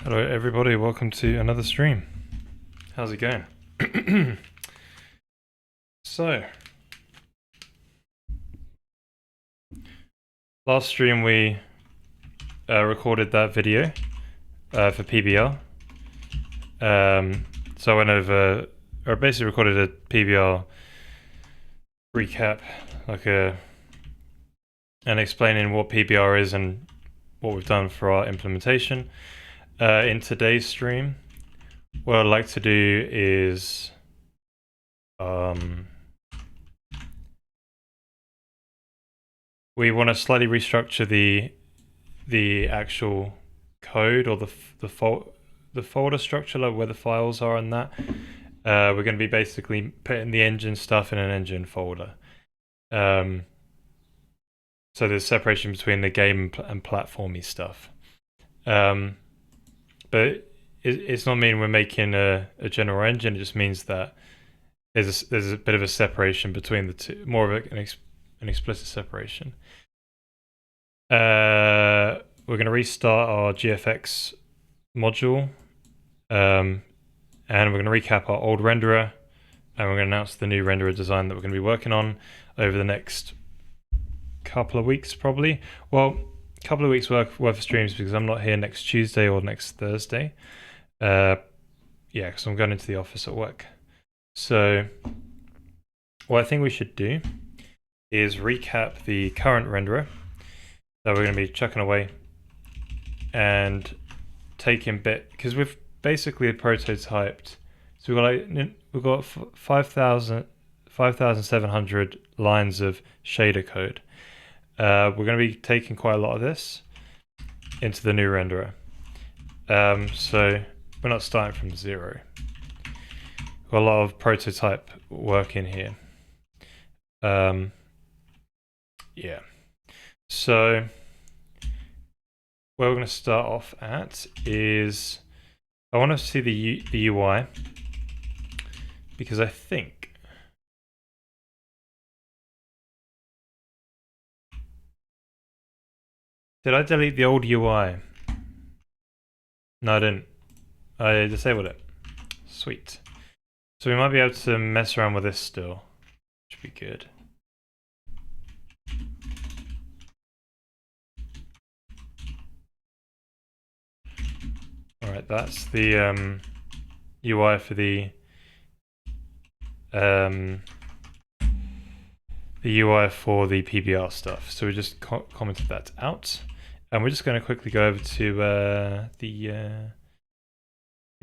Hello everybody, welcome to another stream. How's it going? So, last stream we recorded that video for PBR. So I went over, or basically recorded a PBR recap, and explaining what PBR is and what we've done for our implementation. In today's stream, what I'd like to do is we want to slightly restructure the actual code or the folder structure, like where the files are and that. We're going to be basically putting the engine stuff in an engine folder. So there's separation between the game and platformy stuff. But it's not mean we're making a general engine. It just means that there's a bit of a separation between the two, more of an explicit separation. We're going to restart our GFX module, and we're going to recap our old renderer, and we're going to announce the new renderer design that we're going to be working on over the next couple of weeks, probably. Well, a couple of weeks worth of streams because I'm not here next Tuesday or next Thursday. Yeah, because I'm going into the office at work. So what I think we should do is recap the current renderer that we're going to be chucking away and taking bit, because we've basically prototyped. So we've got 5,700 lines of shader code. We're going to be taking quite a lot of this into the new renderer. So we're not starting from zero. We've got a lot of prototype work in here. Yeah. So where we're going to start off at is, I want to see the UI, because I think did I delete the old UI? No, I didn't. I disabled it. Sweet. So we might be able to mess around with this still. Should be good. Alright, that's the UI for the UI for the PBR stuff. So we just commented that out, and we're just going to quickly go over to the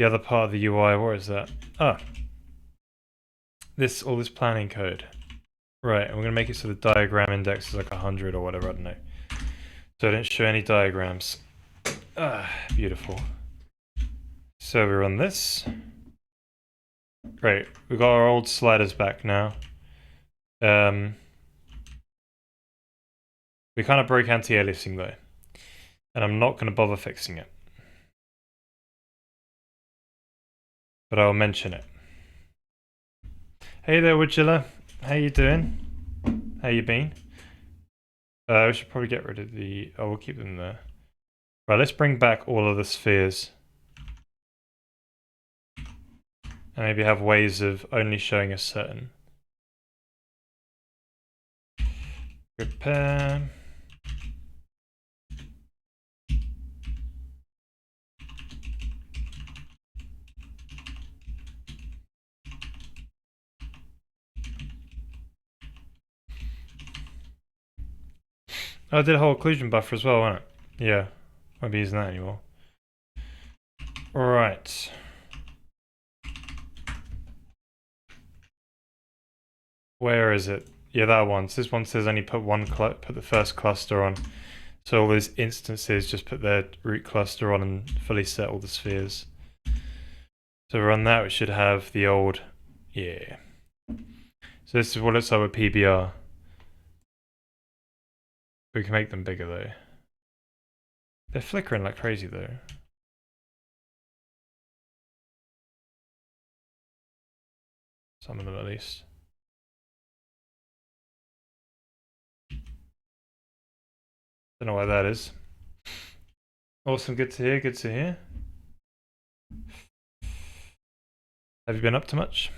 other part of the UI. Where is that? Ah, all this planning code. Right, and we're going to make it so the diagram index is like 100 or whatever, I don't know. So I didn't show any diagrams. Ah, beautiful. So we run this. Great, we've got our old sliders back now. We kind of broke anti-aliasing though, and I'm not going to bother fixing it, but I'll mention it. Hey there, Woodjilla. How you doing? How you been? We should probably get rid of the... Oh, we'll keep them there. Right, let's bring back all of the spheres. And maybe have ways of only showing a certain... Repair... Oh, I did a whole occlusion buffer as well, wasn't it? Yeah, won't be using that anymore. Right. Where is it? Yeah, that one. So this one says only put the first cluster on. So all these instances just put their root cluster on and fully set all the spheres. So run that, we should have the old, yeah. So this is what it's like with PBR. We can make them bigger though. They're flickering like crazy though. Some of them at least. Don't know why that is. Awesome, good to hear, good to hear. Have you been up to much?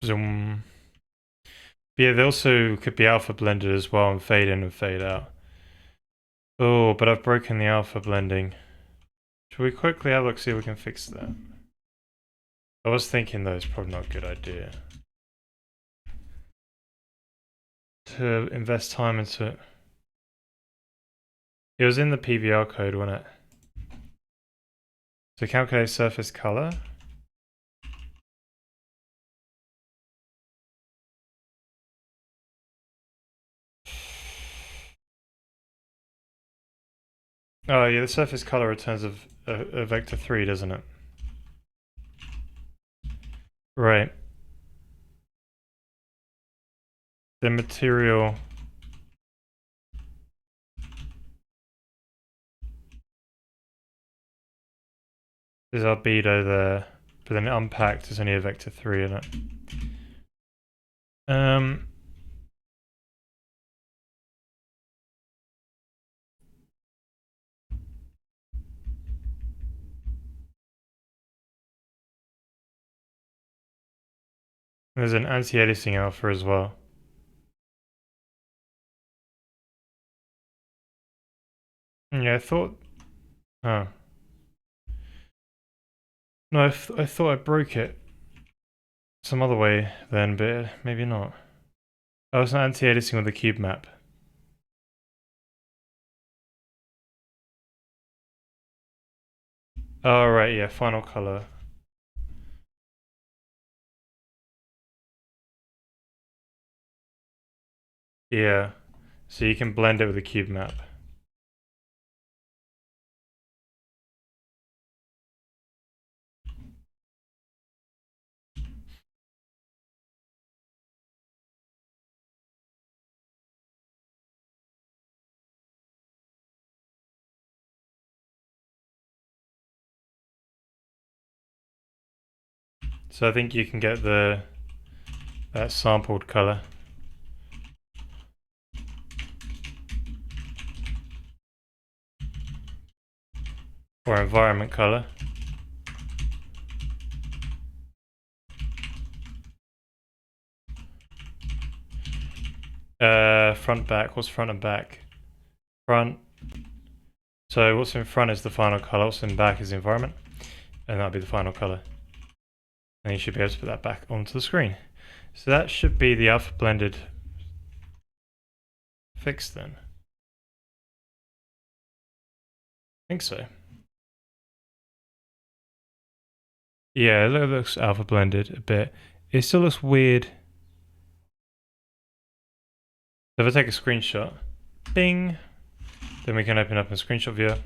Zoom. Yeah, they also could be alpha blended as well and fade in and fade out. Oh, but I've broken the alpha blending. Should we quickly have a look, see if we can fix that? I was thinking though, it's probably not a good idea to invest time into it. It was in the PVR code, wasn't it? To calculate surface color. Oh yeah, the surface color returns a vector 3, doesn't it? Right. The material is albedo there, but then unpacked is only a vector 3 in it. There's an anti-aliasing alpha as well. Yeah, I thought... Oh. No, I thought I broke it some other way then, but maybe not. Oh, it's not anti-aliasing with the cube map. Oh, right, yeah, final color. Yeah, so you can blend it with the cube map. So I think you can get that sampled color. Or environment color. Front, back. What's front and back? Front. So what's in front is the final color, what's in back is the environment. And that'll be the final color. And you should be able to put that back onto the screen. So that should be the alpha blended fix then. I think so. Yeah, it looks alpha blended a bit. It still looks weird. So if I take a screenshot, bing, then we can open up a screenshot viewer.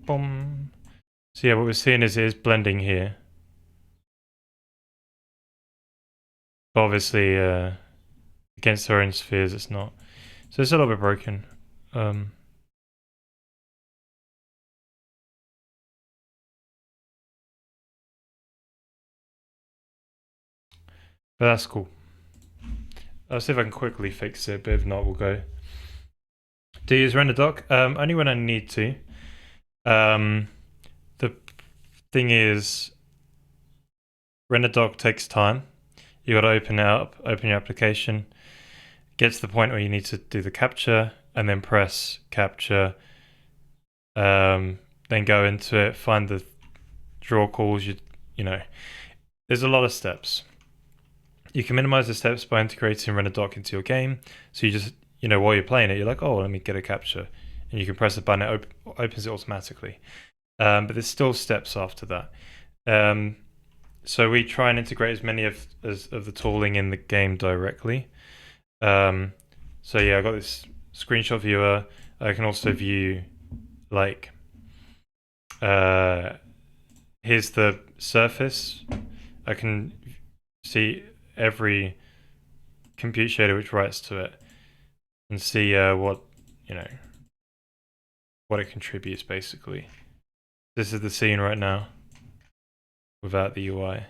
Boom. So yeah, what we're seeing is it is blending here. But obviously, against our own spheres, it's not. So it's a little bit broken. But that's cool. I'll see if I can quickly fix it, but if not, we'll go. Do you use render doc? Only when I need to. The thing is, render doc takes time. You got to open it up, open your application, get to the point where you need to do the capture, and then press capture. Then go into it, find the draw calls. You know, there's a lot of steps. You can minimize the steps by integrating render doc into your game. So you just, while you're playing it, you're like, oh, let me get a capture. And you can press a button, it opens it automatically. But there's still steps after that. So we try and integrate as many of the tooling in the game directly. So yeah, I got this screenshot viewer. I can also view, like, here's the surface. I can see every compute shader which writes to it and see what what it contributes basically. This is the scene right now without the UI,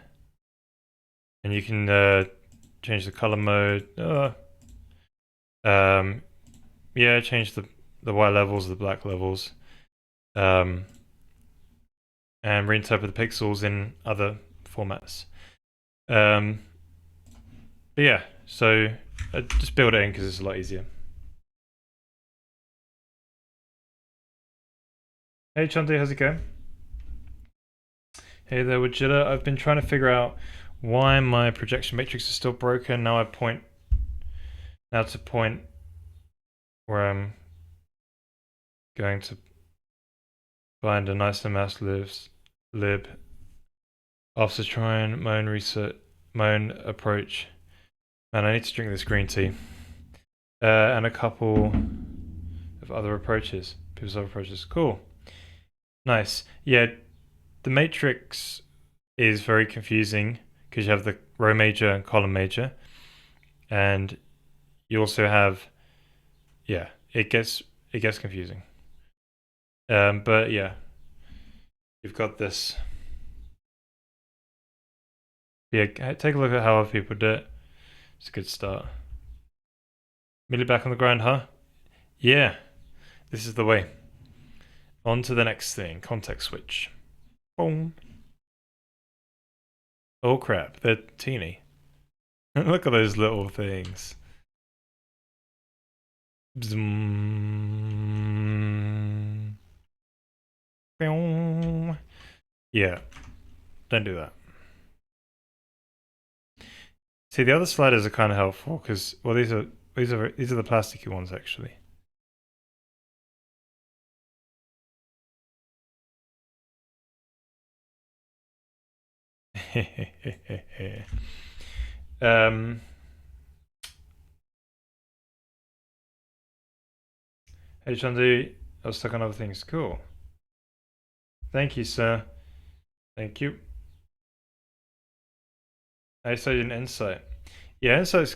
and you can change the color mode. Yeah, change the white levels, the black levels, and reinterpret the pixels in other formats. But yeah, so just build it in because it's a lot easier. Hey Chandu, how's it going? Hey there, Wajita. I've been trying to figure out why my projection matrix is still broken. Now to point where I'm going to find a nice mass lib after trying my own approach. Man, I need to drink this green tea. And a couple of other approaches. People's other approaches. Cool. Nice. Yeah, the matrix is very confusing because you have the row major and column major. And you also have, yeah, it gets confusing. But yeah, you've got this. Yeah, take a look at how other people do it. It's a good start. Merely back on the grind, huh? Yeah, this is the way. On to the next thing, context switch. Boom. Oh crap, they're teeny. Look at those little things. Zoom. Yeah, don't do that. See, the other sliders are kind of helpful because, well, these are the plasticky ones actually. um, hey Chandu, I was stuck on other things. Cool. Thank you, sir. Thank you. I studied an insight. Yeah, insight's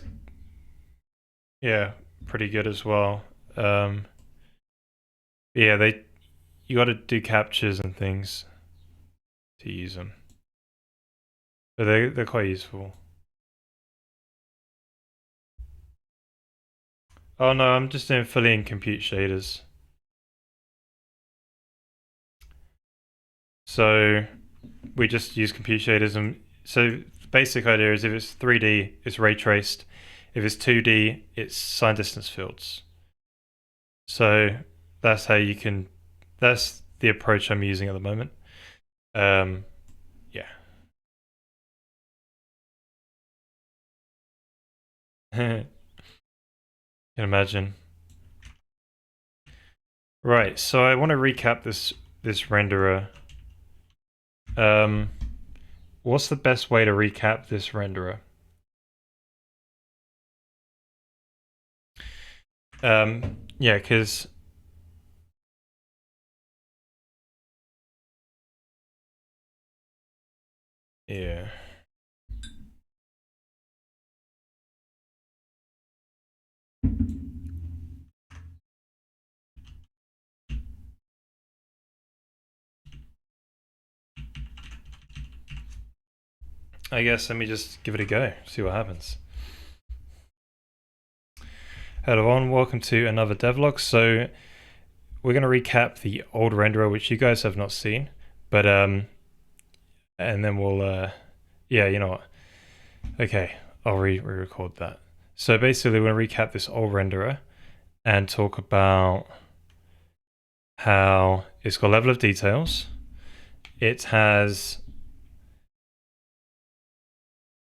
pretty good as well. Yeah, you got to do captures and things to use them, but they're quite useful. Oh no, I'm just doing fully in compute shaders. So we just use compute shaders, and so the basic idea is if it's 3D, it's ray traced. If it's 2D, it's sign distance fields. So that's how you can. That's the approach I'm using at the moment. Yeah. Can imagine. Right, so I want to recap this renderer. What's the best way to recap this renderer? Yeah, because yeah. I guess let me just give it a go, see what happens. Hello everyone, welcome to another devlog. So we're going to recap the old renderer, which you guys have not seen, but and then we'll yeah, you know what? Okay, I'll re-record that. So basically, we're going to recap this old renderer and talk about how it's got level of details. It has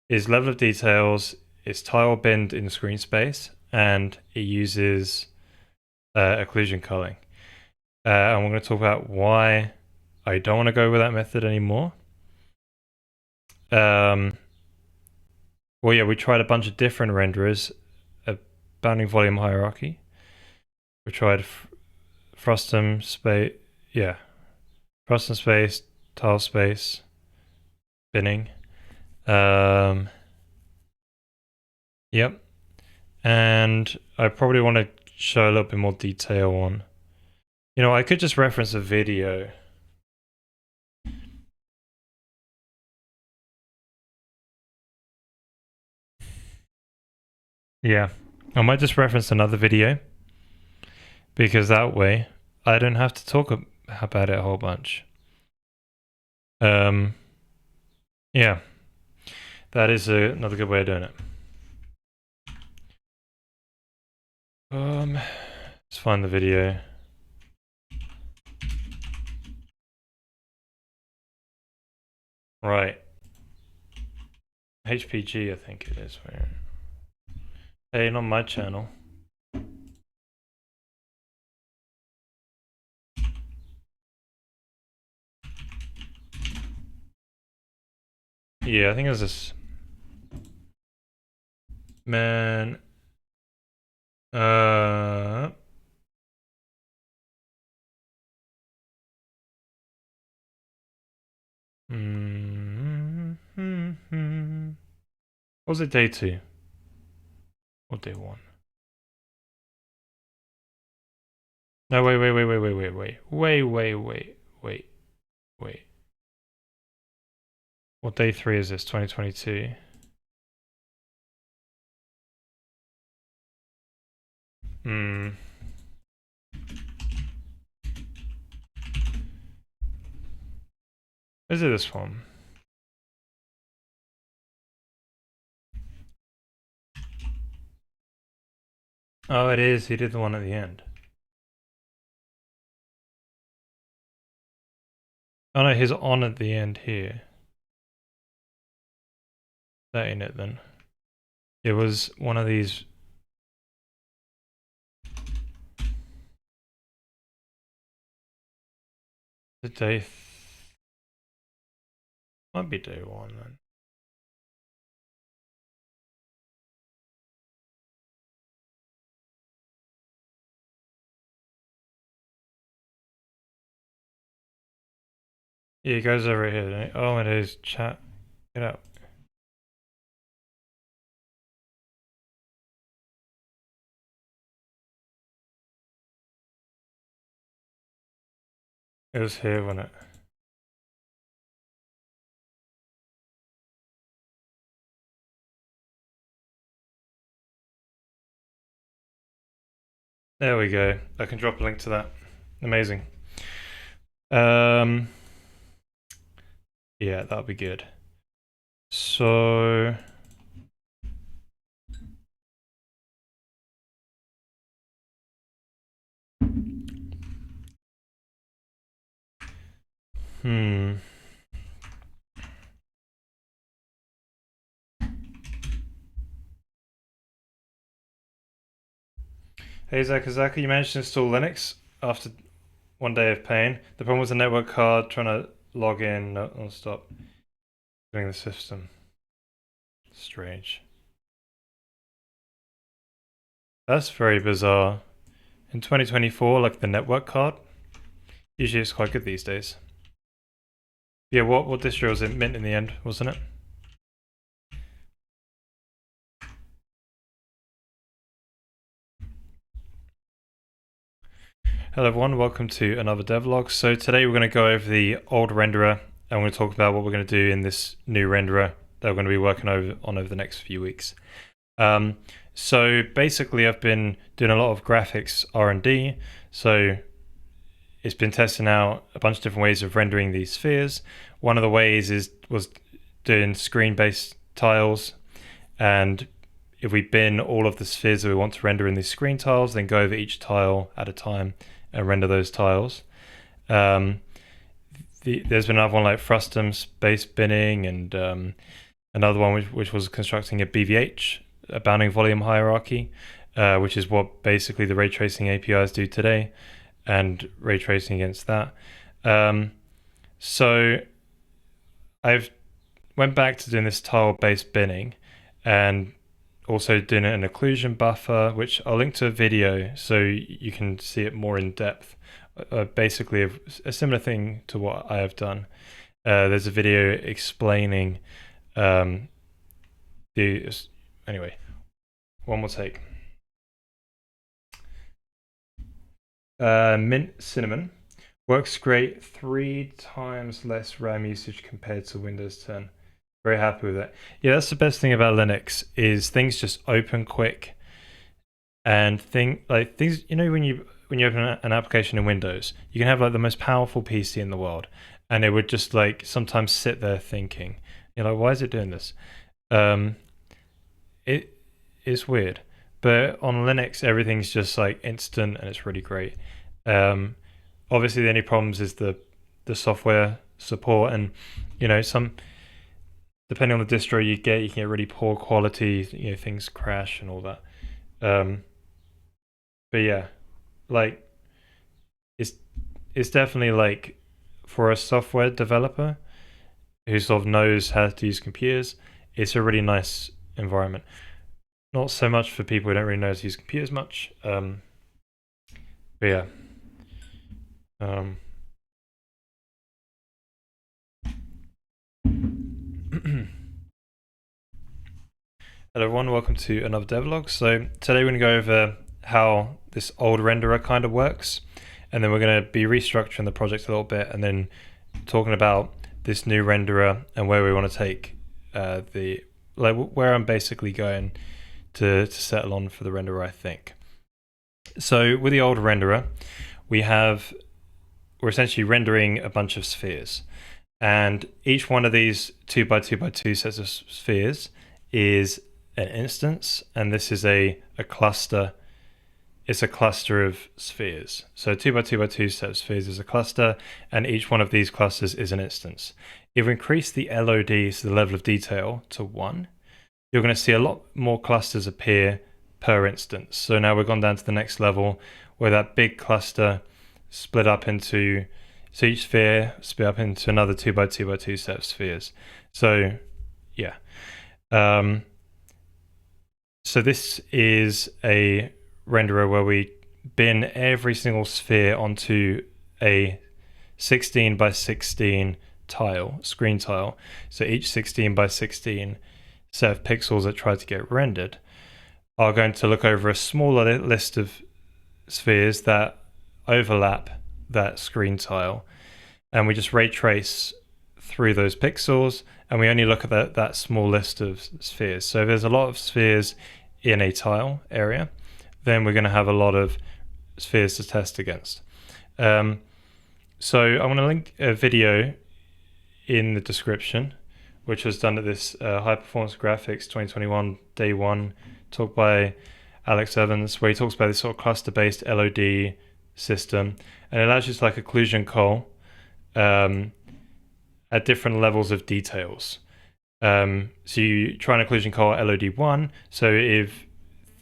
its level of details, it's tile binned in screen space, and it uses occlusion culling. And we're going to talk about why I don't want to go with that method anymore. Well, yeah, we tried a bunch of different renderers, a bounding volume hierarchy. We tried frustum space, yeah, frustum space, tile space, binning. Yep. And I probably want to show a little bit more detail on. You know, I could just reference a video. Yeah. I might just reference another video because that way I don't have to talk about it a whole bunch. Yeah. That is another good way of doing it. Let's find the video. Right. HPG, I think it is. Hey, not my channel. Yeah, I think it was this. Man. Was it day 2? Or day 1? No, wait. What day 3 is this? 2022? Is it this one? Oh, it is. He did the one at the end. Oh no, he's on at the end here. That ain't it then. It was one of these. The day. Might be day 1 then. Yeah, it goes over here. Oh, it is. Chat. Get out. It was here, wasn't it? There we go. I can drop a link to that. Amazing. Yeah, that'll be good. So Hey Zaka, you managed to install Linux after one day of pain. The problem was the network card trying to log in non-stop doing the system. Strange. That's very bizarre. In 2024, like the network card, usually it's quite good these days. Yeah, what distro was it? Mint in the end, wasn't it? Hello everyone, welcome to another devlog. So today we're going to go over the old renderer and we're going to talk about what we're going to do in this new renderer that we're going to be working on over the next few weeks. So basically I've been doing a lot of graphics R&D, so it's been testing out a bunch of different ways of rendering these spheres. One of the ways was doing screen-based tiles, and if we bin all of the spheres that we want to render in these screen tiles, then go over each tile at a time and render those tiles. There's been another one like frustum space binning, and another one which was constructing a BVH, a bounding volume hierarchy, which is what basically the ray tracing APIs do today, and ray tracing against that. So I've went back to doing this tile-based binning, and also doing an occlusion buffer, which I'll link to a video so you can see it more in depth. Basically a similar thing to what I have done. There's a video explaining anyway, One more take. Mint cinnamon works great. 3 times less RAM usage compared to Windows 10. Very happy with it. Yeah, that's the best thing about Linux is things just open quick, and things. When you open an application in Windows, you can have like the most powerful PC in the world, and it would just like sometimes sit there thinking, why is it doing this? Um, it is weird, but on Linux, everything's just like instant and it's really great. Um, Obviously, the only problems is the software support, and some depending on the distro you can get really poor quality. Things crash and all that. Um, but yeah, like it's it's definitely like for a software developer who sort of knows how to use computers, it's a really nice environment. Not so much for people who don't really know how to use computers much. But yeah. Um, Hello everyone, welcome to another devlog. So today we're going to go over how this old renderer kind of works, and then we're going to be restructuring the project a little bit, and then talking about this new renderer and where we want to take where I'm basically going to settle on for the renderer, I think. So with the old renderer, we're essentially rendering a bunch of spheres, and each one of these 2x2x2 sets of spheres is an instance, and this is a cluster. It's a cluster of spheres. So 2x2x2 set of spheres is a cluster, and each one of these clusters is an instance. If we increase the LOD, so the level of detail, to 1, you're going to see a lot more clusters appear per instance. So now we've gone down to the next level where that big cluster split up into, so each sphere split up into another 2x2x2 set of spheres. So yeah. So this is a renderer where we bin every single sphere onto a 16 by 16 screen tile. So each 16 by 16 set of pixels that try to get rendered are going to look over a smaller list of spheres that overlap that screen tile, and we just ray trace through those pixels, and we only look at that small list of spheres. So if there's a lot of spheres in a tile area, then we're going to have a lot of spheres to test against. So I'm going to link a video in the description, which was done at this High Performance Graphics 2021 Day 1 talk by Alex Evans, where he talks about this sort of cluster-based LOD system, and it allows you to like occlusion cull at different levels of details. So you try an occlusion cull at LOD1, so if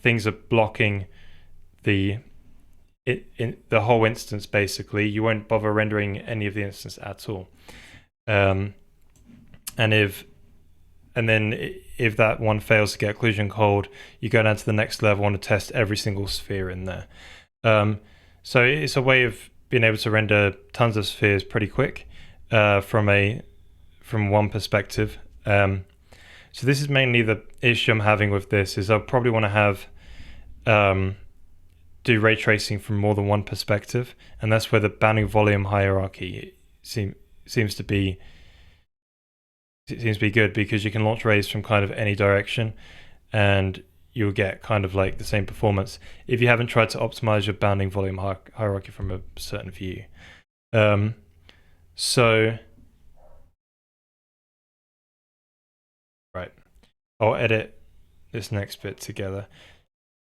things are blocking the whole instance, basically, you won't bother rendering any of the instance at all. And then if that one fails to get occlusion culled, you go down to the next level and test every single sphere in there. So it's a way of being able to render tons of spheres pretty quick from one perspective. So this is mainly the issue I'm having with this, is I'll probably want to have do ray tracing from more than one perspective, and that's where the bounding volume hierarchy seems to be good, because you can launch rays from kind of any direction and you'll get kind of like the same performance if you haven't tried to optimize your bounding volume hierarchy from a certain view. So right, I'll edit this next bit together.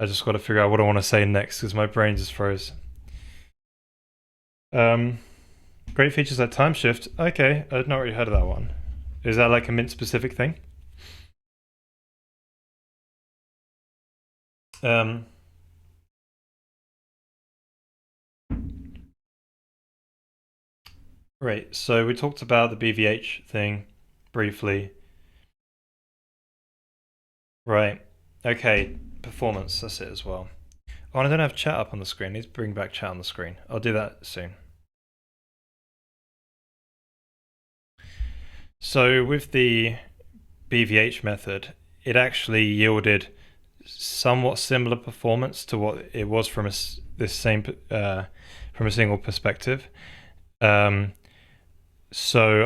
I just got to figure out what I want to say next because my brain just froze. Great features like time shift. Okay, I'd not really heard of that one. Is that like a Mint specific thing? Right, so we talked about the BVH thing briefly. Right, okay, performance, that's it as well. Oh, and I don't have chat up on the screen. I need to bring back chat on the screen. I'll do that soon. So with the BVH method, it actually yielded somewhat similar performance to what it was from this same from a single perspective. So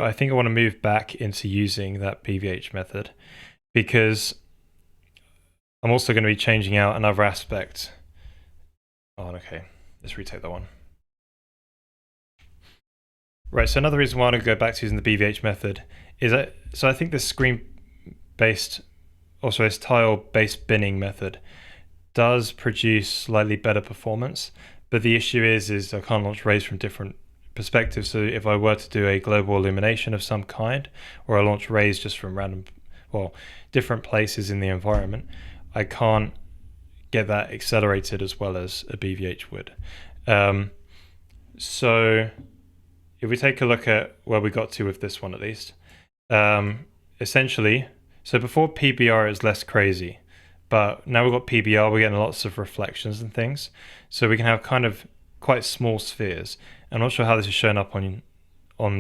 I think I want to move back into using that PVH method, because I'm also going to be changing out another aspect. Oh, okay. Let's retake that one. Right, so another reason why I want to go back to using the BVH method is that, so I think this screen-based, also this tile-based binning method does produce slightly better performance, but the issue is I can't launch rays from different perspectives. So if I were to do a global illumination of some kind, or I launch rays just from random, well, different places in the environment, I can't get that accelerated as well as a BVH would. So if we take a look at where we got to with this one, at least, essentially, so before PBR is less crazy, but now we've got PBR, we're getting lots of reflections and things. So we can have kind of quite small spheres. I'm not sure how this is showing up on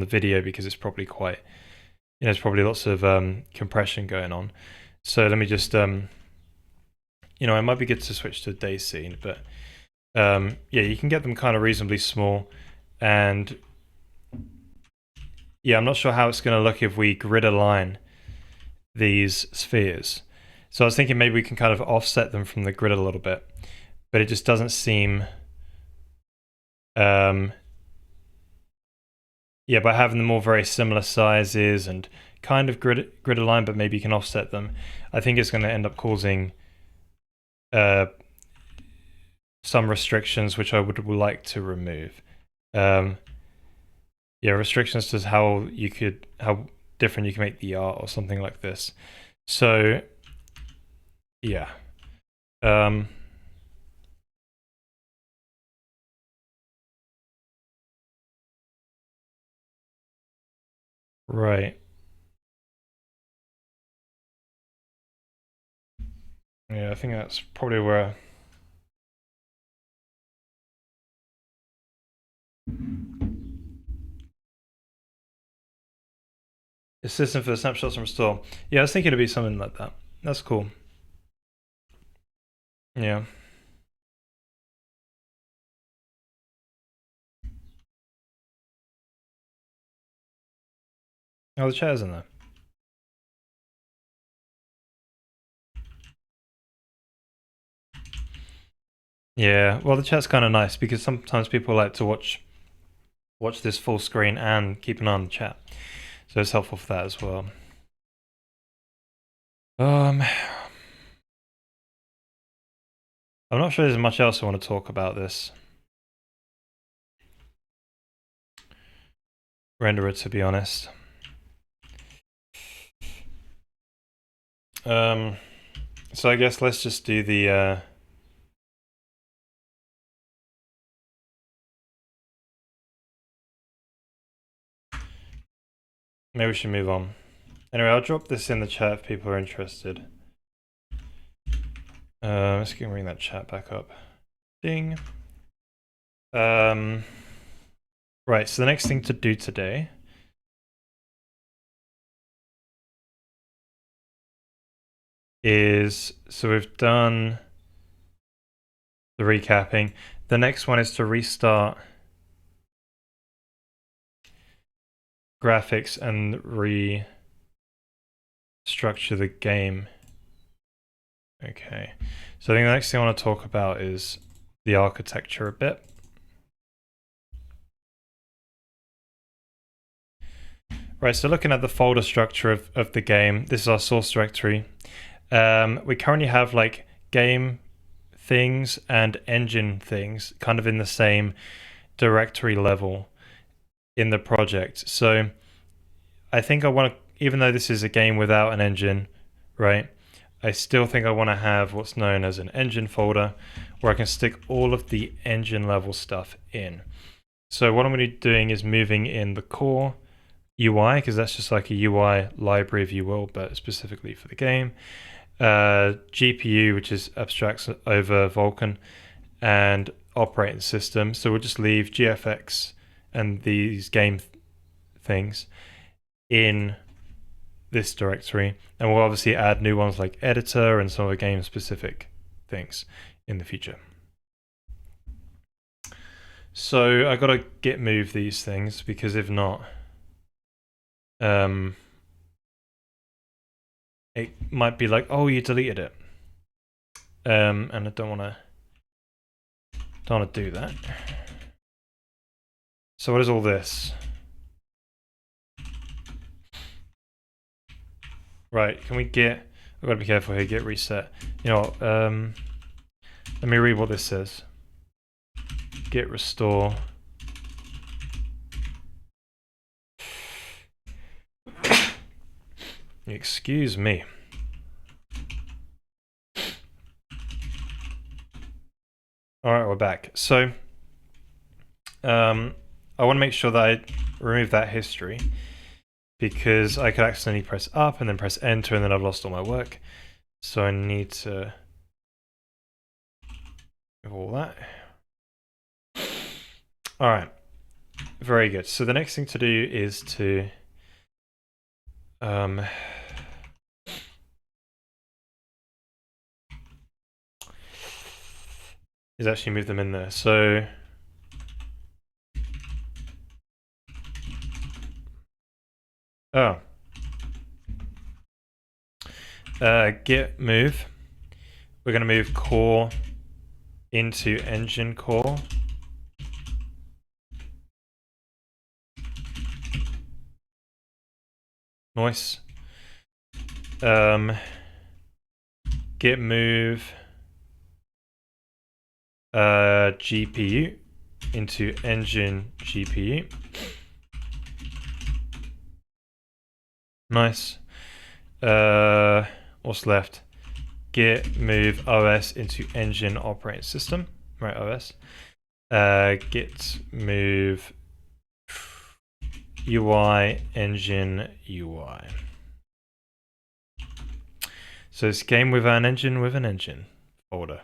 the video, because it's probably quite, there's probably lots of compression going on. So let me just, it might be good to switch to a day scene, but yeah, you can get them kind of reasonably small. And yeah, I'm not sure how it's going to look if we grid align these spheres. So I was thinking maybe we can kind of offset them from the grid a little bit, but it just doesn't seem, yeah, by having them all very similar sizes and kind of grid aligned, but maybe you can offset them, I think it's going to end up causing some restrictions, which I would like to remove. Yeah, restrictions to how different you can make the art or something like this. So yeah. Right. Yeah, I think that's probably where. Assistant for the snapshots from store. Yeah, I was thinking it'd be something like that. That's cool. Yeah. Oh, the chair's in there. Yeah, well, the chat's kind of nice because sometimes people like to watch this full screen and keep an eye on the chat, so it's helpful for that as well. I'm not sure there's much else I want to talk about this renderer, to be honest. So I guess let's just do the maybe we should move on. Anyway, I'll drop this in the chat if people are interested. Let's go bring that chat back up. Ding. Right, so the next thing to do today is, so we've done the recapping. The next one is to restart graphics and restructure the game. Okay, so I think the next thing I want to talk about is the architecture a bit. Right, so looking at the folder structure of the game, this is our source directory. We currently have like game things and engine things kind of in the same directory level in the project. So I think I want to, even though this is a game without an engine, right, I still think I want to have what's known as an engine folder where I can stick all of the engine level stuff in. So what I'm going to be doing is moving in the core UI, because that's just like a UI library, if you will, but specifically for the game. GPU, which is abstracts over Vulkan, and operating system. So we'll just leave GFX and these game things in this directory, and we'll obviously add new ones like editor and some of the game specific things in the future. So I gotta git move these things, because if not, it might be like, oh, you deleted it, and I don't want to do that. So what is all this? Right, can we get, I've got to be careful here, git reset. You know what, let me read what this says. Git restore. Excuse me. Alright, we're back. So, I want to make sure that I remove that history, because I could accidentally press up and then press enter and then I've lost all my work. So I need to do all that. Alright, very good. So the next thing to do is to actually move them in there. So git move. We're going to move core into engine core. Nice. Git move GPU into engine GPU. Nice. What's left? Git move OS into engine operating system. Right, OS. Git move UI engine UI. So it's game with an engine folder.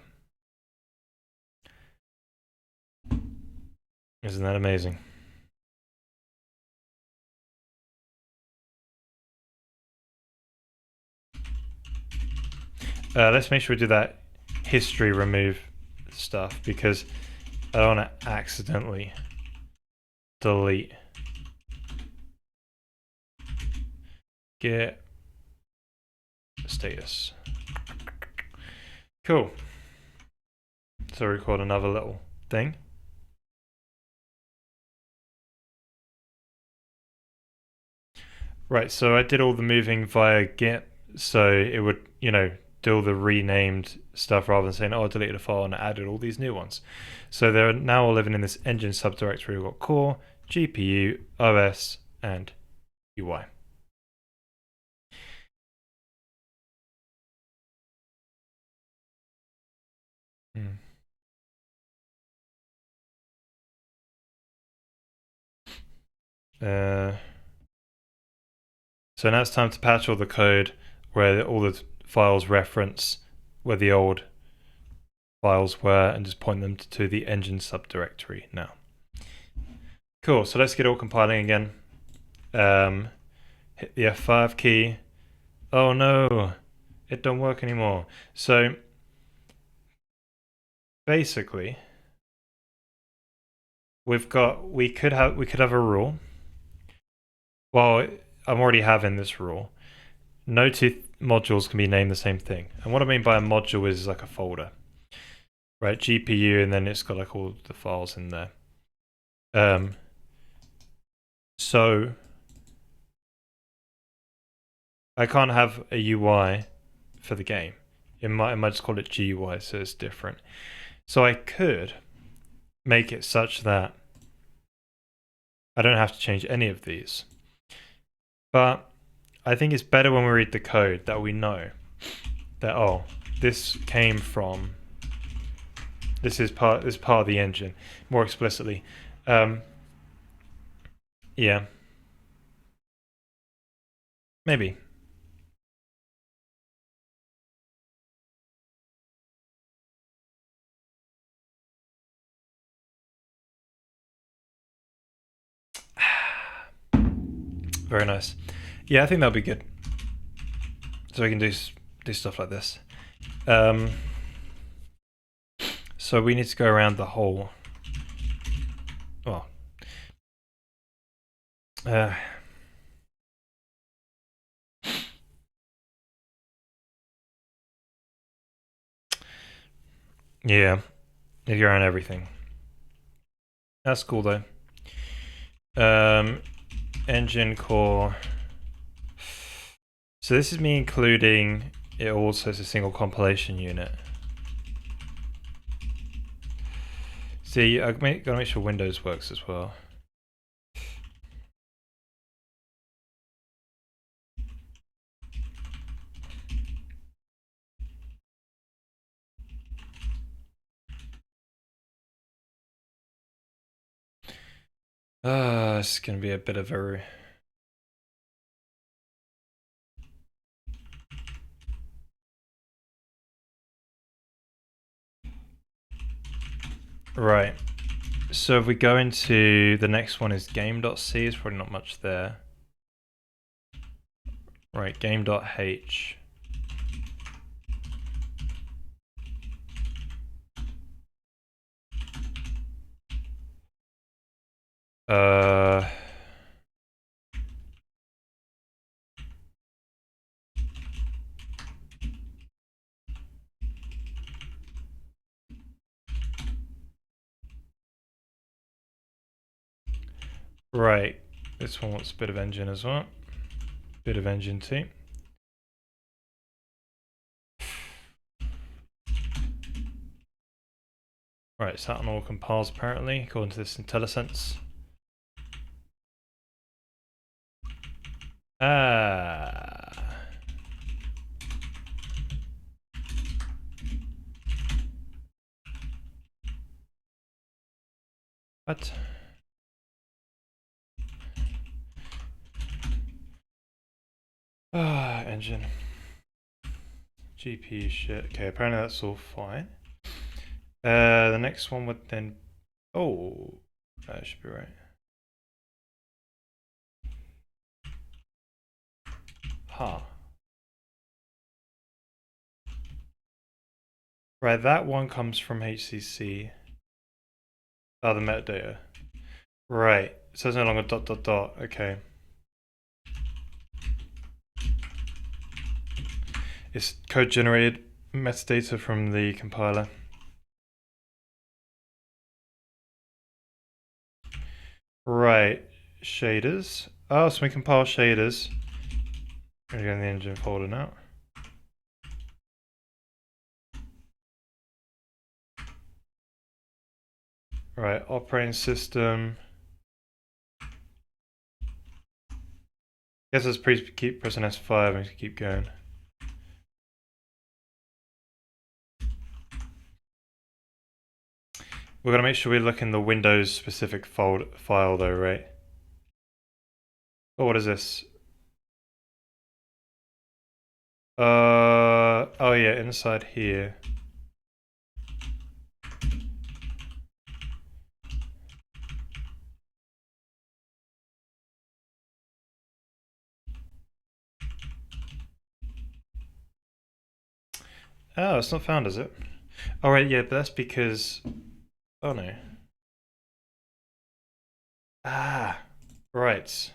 Isn't that amazing? Let's make sure we do that history remove stuff, because I don't want to accidentally delete. Git status. Cool. So record another little thing. Right, so I did all the moving via git, so it would, you know, do all the renamed stuff rather than saying, oh, I deleted a file and added all these new ones. So they're now all living in this engine subdirectory. We've got core, GPU, OS, and UI. So now it's time to patch all the code where all the files reference where the old files were, and just point them to the engine subdirectory now. Cool, so let's get all compiling again. Hit the F5 key. Oh no, it don't work anymore. So basically, we could have a rule. Well, I'm already having this rule. No two modules can be named the same thing. And what I mean by a module is like a folder, right? GPU, and then it's got like all the files in there. So I can't have a UI for the game. I might just call it GUI, so it's different. So I could make it such that I don't have to change any of these. But I think it's better when we read the code that we know that, oh, this came from, this is part of the engine, more explicitly. Yeah. Maybe. Very nice. Yeah, I think that'll be good. So we can do stuff like this. So we need to go around the whole. Well, yeah, need to go around everything. That's cool though. Engine core. So this is me including it also as a single compilation unit. See, I gotta make sure Windows works as well. It's gonna be a bit of a... Right. So if we go into the next one is game.c, there's probably not much there. Right, game.h. Right, this one wants a bit of engine as well. Bit of engine too. Right, so that one all compiles apparently, according to this IntelliSense. What? Engine. GPU shit. Okay, apparently that's all fine. The next one would then... Oh, that should be right. Huh. Right, that one comes from HCC. Oh, the metadata. Right, so it's no longer ... Okay. It's code generated metadata from the compiler. Right, shaders. Oh, so we compile shaders. I'm gonna go in the engine folder now. Right, operating system. Guess let's keep pressing S5 and keep going. We're gonna make sure we look in the Windows specific file though, right? Oh, what is this? Oh yeah, inside here. Oh, it's not found, is it? All right, yeah, but that's because... Oh no. Ah, right.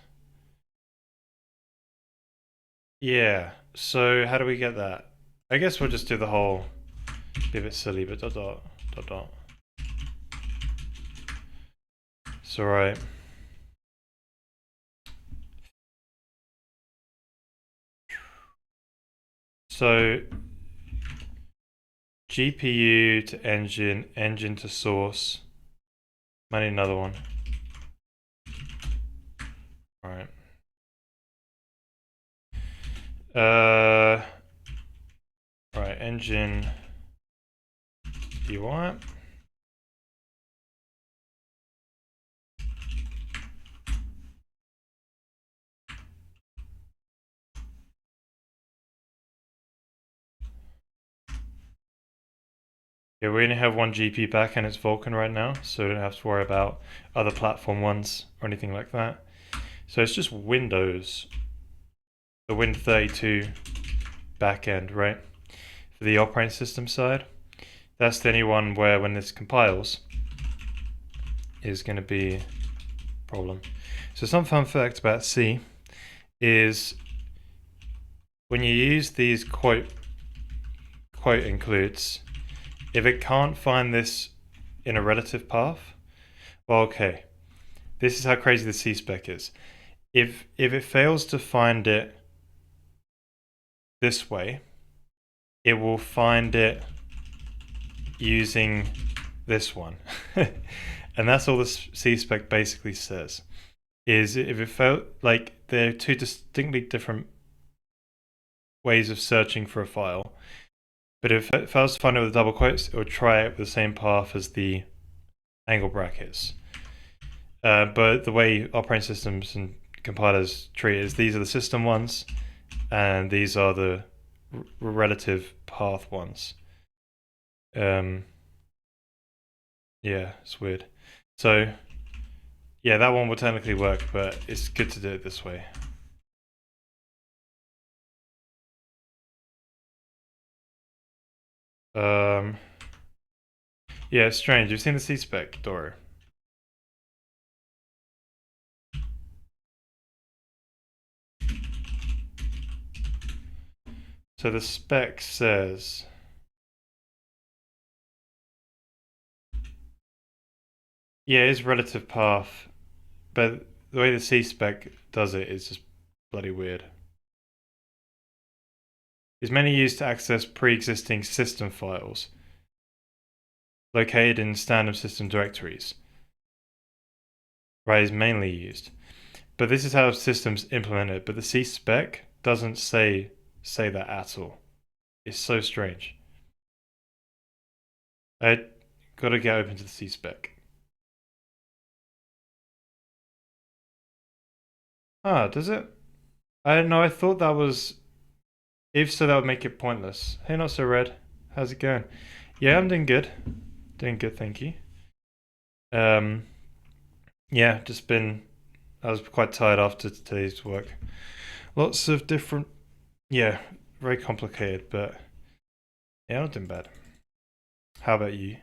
Yeah, so how do we get that? I guess we'll just do the whole... Be a bit silly, but ... It's alright. So GPU to engine, engine to source. I need another one. Alright. Right, engine UI. Yeah, we only have one GP back and it's Vulkan right now, so we don't have to worry about other platform ones or anything like that. So it's just Windows, the Win32 back end, right? For the operating system side, that's the only one where when this compiles is going to be a problem. So some fun fact about C is when you use these quote includes, if it can't find this in a relative path, well, okay, this is how crazy the C spec is. If it fails to find it this way, it will find it using this one. And that's all the C spec basically says, is if it felt like they're two distinctly different ways of searching for a file, but if it fails to find it with double quotes, it will try it with the same path as the angle brackets. But the way operating systems and compilers treat it is these are the system ones, and these are the relative path ones. Yeah, it's weird. So, yeah, that one will technically work, but it's good to do it this way. Yeah, it's strange. You've seen the C spec, Doro? So the spec says, yeah, it's relative path, but the way the C spec does it is just bloody weird. Is mainly used to access pre-existing system files located in standard system directories. Right, is mainly used. But this is how systems implement it, but the C spec doesn't say that at all. It's so strange. I gotta get open to the C spec. Ah, does it? I don't know, I thought that was... If so, that would make it pointless. Hey, not so red. How's it going? Yeah, I'm doing good. Doing good, thank you. Yeah, just been... I was quite tired after today's work. Lots of different... Yeah, very complicated, but... Yeah, not doing bad. How about you?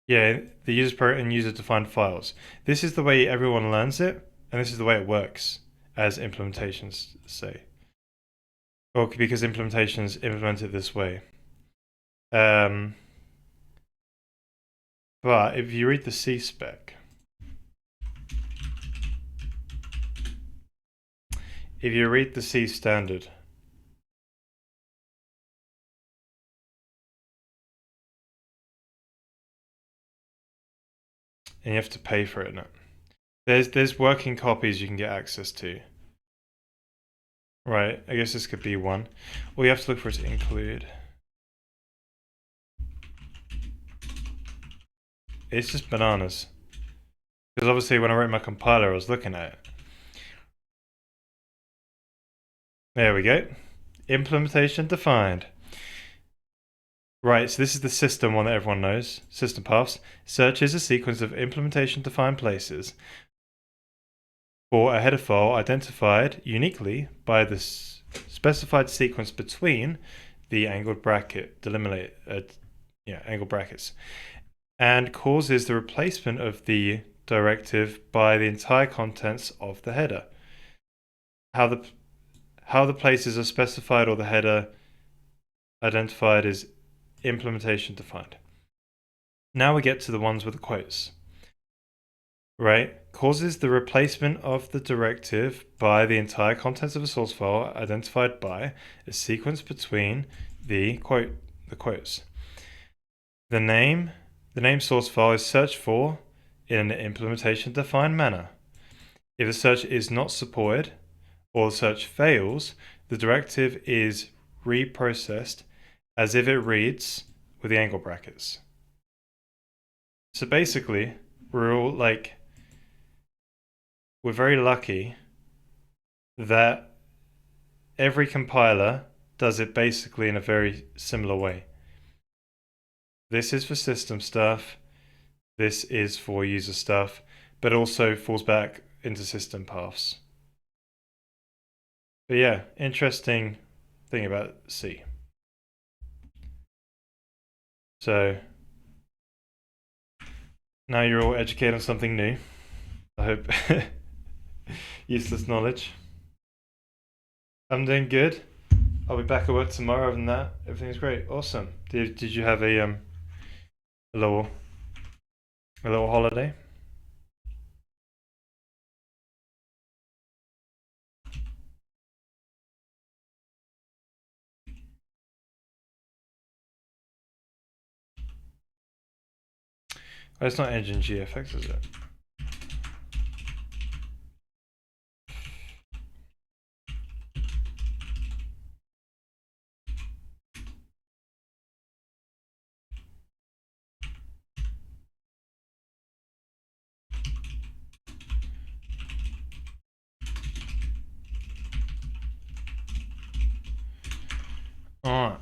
Yeah, the user program and user-defined files. This is the way everyone learns it, and this is the way it works, as implementations say. Or because implementations implement it this way. But if you read the C spec, if you read the C standard, and you have to pay for it now. There's working copies you can get access to. Right, I guess this could be one. Or you have to look for it to include. It's just bananas. Because obviously when I wrote my compiler, I was looking at it. There we go. Implementation defined. Right, so this is the system one that everyone knows. System paths. Search is a sequence of implementation defined places for a header file identified uniquely by the specified sequence between the angled bracket, angled brackets, and causes the replacement of the directive by the entire contents of the header. How the places are specified or the header identified is implementation defined. Now we get to the ones with the quotes. Right? Causes the replacement of the directive by the entire contents of a source file identified by a sequence between the quotes. The name source file is searched for in an implementation defined manner. If the search is not supported or the search fails, the directive is reprocessed as if it reads with the angle brackets. So basically, we're very lucky that every compiler does it basically in a very similar way. This is for system stuff, this is for user stuff, but also falls back into system paths. But yeah, interesting thing about C. So now you're all educated on something new. I hope. Useless knowledge. I'm doing good. I'll be back at work tomorrow. Other than that, everything's great. Awesome. Did you have a little a little holiday? Oh, it's not engine GFX, is it? Alright.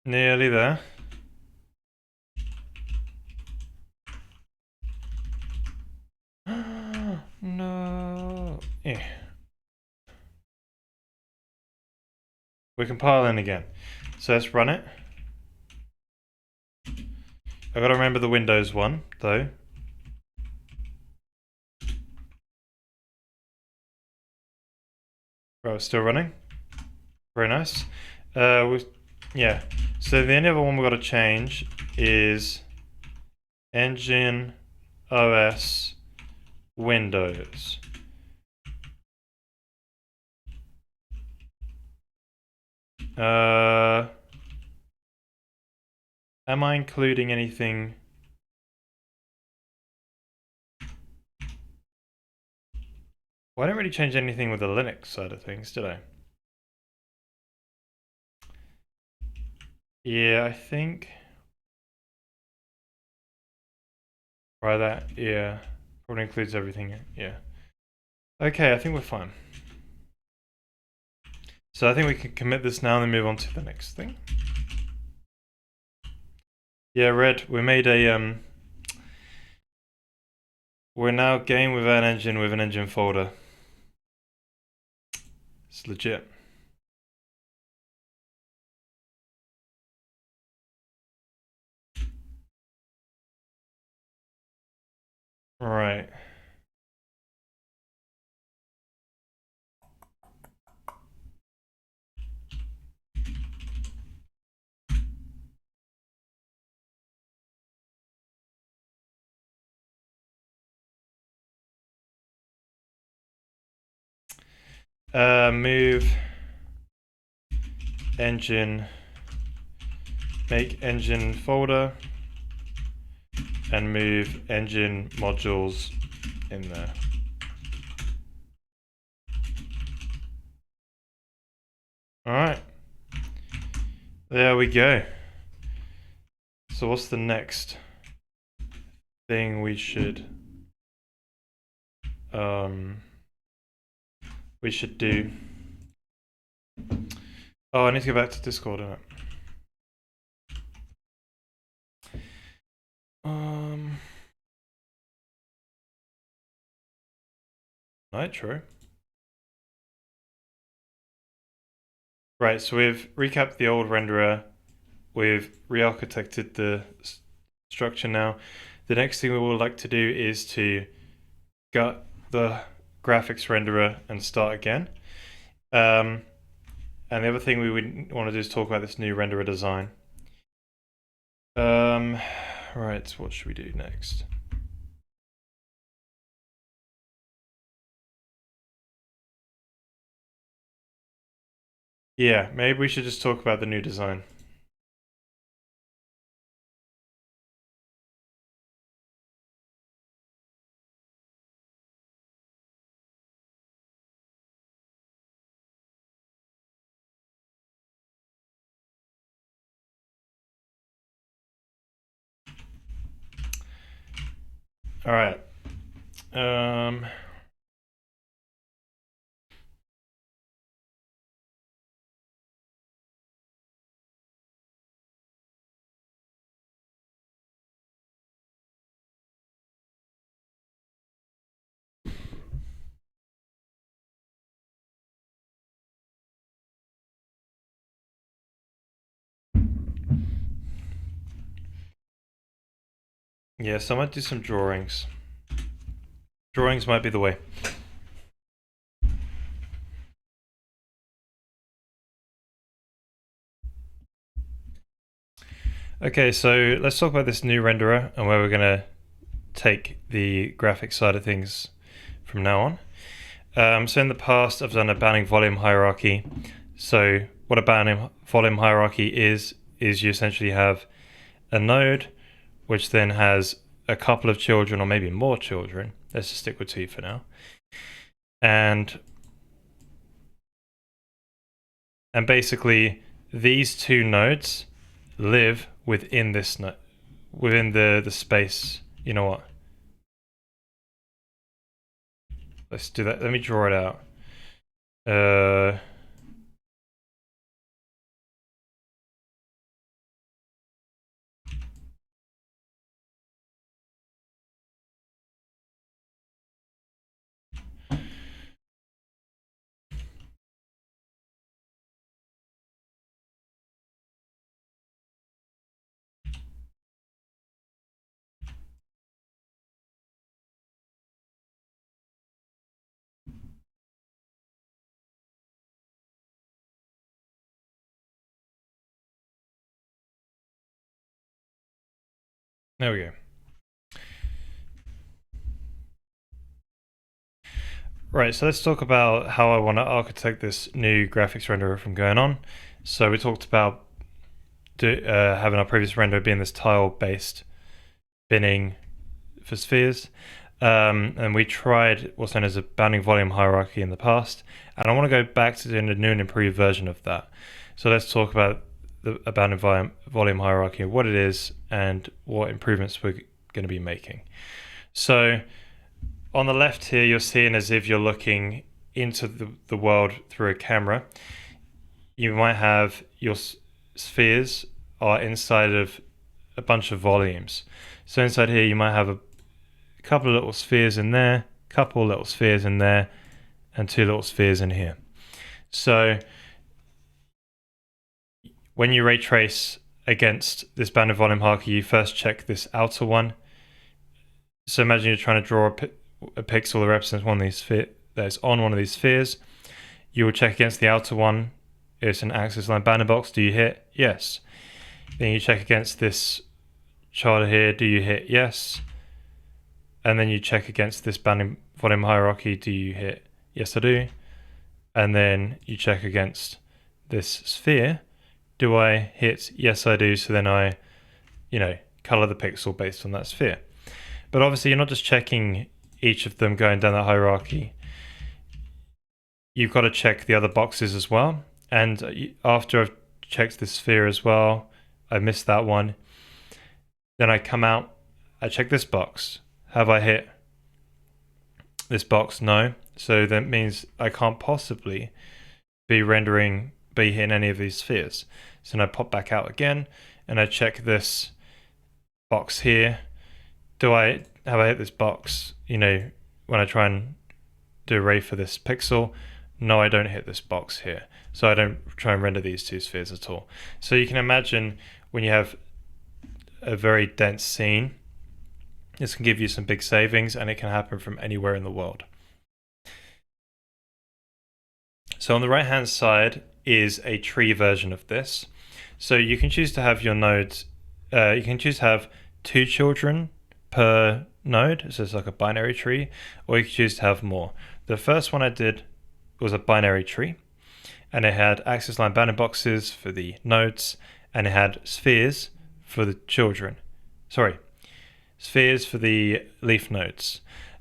Nearly there. No. Yeah. We're compiling again. So let's run it. I've got to remember the Windows one, though. Right, we're still running. Very nice. Yeah. So the only other one we've got to change is Engine OS Windows. Am I including anything? Well, I didn't really change anything with the Linux side of things, did I? Yeah, I think. Try that. Yeah. Probably includes everything. Yeah. Okay, I think we're fine. So I think we can commit this now and then move on to the next thing. Yeah, Red, we made a we're now game without engine with an engine folder. It's legit. Right. Move engine, make engine folder, and move engine modules in there. Alright. There we go. So what's the next thing we should do? Oh, I need to go back to Discord, innit? Nitro. Right, so we've recapped the old renderer. We've re-architected the structure now. The next thing we would like to do is to gut the graphics renderer and start again. And the other thing we would want to do is talk about this new renderer design. Right, what should we do next? Yeah, maybe we should just talk about the new design. All right. Yeah, so I might do some drawings. Drawings might be the way. Okay, so let's talk about this new renderer and where we're going to take the graphic side of things from now on. So in the past, I've done a bounding volume hierarchy. So what a bounding volume hierarchy is you essentially have a node which then has a couple of children or maybe more children. Let's just stick with 2 for now. And basically these 2 nodes live within this within the space. You know what? Let's do that. Let me draw it out. There we go. Right, so let's talk about how I want to architect this new graphics renderer from going on. So we talked about having our previous render being this tile-based binning for spheres. And we tried what's known as a bounding volume hierarchy in the past. And I want to go back to doing a new and improved version of that. So let's talk about a bounding volume hierarchy, what it is, and what improvements we're going to be making. So on the left here, you're seeing as if you're looking into the world through a camera. You might have your spheres are inside of a bunch of volumes. So inside here, you might have a couple of little spheres in there, couple little spheres in there, and 2 little spheres in here. So when you ray trace against this bounding volume hierarchy, you first check this outer one. So imagine you're trying to draw a pixel that represents one of these that is on one of these spheres. You will check against the outer one. It's an axis line bounding box. Do you hit? Yes. Then you check against this child here. Do you hit? Yes. And then you check against this bounding volume hierarchy. Do you hit? Yes, I do. And then you check against this sphere. Do I hit? Yes, I do. So then I, color the pixel based on that sphere. But obviously you're not just checking each of them going down the hierarchy. You've got to check the other boxes as well. And after I've checked the sphere as well, I missed that one. Then I come out, I check this box. Have I hit this box? No. So that means I can't possibly be hitting any of these spheres. So then I pop back out again and I check this box here. Have I hit this box? When I try and do a ray for this pixel, no, I don't hit this box here. So I don't try and render these 2 spheres at all. So you can imagine when you have a very dense scene, this can give you some big savings, and it can happen from anywhere in the world. So on the right hand side is a tree version of this. So you can choose to have your nodes, you can choose to have 2 children per node, so it's like a binary tree, or you can choose to have more. The first one I did was a binary tree, and it had axis line bounding boxes for the nodes, and it had spheres for the children. Spheres for the leaf nodes.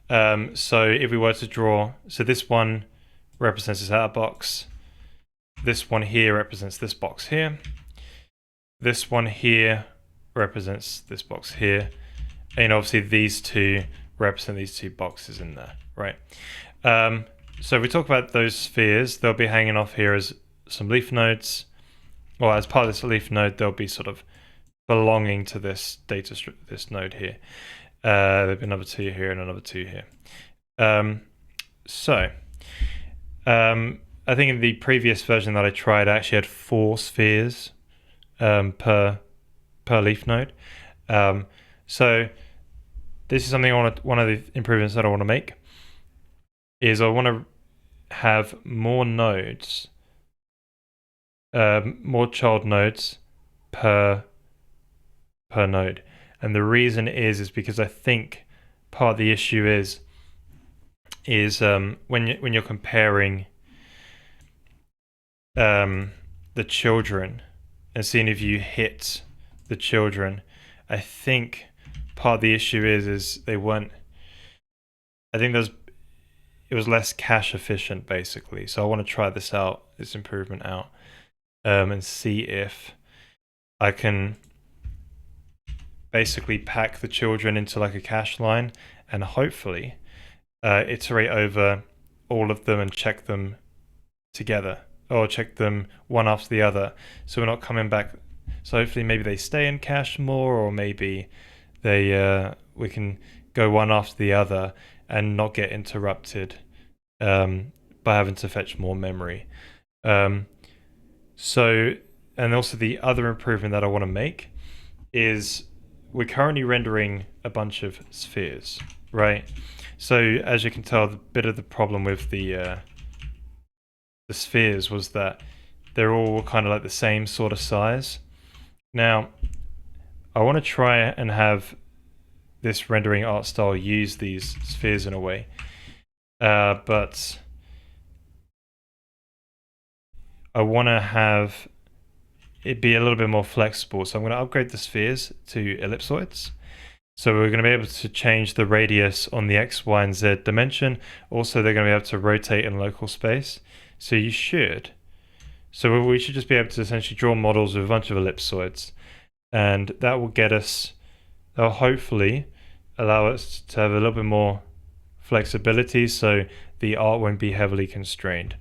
So if we were to draw, so this one represents this outer box, this one here represents this box here, this one here represents this box here, and obviously these 2 represent these 2 boxes in there, right? So if we talk about those spheres, they'll be hanging off here as some leaf nodes, or as part of this leaf node, they'll be sort of belonging to this this node here. There'll be another 2 here and another 2 here. I think in the previous version that I tried, I actually had 4 spheres per leaf node. So this is something one of the improvements that I want to make is I want to have more nodes, more child nodes per node. And the reason is because I think part of the issue is when you're comparing the children and seeing if you hit the children, I think part of the issue is they weren't. I think it was less cache efficient basically. So I want to try this improvement out, and see if I can basically pack the children into like a cache line and hopefully iterate over all of them and check them together, or check them one after the other, so we're not coming back. So hopefully maybe they stay in cache more, or maybe we can go one after the other and not get interrupted by having to fetch more memory. So, and also the other improvement that I want to make is we're currently rendering a bunch of spheres, right? So as you can tell, the bit of the problem with the spheres was that they're all kind of like the same sort of size. Now, I want to try and have this rendering art style use these spheres in a way, but I want to have it be a little bit more flexible. So I'm going to upgrade the spheres to ellipsoids. So we're going to be able to change the radius on the X, Y, and Z dimension. Also, they're going to be able to rotate in local space. So we should just be able to essentially draw models with a bunch of ellipsoids. And that will that'll hopefully allow us to have a little bit more flexibility so the art won't be heavily constrained.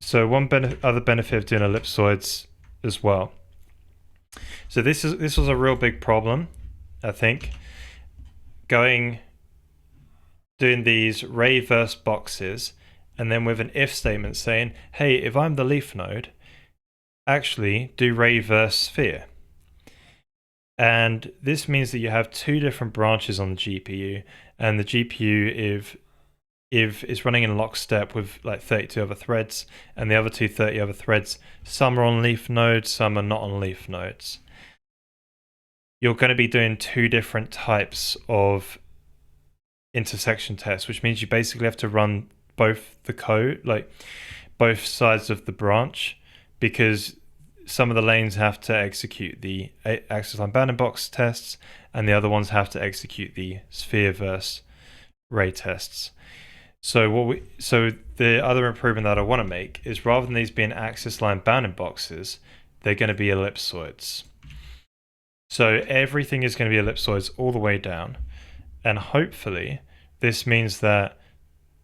So one other benefit of doing ellipsoids as well. So this was a real big problem, I think. Doing these ray verse boxes and then with an if statement saying, hey, if I'm the leaf node, actually do ray verse sphere. And this means that you have two different branches on the GPU, and the GPU if it's running in lockstep with like 32 other threads, and the other 30 other threads, some are on leaf nodes, some are not on leaf nodes. You're going to be doing two different types of intersection tests, which means you basically have to run both the code, like both sides of the branch, because some of the lanes have to execute the access line bounding box tests, and the other ones have to execute the sphere verse ray tests. So the other improvement that I want to make is, rather than these being access line bounding boxes, they're going to be ellipsoids. So everything is going to be ellipsoids all the way down, and hopefully this means that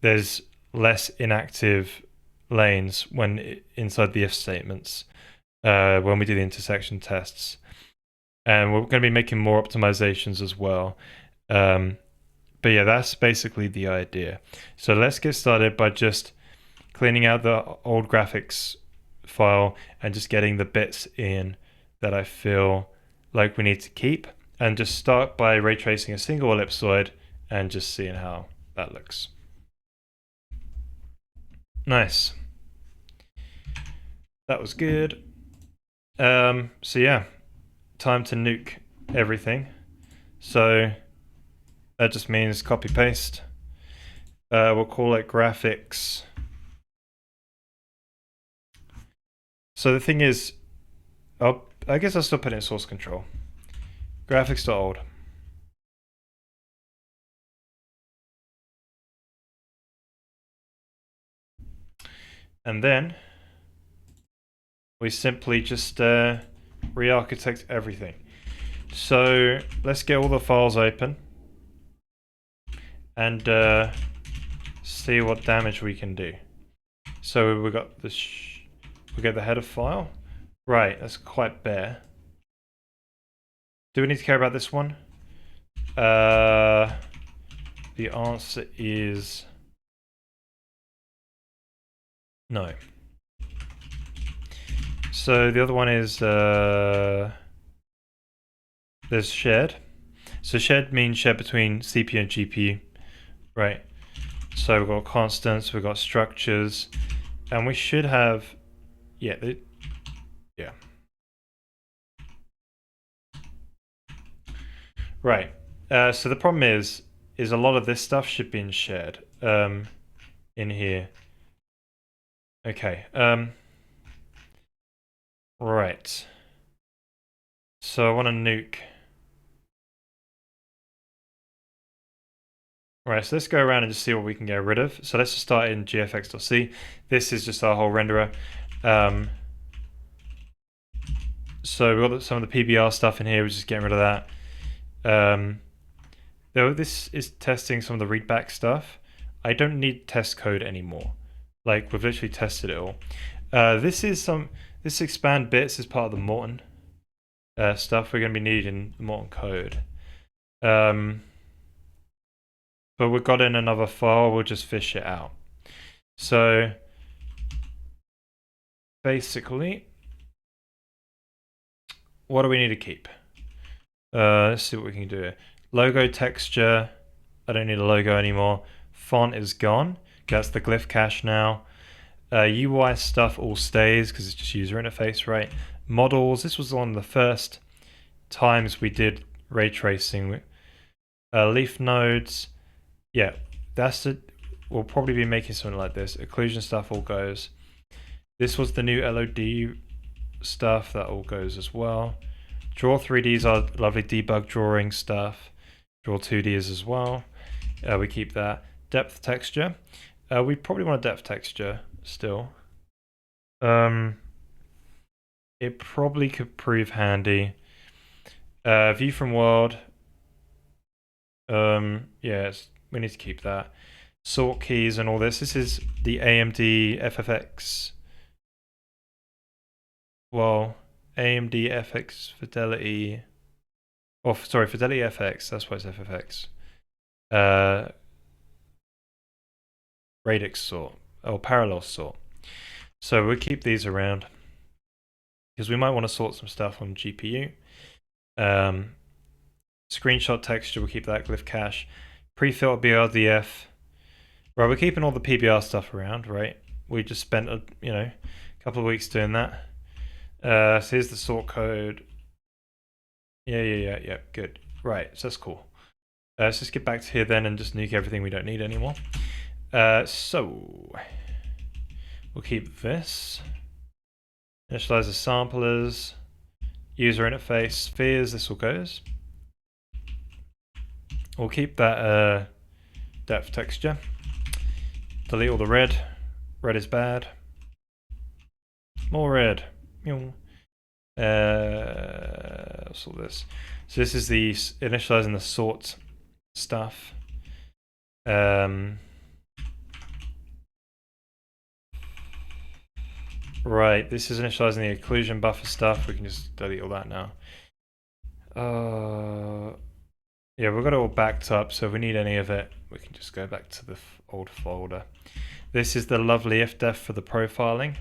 there's less inactive lanes when inside the if statements when we do the intersection tests, and we're going to be making more optimizations as well. But yeah, that's basically the idea. So let's get started by just cleaning out the old graphics file and just getting the bits in that I feel like we need to keep, and just start by ray tracing a single ellipsoid and just seeing how that looks. Nice. That was good. So yeah, time to nuke everything. So that just means copy paste. We'll call it graphics. So the thing is, I guess I'll still put it in source control. Graphics.old. And then we simply just re-architect everything. So let's get all the files open and see what damage we can do. So we got this. We get the header file. Right, that's quite bare. Do we need to care about this one? The answer is no. So the other one is there's shared. So shared means shared between CPU and GPU, right? So we've got constants, we've got structures, and we should have, yeah. Right. So the problem is a lot of this stuff should be in shared in here. Okay. Right. So I want to nuke. Right, so let's go around and just see what we can get rid of. So let's just start in gfx.c. This is just our whole renderer. So we've got some of the PBR stuff in here, we're just getting rid of that. Though this is testing some of the readback stuff, I don't need test code anymore. Like, we've literally tested it all. This expand bits is part of the Morton stuff we're going to be needing the Morton code. But we've got in another file, we'll just fish it out. So basically, what do we need to keep? Let's see what we can do here. Logo texture, I don't need a logo anymore. Font is gone, that's the glyph cache now. UI stuff all stays because it's just user interface, right? Models, this was one of the first times we did ray tracing. Leaf nodes, yeah, that's it. We'll probably be making something like this. Occlusion stuff all goes. This was the new LOD stuff, that all goes as well. Draw 3Ds are lovely debug drawing stuff. Draw 2Ds as well. We keep that. Depth texture. We probably want a depth texture still. It probably could prove handy. View from world. Yes, we need to keep that. Sort keys and all this. This is the AMD FFX. Well, AMD FX Fidelity. Oh, sorry, Fidelity FX. That's why it's FFX. Radix sort or parallel sort. So we'll keep these around because we might want to sort some stuff on GPU. Screenshot texture, we'll keep that glyph cache. Pre-filter BRDF. Right, we're keeping all the PBR stuff around, right? We just spent a couple of weeks doing that. So here's the sort code. Yeah, good. Right, so that's cool. Let's just get back to here then and just nuke everything we don't need anymore. So we'll keep this. Initialize the samplers. User interface spheres, this all goes. We'll keep that depth texture. Delete all the red. Red is bad. More red. Sort this. So this is the initializing the sort stuff. Right, this is initializing the occlusion buffer stuff. We can just delete all that now. Yeah, we've got it all backed up, so if we need any of it, we can just go back to the old folder. This is the lovely ifdef for the profiling.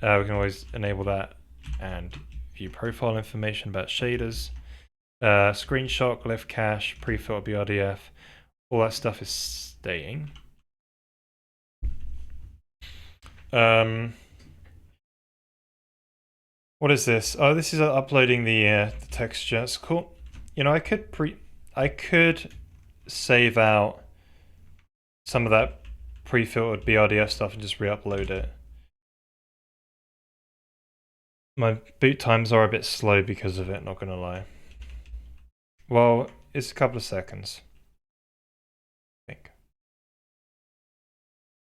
We can always enable that and view profile information about shaders. Screenshot, glyph cache, pre-filter BRDF, all that stuff is staying. What is this? Oh, this is uploading the texture. It's cool. I could save out some of that pre-filtered BRDF stuff and just re-upload it. My boot times are a bit slow because of it, not gonna lie. Well, it's a couple of seconds, I think.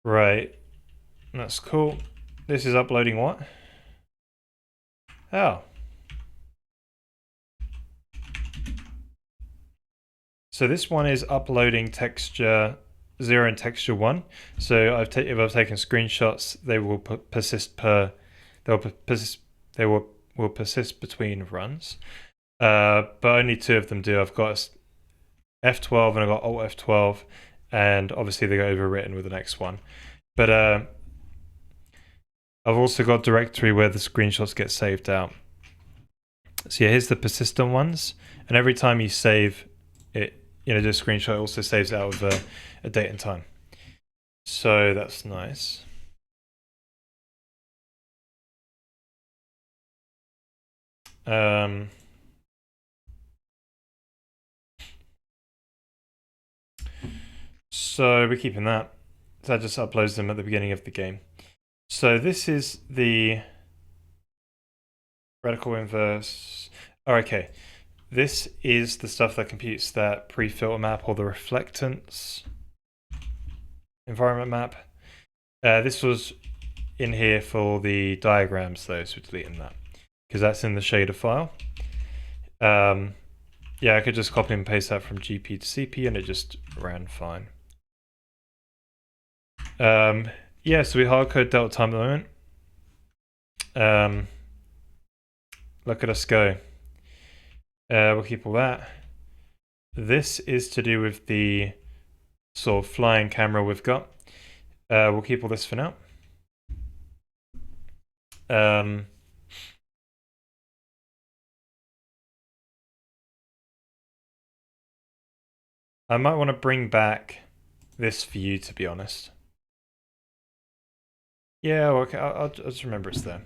Right, that's cool. This is uploading what? Oh. So this one is uploading texture 0 and texture 1. So if I've taken screenshots, they will persist between runs. But only 2 of them do. I've got F12 and I've got Alt F12, and obviously they get overwritten with the next one. But I've also got a directory where the screenshots get saved out. So yeah, here's the persistent ones, and every time you save it, the screenshot also saves out of a date and time. So that's nice. So we're keeping that. So that just uploads them at the beginning of the game. So this is the radical inverse. Oh, okay. This is the stuff that computes that pre-filter map or the reflectance environment map. This was in here for the diagrams though, so we're deleting that because that's in the shader file. Yeah, I could just copy and paste that from GP to CP and it just ran fine. Yeah, so we hardcode delta time at the moment. Look at us go. We'll keep all that. This is to do with the sort of flying camera we've got. We'll keep all this for now. I might want to bring back this view, to be honest. Yeah, okay, I'll just remember it's there.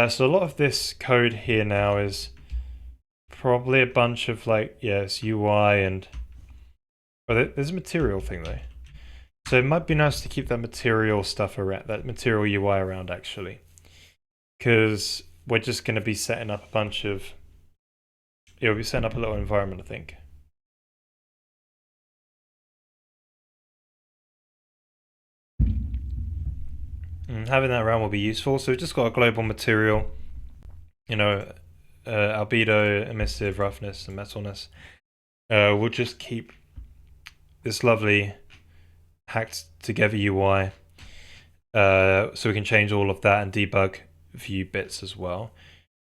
So a lot of this code here now is probably a bunch of it's UI and... Oh, there's a material thing though. So it might be nice to keep that material stuff around, that material UI around actually. Because we're just going to be setting up a bunch of... We'll be setting up a little environment, I think. And having that around will be useful. So we've just got a global material, albedo, emissive, roughness, and metalness. We'll just keep this lovely hacked together UI. So we can change all of that and debug view bits as well.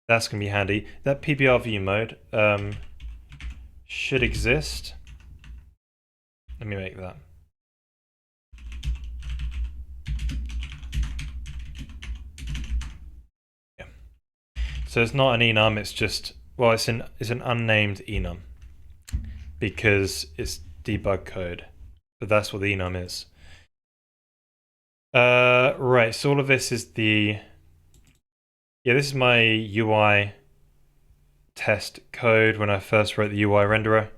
That's going to be handy. That PBR view mode should exist. Let me make that. Yeah. So it's not an enum, it's just, well, it's an unnamed enum because it's debug code, but that's what the enum is. Right, so all of this is this is my UI test code when I first wrote the UI renderer.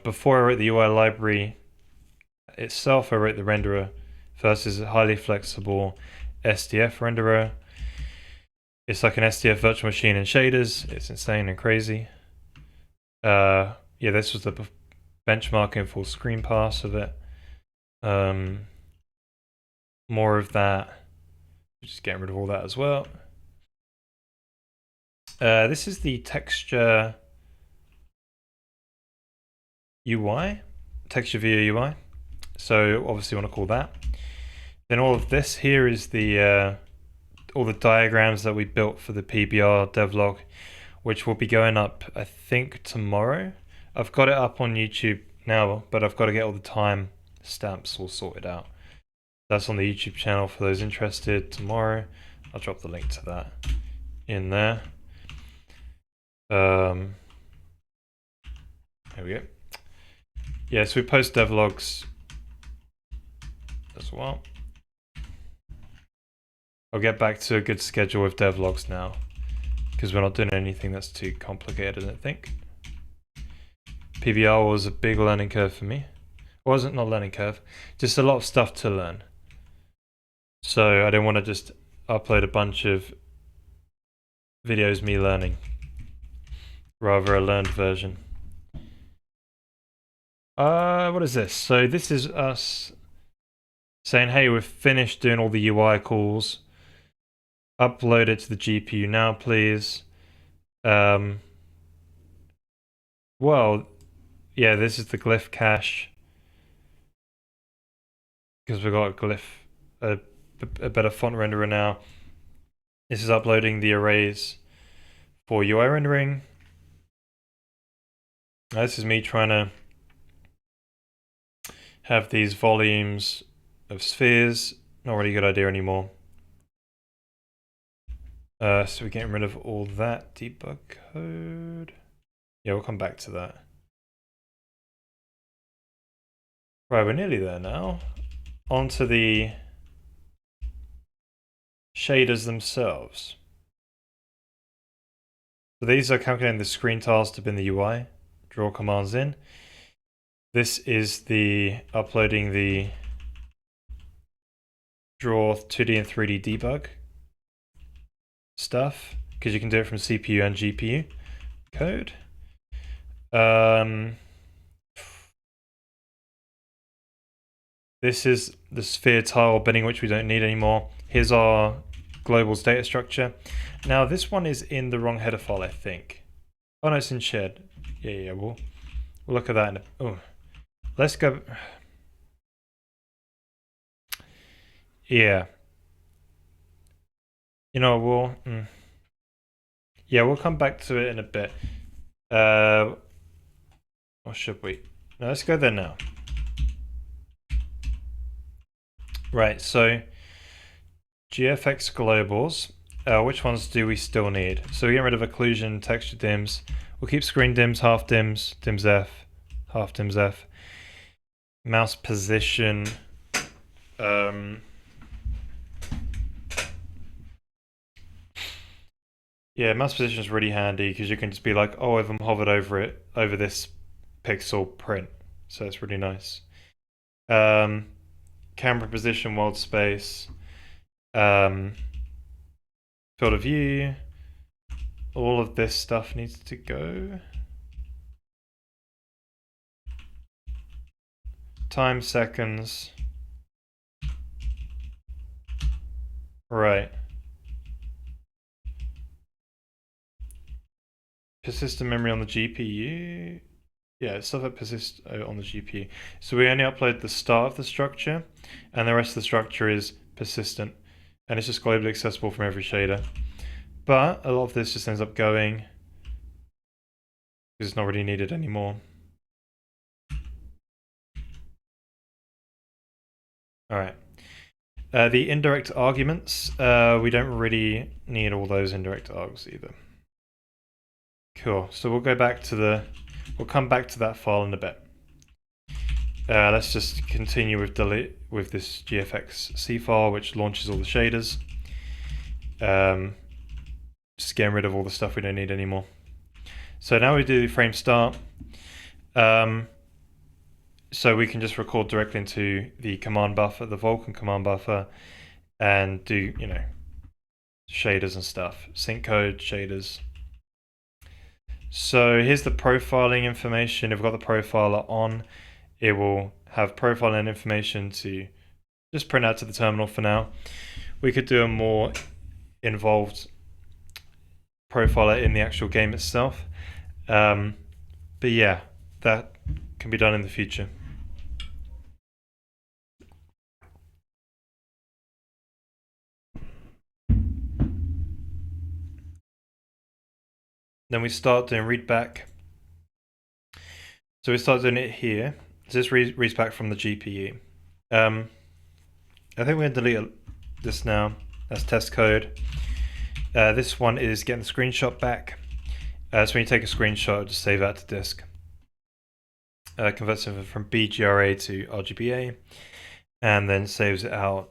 Before I wrote the UI library itself, I wrote the renderer. First is a highly flexible SDF renderer. It's like an SDF virtual machine in shaders. It's insane and crazy. This was the benchmarking full screen pass of it. More of that. Just getting rid of all that as well. This is the texture UI, texture view UI. So obviously you want to call that. Then all of this here is the all the diagrams that we built for the PBR devlog, which will be going up, I think, tomorrow. I've got it up on YouTube now, but I've got to get all the time stamps all sorted out. That's on the YouTube channel for those interested tomorrow. I'll drop the link to that in there. There we go. Yeah, so we post devlogs as well. I'll get back to a good schedule with devlogs now because we're not doing anything that's too complicated, I don't think. PBR was a big learning curve for me. It wasn't not learning curve, just a lot of stuff to learn. So I didn't want to just upload a bunch of videos me learning, rather a learned version. What is this? So this is us saying, hey, we've finished doing all the UI calls. Upload it to the GPU now, please. Well, yeah, this is the glyph cache. Because we've got a better font renderer now. This is uploading the arrays for UI rendering. Now, this is me trying to have these volumes of spheres. Not really a good idea anymore. So we're getting rid of all that debug code. Yeah, we'll come back to that. Right, we're nearly there now. Onto the shaders themselves. So these are calculating the screen tiles to bin the UI. Draw commands in. This is the uploading the draw 2D and 3D debug stuff, because you can do it from CPU and GPU code. This is the sphere tile binning, which we don't need anymore. Here's our globals data structure. Now this one is in the wrong header file, I think. Oh no, it's in shared. Yeah, we'll look at that in a, oh. Let's go. Yeah. You know, yeah, we'll come back to it in a bit. Or should we? No, let's go there now. Right, so GFX globals. Which ones do we still need? So we get rid of occlusion, texture dims. We'll keep screen dims, half dims, dims F, half dims F. Mouse position. Yeah, mouse position is really handy because you can just be like, oh, if I'm hovered over it, over this pixel, print. So it's really nice. Camera position, world space, field of view. All of this stuff needs to go. Time, seconds. Right. Persistent memory on the GPU. Yeah, stuff that persists on the GPU. So we only upload the start of the structure, and the rest of the structure is persistent, and it's just globally accessible from every shader. But a lot of this just ends up going because it's not really needed anymore. All right. The indirect arguments, we don't really need all those indirect args either. Cool. So we'll go back to the, we'll come back to that file in a bit. Let's just continue with this GFX C file, which launches all the shaders. Just getting rid of all the stuff we don't need anymore. So now we do frame start. So we can just record directly into the command buffer, the Vulkan command buffer, and do, you know, shaders and stuff. Sync code, shaders. So here's the profiling information. If we've got the profiler on, it will have profiling information to just print out to the terminal for now. We could do a more involved profiler in the actual game itself. But yeah, that can be done in the future. Then we start doing read back. So we start doing it here. So this reads back from the GPU. I think we're going to delete this now. That's test code. This one is getting the screenshot back. So when you take a screenshot, just save that to disk. Converts it from BGRA to RGBA, and then saves it out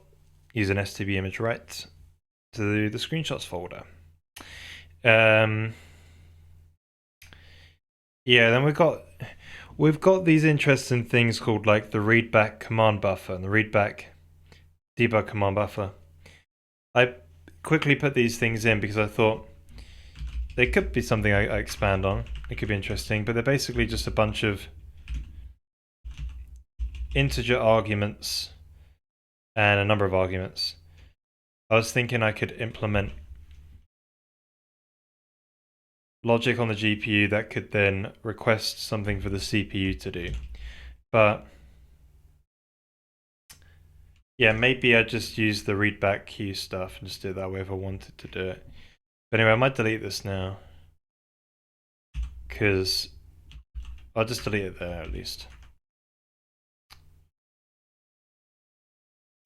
using STB image right to the screenshots folder. Yeah, then we've got these interesting things called like the readback command buffer and the readback debug command buffer. I quickly put these things in because I thought they could be something I expand on. It could be interesting, but they're basically just a bunch of integer arguments and a number of arguments. I was thinking I could implement logic on the GPU that could then request something for the CPU to do. But yeah, maybe I just use the readback queue stuff and just do it that way if I wanted to do it. But anyway, I might delete this now, because I'll just delete it there at least.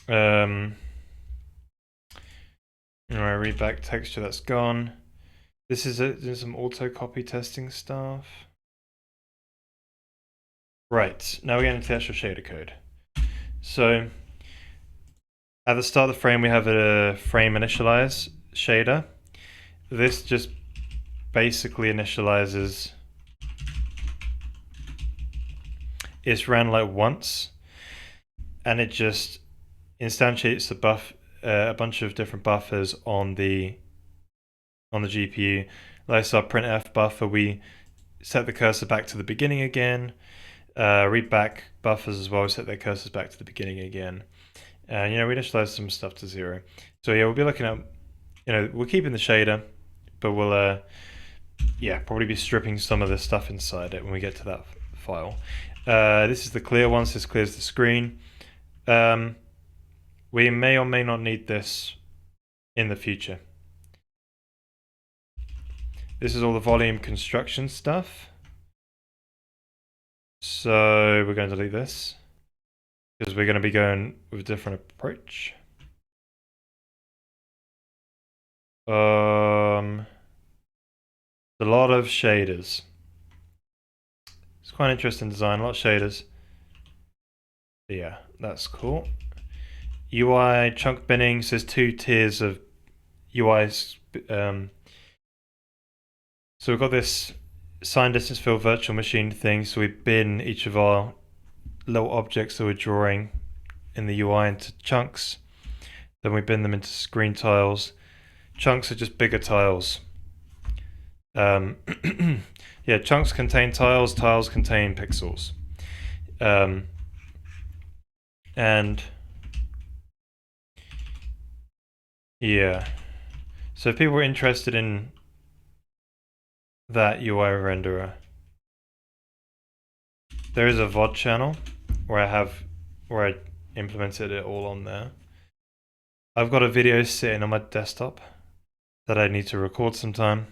Alright, readback texture, that's gone. This is it, doing some auto copy testing stuff. Right, now we're getting into the actual shader code. So at the start of the frame, we have a frame initialize shader. This just basically initializes. It's ran like once, and it just instantiates a bunch of different buffers on the GPU. Like our printf buffer, we set the cursor back to the beginning again. Read back buffers as well, set their cursors back to the beginning again. And we initialize some stuff to 0. So yeah, we'll be looking at, we're keeping the shader, but we'll probably be stripping some of the stuff inside it when we get to that file. This is the clear one, so this clears the screen. We may or may not need this in the future. This is all the volume construction stuff. So we're going to delete this because we're going to be going with a different approach. A lot of shaders. It's quite an interesting design, a lot of shaders. Yeah, that's cool. UI chunk binning, so there's 2 tiers of UIs. So we've got this sign distance fill virtual machine thing, so we bin each of our little objects that we're drawing in the UI into chunks. Then we bin them into screen tiles. Chunks are just bigger tiles. Yeah, chunks contain tiles, tiles contain pixels. And yeah, so if people were interested in that UI renderer, there is a VOD channel where I implemented it all on there. I've got a video sitting on my desktop that I need to record sometime.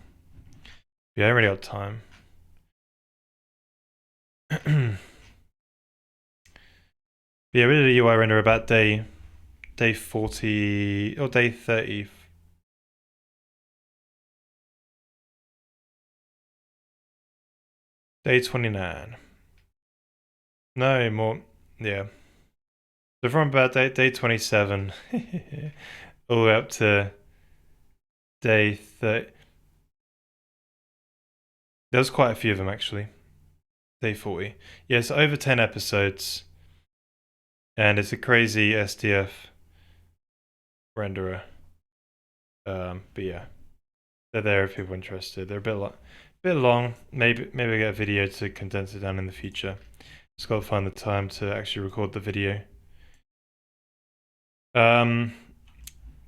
Yeah, I haven't really got time. Yeah, we did a UI render about day 40 or day 30. Day 29. No, more. Yeah. So from about day 27 all the way up to day 30. There was quite a few of them actually. Day 40. Yeah, so over 10 episodes. And it's a crazy SDF renderer. But yeah, they're there if people are interested. They're a bit long. Maybe I get a video to condense it down in the future. Just got to find the time to actually record the video.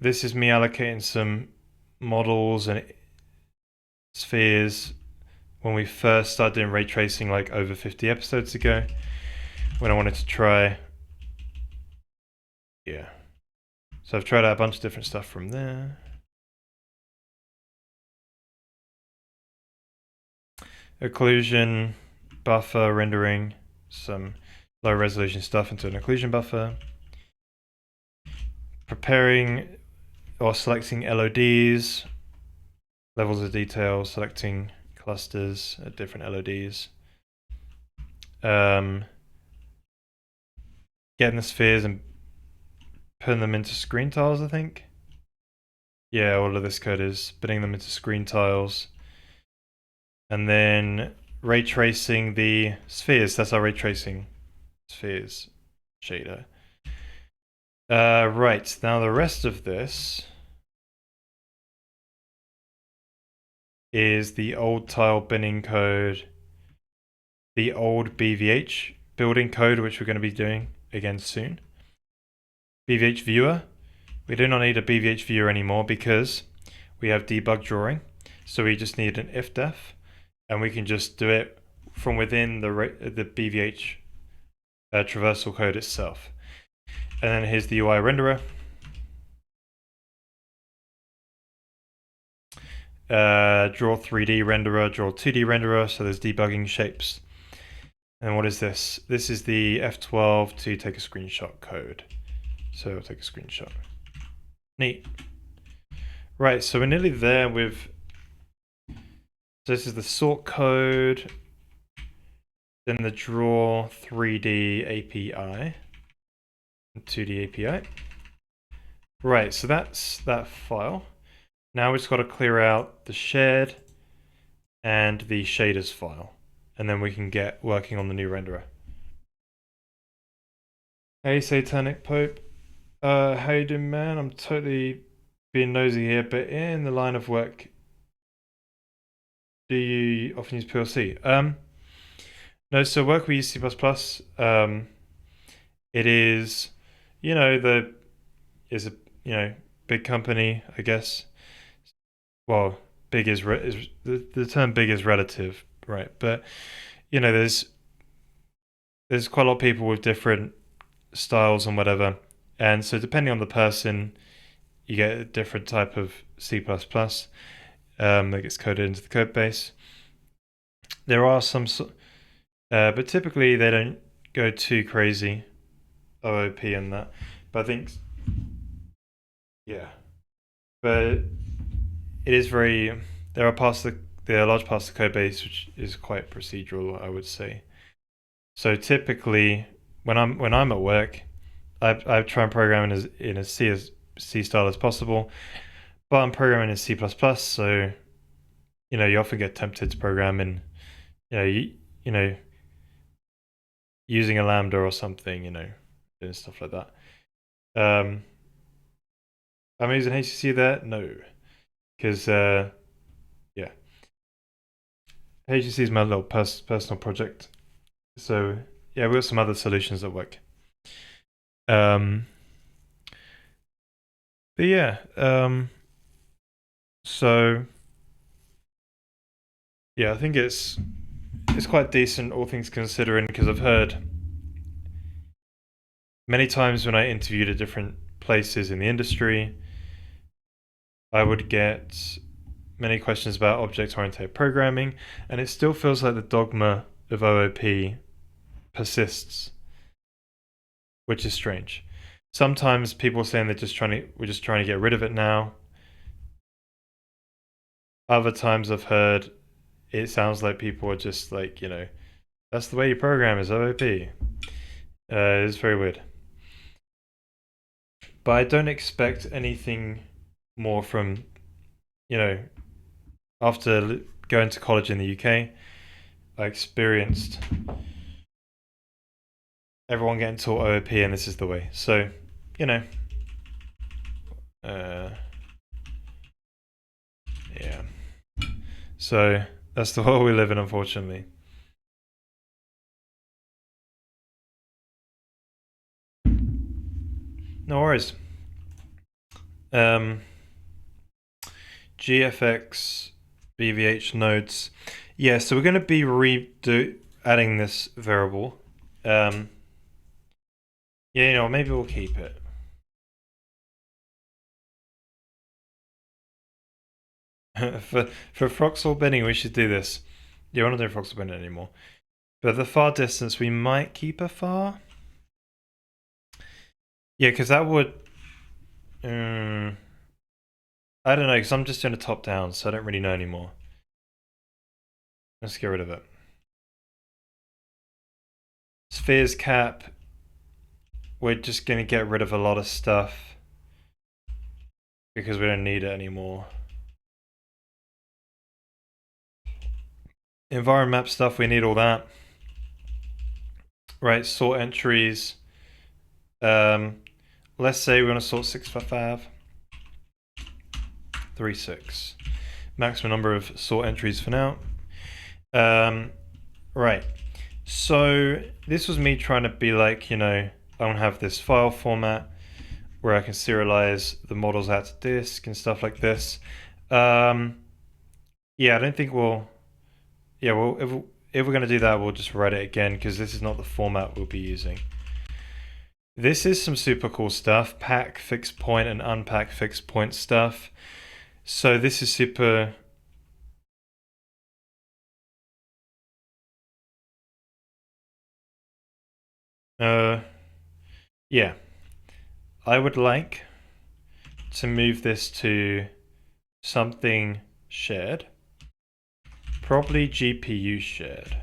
This is me allocating some models and spheres when we first started doing ray tracing like over 50 episodes ago, when I wanted to try. Yeah. So I've tried out a bunch of different stuff from there. Occlusion, buffer, rendering some low resolution stuff into an occlusion buffer. Preparing or selecting LODs, levels of detail, selecting clusters at different LODs. Getting the spheres and putting them into screen tiles, I think. Yeah, all of this code is putting them into screen tiles. And then ray tracing the spheres. That's our ray tracing spheres shader. Right, now the rest of this is the old tile binning code, the old BVH building code, which we're going to be doing again soon. BVH viewer. We do not need a BVH viewer anymore because we have debug drawing. So we just need an ifdef, and we can just do it from within the BVH traversal code itself. And then here's the UI renderer. Draw 3D renderer, draw 2D renderer, so there's debugging shapes. And what is this? This is the F12 to take a screenshot code. So I'll take a screenshot. Neat. Right, so we're nearly there with, so this is the sort code, then the draw 3D API. to the API. Right, so that's that file. Now we've just got to clear out the shared and the shaders file, and then we can get working on the new renderer. Hey, Satanic Pope. How you doing, man? I'm totally being nosy here, but in the line of work, do you often use PLC? No, so work we use C++. It is, is a big company, I guess. Well, big is the term big is relative, right? But there's quite a lot of people with different styles and whatever, and so depending on the person, you get a different type of C++ that gets coded into the code base. There are some, but typically they don't go too crazy, OOP and that. But I think, yeah, but it is very. There are large parts of the code base which is quite procedural, I would say. So typically, when I'm at work, I try and program in as C style as possible, but I'm programming in C++, so you often get tempted to program in using a lambda or something, and stuff like that. I'm using HCC there? No, because yeah, HCC is my little personal project. So yeah, we've got some other solutions that work. But yeah, so yeah, I think it's quite decent, all things considering, because I've heard many times when I interviewed at different places in the industry, I would get many questions about object-oriented programming, and it still feels like the dogma of OOP persists, which is strange. Sometimes people are saying we're just trying to get rid of it now. Other times I've heard it sounds like people are just like, that's the way you program is OOP. It's very weird. But I don't expect anything more from, after going to college in the UK, I experienced everyone getting taught OOP and this is the way. So, yeah. So that's the world we live in, unfortunately. No worries. GFX BVH nodes. Yeah, so we're going to be adding this variable. Yeah, maybe we'll keep it. for Froxel binning, we should do this. Yeah, we're not doing Froxel binning anymore. But the far distance, we might keep a far. Yeah, because that would. I don't know, because I'm just doing a top down, so I don't really know anymore. Let's get rid of it. Spheres cap. We're just going to get rid of a lot of stuff because we don't need it anymore. Environment map stuff, we need all that. Right, sort entries. Let's say we want to sort 655. 36. Maximum number of sort entries for now. Right. So this was me trying to be like, I want to have this file format where I can serialize the models out to disk and stuff like this. Yeah, I don't think we'll. Yeah, well, if we're going to do that, we'll just write it again because this is not the format we'll be using. This is some super cool stuff, pack fixed point and unpack fixed point stuff. So this is super. Yeah. I would like to move this to something shared. Probably GPU shared.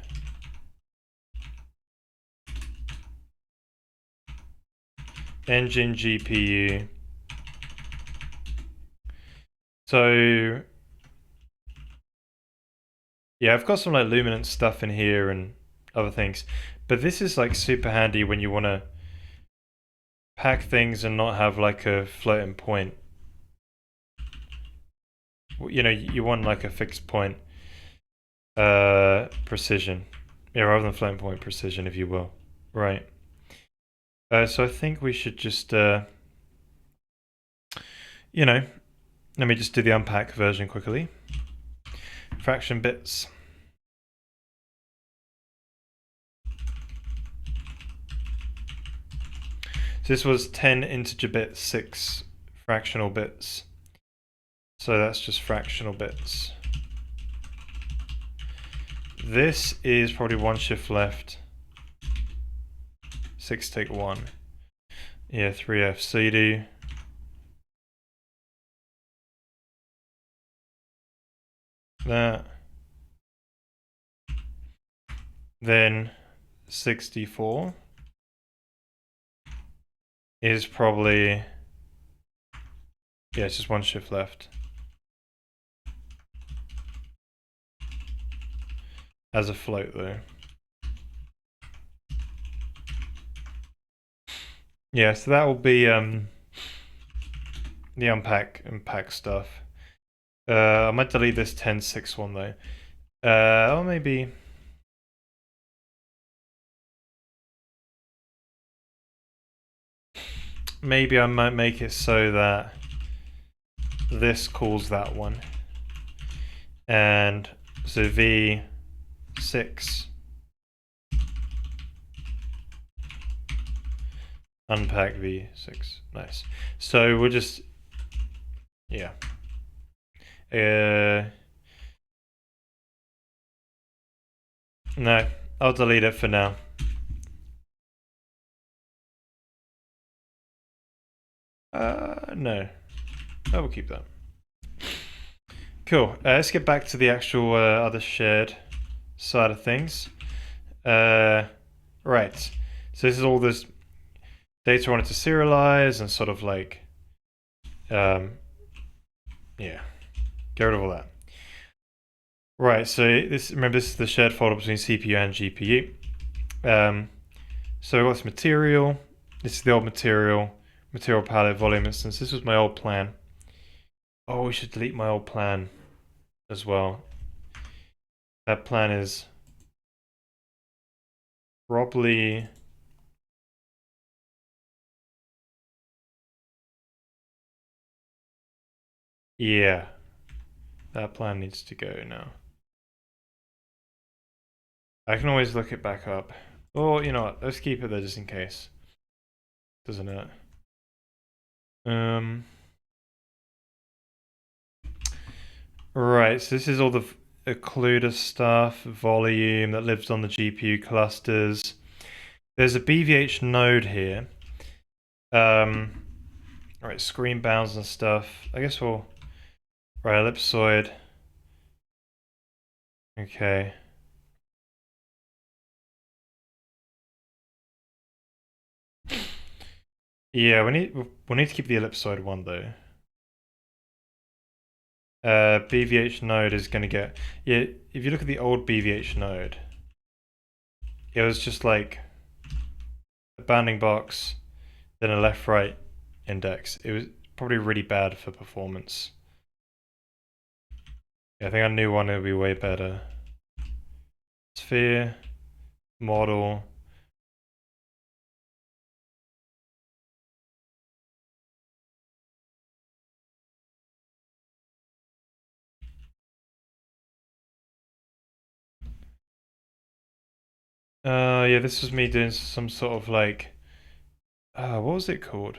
engine GPU. So yeah, I've got some like luminance stuff in here and other things, but this is like super handy when you want to pack things and not have like a floating point. You know, you want like a fixed point precision. Yeah, rather than floating point precision, if you will. Right. So I think we should just, you know, let me just do the unpack version quickly. Fraction bits. So this was 10 integer bits, 6 fractional bits. So that's just fractional bits. This is probably one shift left. 6 take 1. Yeah, 3F. So you do that. Then 64 is probably, yeah, it's just one shift left. As a float though. Yeah, so that will be the unpack and pack stuff. I might delete this 10.6 one though. Or maybe I might make it so that this calls that one. And so V6 unpack V6. Nice. So we'll just, yeah. No, I'll delete it for now. No. I will keep that. Cool. Let's get back to the actual other shared side of things. Right. So this is all this data I wanted to serialize and sort of like, yeah, get rid of all that. Right. So remember this is the shared folder between CPU and GPU. So I've got this material. This is the old material palette, volume instance. This was my old plan. Oh, we should delete my old plan as well. That plan is probably, yeah, that plan needs to go now. I can always look it back up. Or, you know what, let's keep it there just in case. Doesn't it? Right, so this is all the occluder stuff, volume that lives on the GPU clusters. There's a BVH node here. Right, screen bounds and stuff. I guess we'll, right, ellipsoid. Okay. Yeah, we need to keep the ellipsoid one though. BVH node is going to get, yeah, if you look at the old BVH node, it was just like a bounding box, then a left-right index. It was probably really bad for performance. Yeah, I think a new one will be way better. Sphere, model. Yeah, this was me doing some sort of like, what was it called?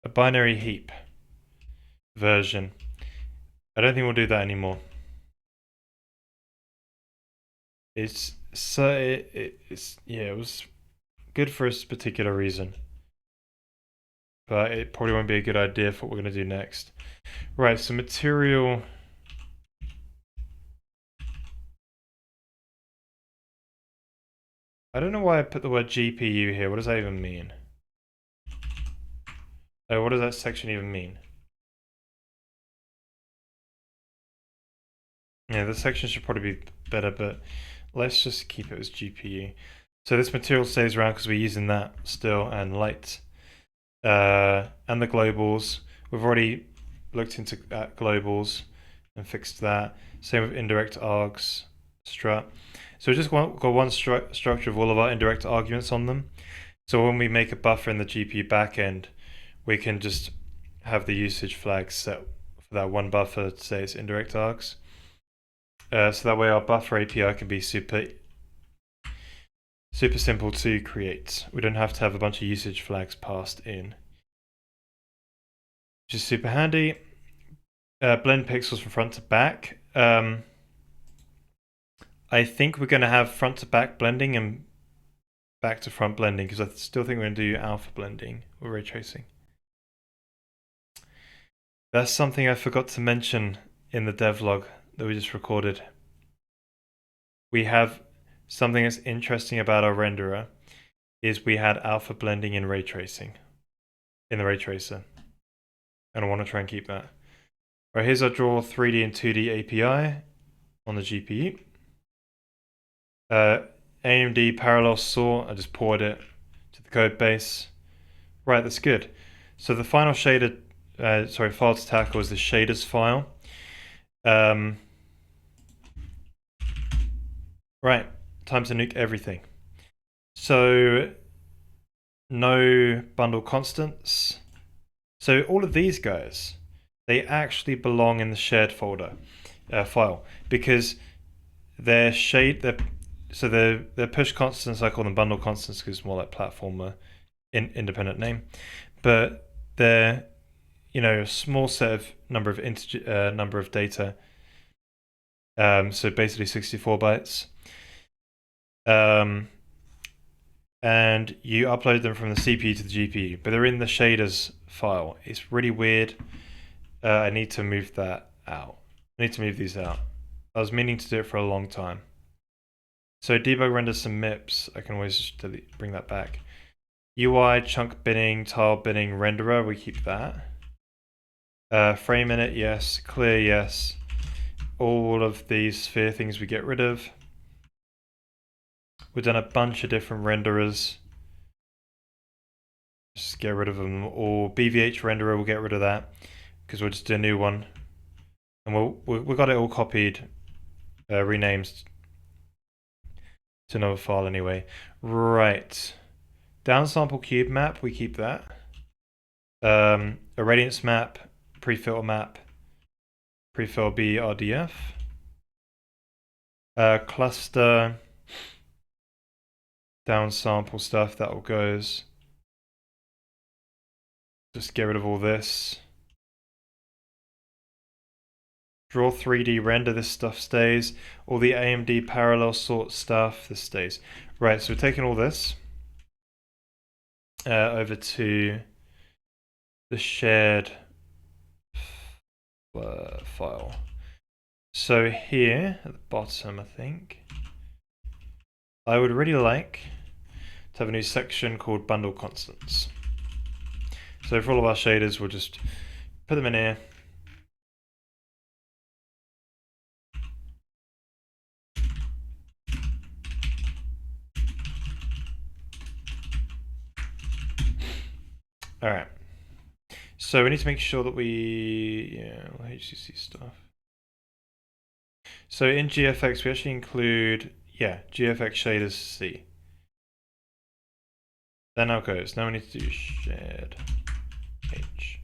A binary heap version. I don't think we'll do that anymore. It's so it's yeah, it was good for a particular reason, but it probably won't be a good idea for what we're going to do next. Right, so material. I don't know why I put the word GPU here. What does that even mean? Oh, what does that section even mean? Yeah, this section should probably be better, but let's just keep it as GPU. So this material stays around because we're using that still, and light. And the globals. We've already looked into globals and fixed that. Same with indirect args strut. So we just got one structure of all of our indirect arguments on them. So when we make a buffer in the GPU backend, we can just have the usage flag set for that one buffer to say it's indirect args. So that way our buffer API can be super simple to create. We don't have to have a bunch of usage flags passed in, which is super handy. Blend pixels from front to back. I think we're going to have front to back blending and back to front blending, because I still think we're going to do alpha blending or ray tracing. That's something I forgot to mention in the devlog that we just recorded. We have something that's interesting about our renderer is we had alpha blending in ray tracing in the ray tracer, and I want to try and keep that. Right, here's our draw 3D and 2D API on the GPU. AMD parallel saw, I just poured it to the code base. Right, that's good. So the final shader, file to tackle is the shaders file. Right, time to nuke everything. So no bundle constants. So all of these guys, they actually belong in the shared folder file, because they're push constants. I call them bundle constants because it's more like platformer independent name, but they're a small set of number of data. So basically 64 bytes. And you upload them from the CPU to the GPU, but they're in the shaders file. It's really weird. I need to move that out. I need to move these out. I was meaning to do it for a long time. So debug renders some MIPS. I can always just bring that back. UI, chunk binning, tile binning, renderer, we keep that. Frame init, yes. Clear, yes. All of these sphere things we get rid of. We've done a bunch of different renderers. Just get rid of them all. BVH renderer, we'll get rid of that because we'll just do a new one. And we got it all copied, renamed to another file anyway. Right. Downsample cube map, we keep that. Irradiance map, prefill map, prefill BRDF. Cluster, downsample stuff, that all goes. Just get rid of all this. Draw 3D render, this stuff stays. All the AMD parallel sort stuff, this stays. Right, so we're taking all this over to the shared file. So here at the bottom, I think, I would really like to have a new section called bundle constants. So for all of our shaders, we'll just put them in here. All right. So we need to make sure that HCC stuff. So in GFX, we actually include, GFX shaders C. Then how it goes. Now we need to do shared H.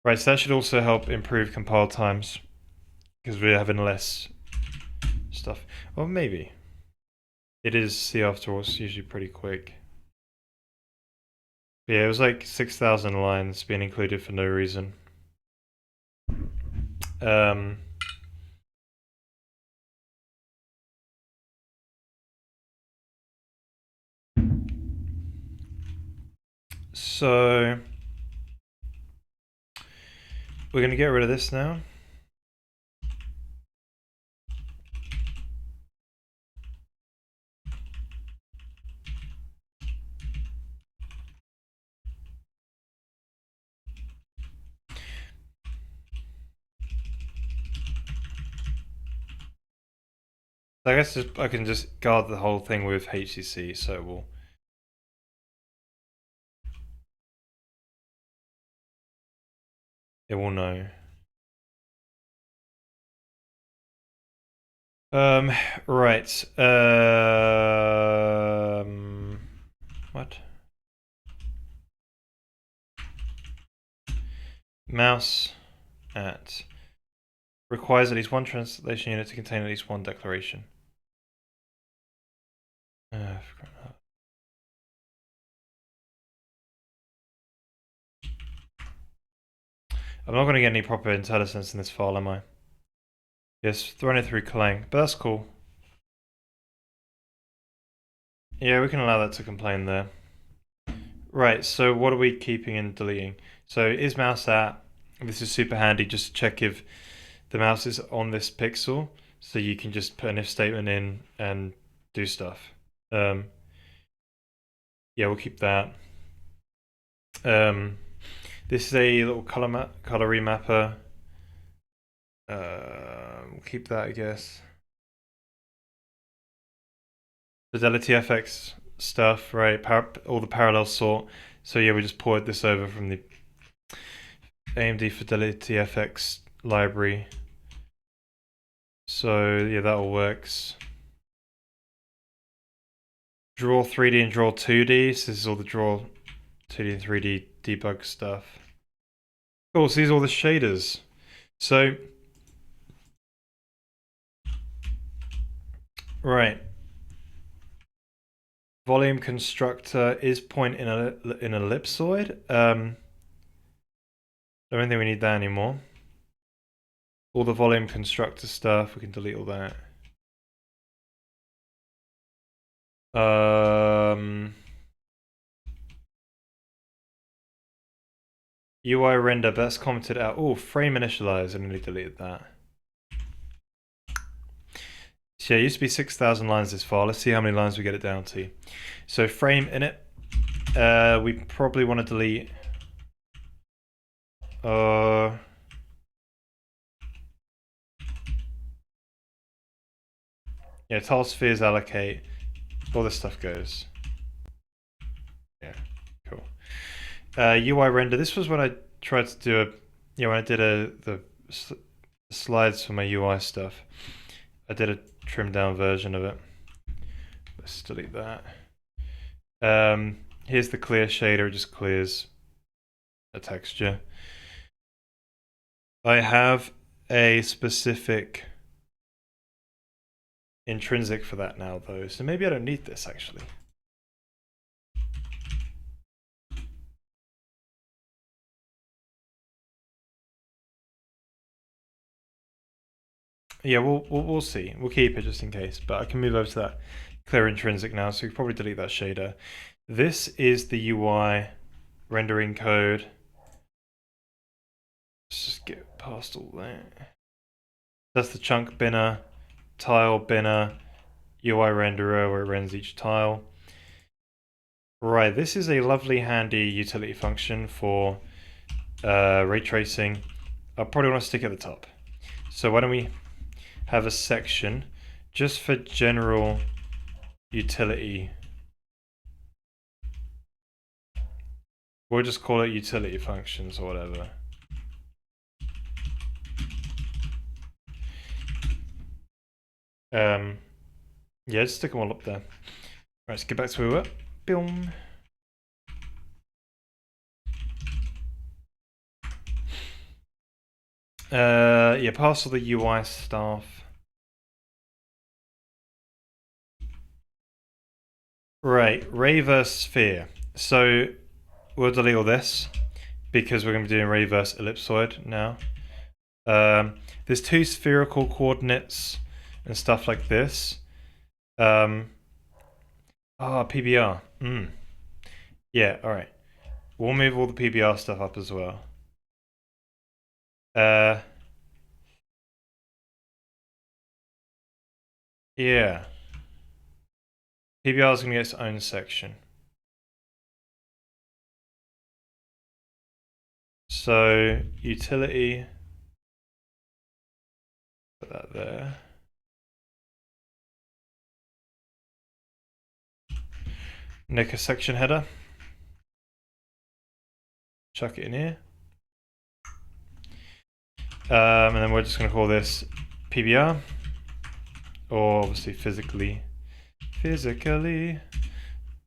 Right, so that should also help improve compile times because we're having less stuff. Well, maybe. It is C after all, it's usually pretty quick. But yeah, it was like 6,000 lines being included for no reason. So we're going to get rid of this now. I guess I can just guard the whole thing with HCC, so it will know. Right. What? Mouse at requires at least one translation unit to contain at least one declaration. I'm not going to get any proper intelligence in this file, am I? Yes, throwing it through Clang, but that's cool. Yeah, we can allow that to complain there. Right, so what are we keeping and deleting? So is mouse at, this is super handy just to check if the mouse is on this pixel, so you can just put an if statement in and do stuff. Yeah, we'll keep that. This is a little color remapper. We'll keep that, I guess. Fidelity FX stuff, right? All the parallel sort. So yeah, we just ported this over from the AMD Fidelity FX library. So yeah, that all works. Draw 3D and Draw 2D. So this is all the Draw 2D and 3D debug stuff. Cool, so these are all the shaders. So, right. Volume constructor is point in an ellipsoid. I don't think we need that anymore. All the volume constructor stuff, we can delete all that. UI render, but that's commented out. Oh, frame initialize, I nearly deleted that. So yeah, it used to be 6,000 lines this file. Let's see how many lines we get it down to. So frame init, we probably want to delete yeah, tile spheres allocate. All this stuff goes. Yeah, cool. UI render. This was when I tried to do when I did the slides for my UI stuff. I did a trimmed down version of it. Let's delete that. Here's the clear shader. It just clears a texture. I have a specific intrinsic for that now, though, so maybe I don't need this actually. Yeah, we'll see. We'll keep it just in case, but I can move over to that clear intrinsic now, so we can probably delete that shader. This is the UI rendering code. Let's just get past all that. That's the chunk binner, tile binner, UI renderer where it renders each tile. Right, this is a lovely handy utility function for ray tracing. I probably want to stick it at the top. So why don't we have a section just for general utility. We'll just call it utility functions or whatever. Yeah, just stick them all up there. Right, let's get back to where we were. Boom. Yeah, pass all the UI stuff. Right, ray versus sphere. So we'll delete all this because we're going to be doing ray versus ellipsoid now. There's two spherical coordinates and stuff like this. PBR. Yeah, alright. We'll move all the PBR stuff up as well. Yeah. PBR is going to get its own section. So, utility. Put that there. Nick a section header. Chuck it in here. And then we're just going to call this PBR, or obviously physically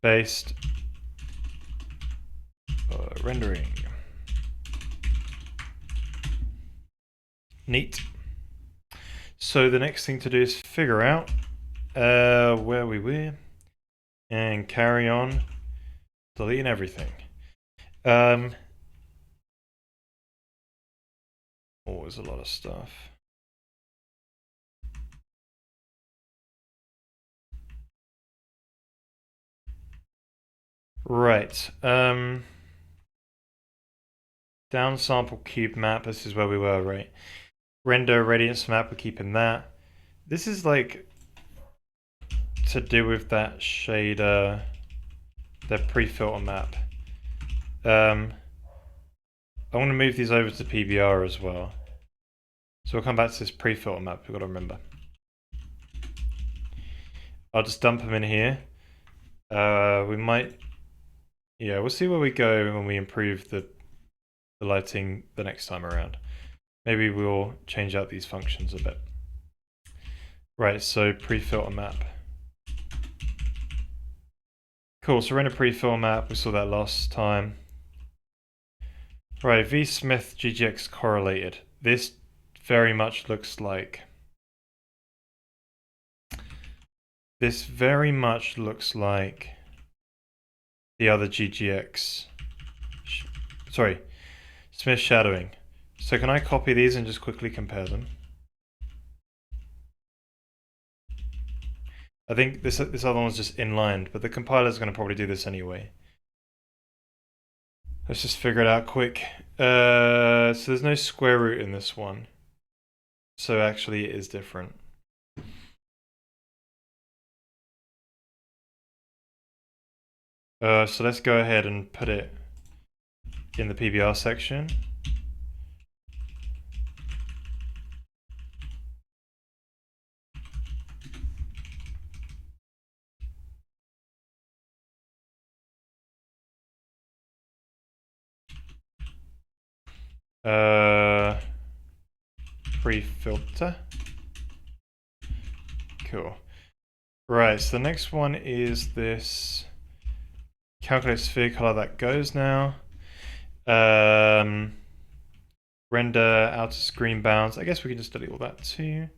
based rendering. Neat. So the next thing to do is figure out where we were and carry on deleting everything. Always a lot of stuff. Right. Downsample cube map. This is where we were, right? Render radiance map. We're keeping that. This is like to do with that shader, the pre-filter map. I want to move these over to PBR as well. So we'll come back to this pre-filter map. We've got to remember. I'll just dump them in here. We might, yeah, we'll see where we go when we improve the lighting the next time around. Maybe we'll change out these functions a bit. Right, so pre-filter map. Cool, so we're in a pre-filter map. We saw that last time. Right, V-Smith GGX correlated. This very much looks like... This very much looks like the other GGX. Sorry, Smith shadowing. So can I copy these and just quickly compare them? I think this other one's just inlined, but the compiler's going to probably do this anyway. Let's just figure it out quick. So there's no square root in this one. So actually it is different. So let's go ahead and put it in the PBR section. Pre-filter. Cool. Right, so the next one is this calculate sphere color that goes now. Render outer screen bounds. I guess we can just delete all that too.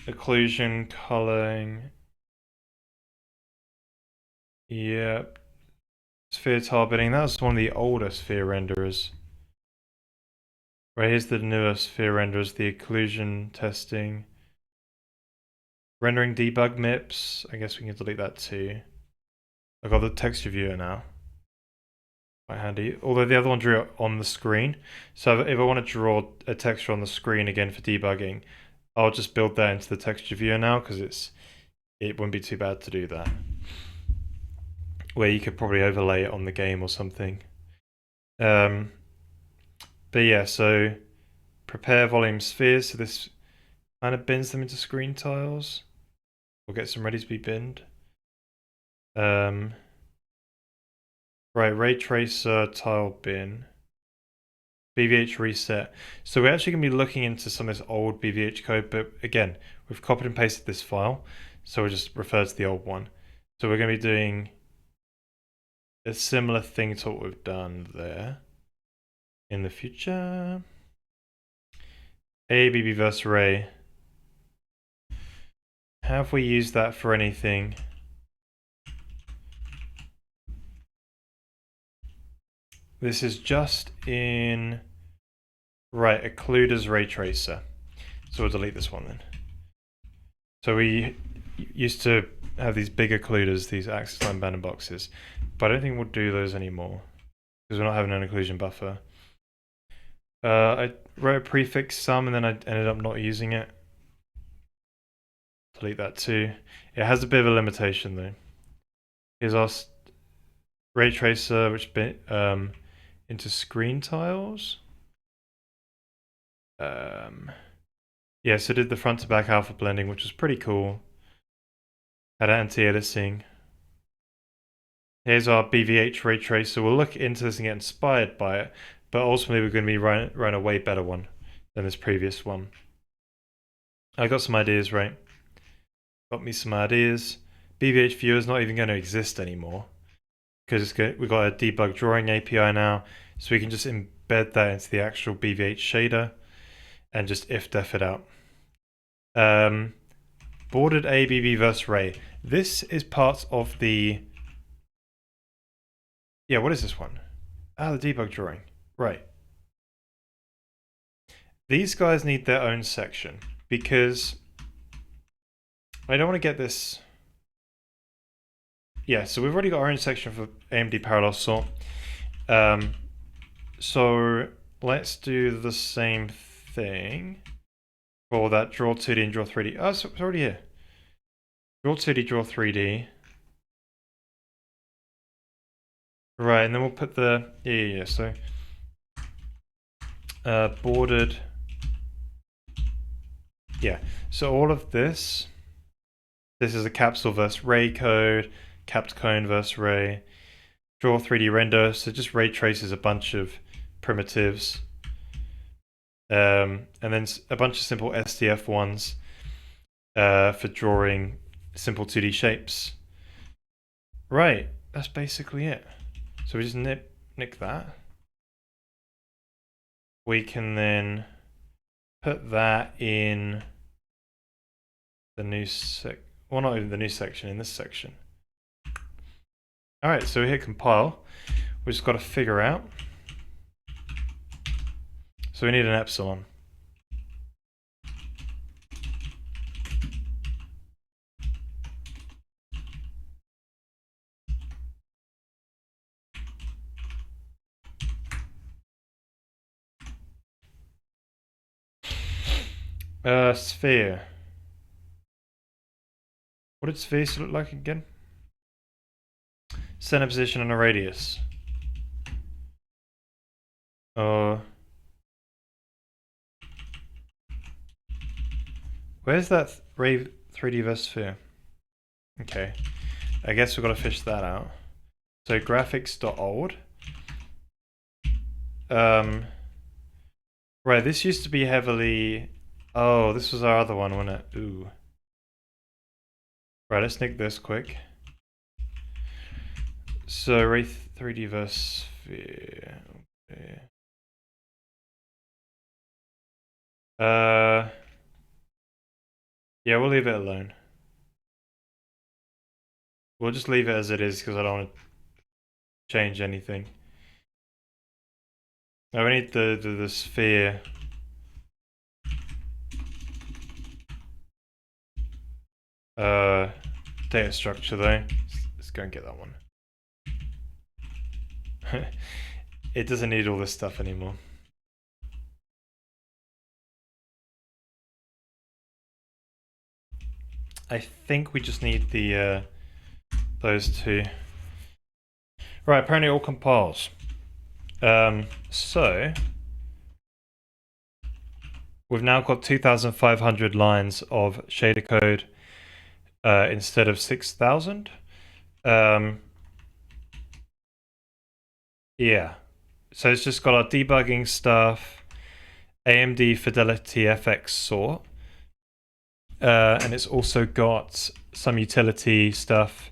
Occlusion, culling. Yep. Sphere tile bidding. That was one of the older sphere renderers. Right, here's the newer sphere renderers, the occlusion testing. Rendering debug MIPS. I guess we can delete that too. I've got the texture viewer now. Quite handy. Although the other one drew it on the screen. So if I want to draw a texture on the screen again for debugging, I'll just build that into the texture viewer now because it wouldn't be too bad to do that. Where you could probably overlay it on the game or something. But yeah, so prepare volume spheres. So this kind of bins them into screen tiles. We'll get some ready to be binned. Right, ray tracer tile bin. BVH reset. So we're actually going to be looking into some of this old BVH code, but again, we've copied and pasted this file, so we'll just refer to the old one. So we're going to be doing a similar thing to what we've done there in the future. ABB versus ray. Have we used that for anything? This is just in, right, occluder's ray tracer. So we'll delete this one then. So we used to have these big occluders, these axis line bounding boxes, but I don't think we'll do those anymore because we're not having an occlusion buffer. I wrote a prefix sum and then I ended up not using it. Delete that too. It has a bit of a limitation though. Here's our ray tracer, which bit into screen tiles. Yeah, so did the front to back alpha blending, which was pretty cool. Had anti-aliasing. Here's our BVH ray tracer. We'll look into this and get inspired by it, but ultimately we're going to be running a way better one than this previous one. I got some ideas, right? Got me some ideas. BVH viewer is not even going to exist anymore because we've got a debug drawing API now, so we can just embed that into the actual BVH shader and just if-def it out. Bordered ABV versus ray. This is part of the... Yeah, what is this one? Ah, the debug drawing. Right. These guys need their own section because I don't want to get this... Yeah, so we've already got our own section for AMD parallel sort. So let's do the same thing for that draw 2D and draw 3D. Oh, it's already here. Draw 2D, draw 3D. Right, and then we'll put the... Yeah, so... bordered... Yeah, so all of this... This is a capsule versus ray code, capped cone versus ray, draw 3D render, so just ray traces a bunch of primitives, and then a bunch of simple SDF ones for drawing simple 2D shapes. Right, that's basically it. So we just nick that. We can then put that in the new well, not even the new section, in this section. Alright, so we hit compile. We just got to figure out. So we need an epsilon. Sphere. What did spheres look like again? Center position and a radius. Where's that ray 3D versus sphere? Okay, I guess we've got to fish that out. So graphics.old. Right, this used to be heavily... Oh, this was our other one, wasn't it? Ooh. Right, let's nick this quick. So ray 3D versus sphere. Okay. Yeah, we'll leave it alone. We'll just leave it as it is because I don't want to change anything. Now we need the sphere. Data structure though. Let's go and get that one. It doesn't need all this stuff anymore. I think we just need the those two. Right, apparently it all compiles. So we've now got 2,500 lines of shader code instead of 6,000. Yeah, so it's just got our debugging stuff, AMD Fidelity FX sort, and it's also got some utility stuff.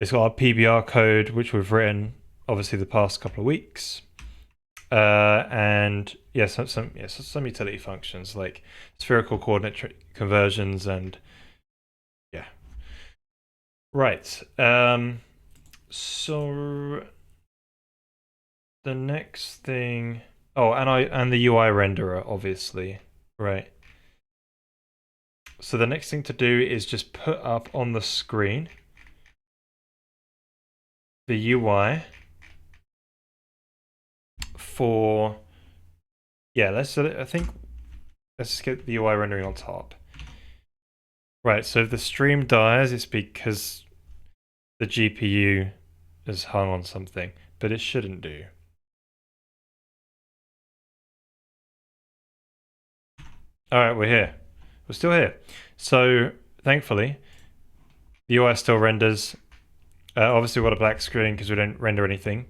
It's got our PBR code, which we've written obviously the past couple of weeks, and yeah, some utility functions like spherical coordinate conversions and yeah. Right. So the next thing, oh, and the UI renderer, obviously, right? So the next thing to do is just put up on the screen the UI for, yeah, let's get the UI rendering on top. Right, so if the stream dies, it's because the GPU is hung on something, but it shouldn't do. Alright, we're here. We're still here. So, thankfully, the UI still renders. Obviously, we've got a black screen because we don't render anything.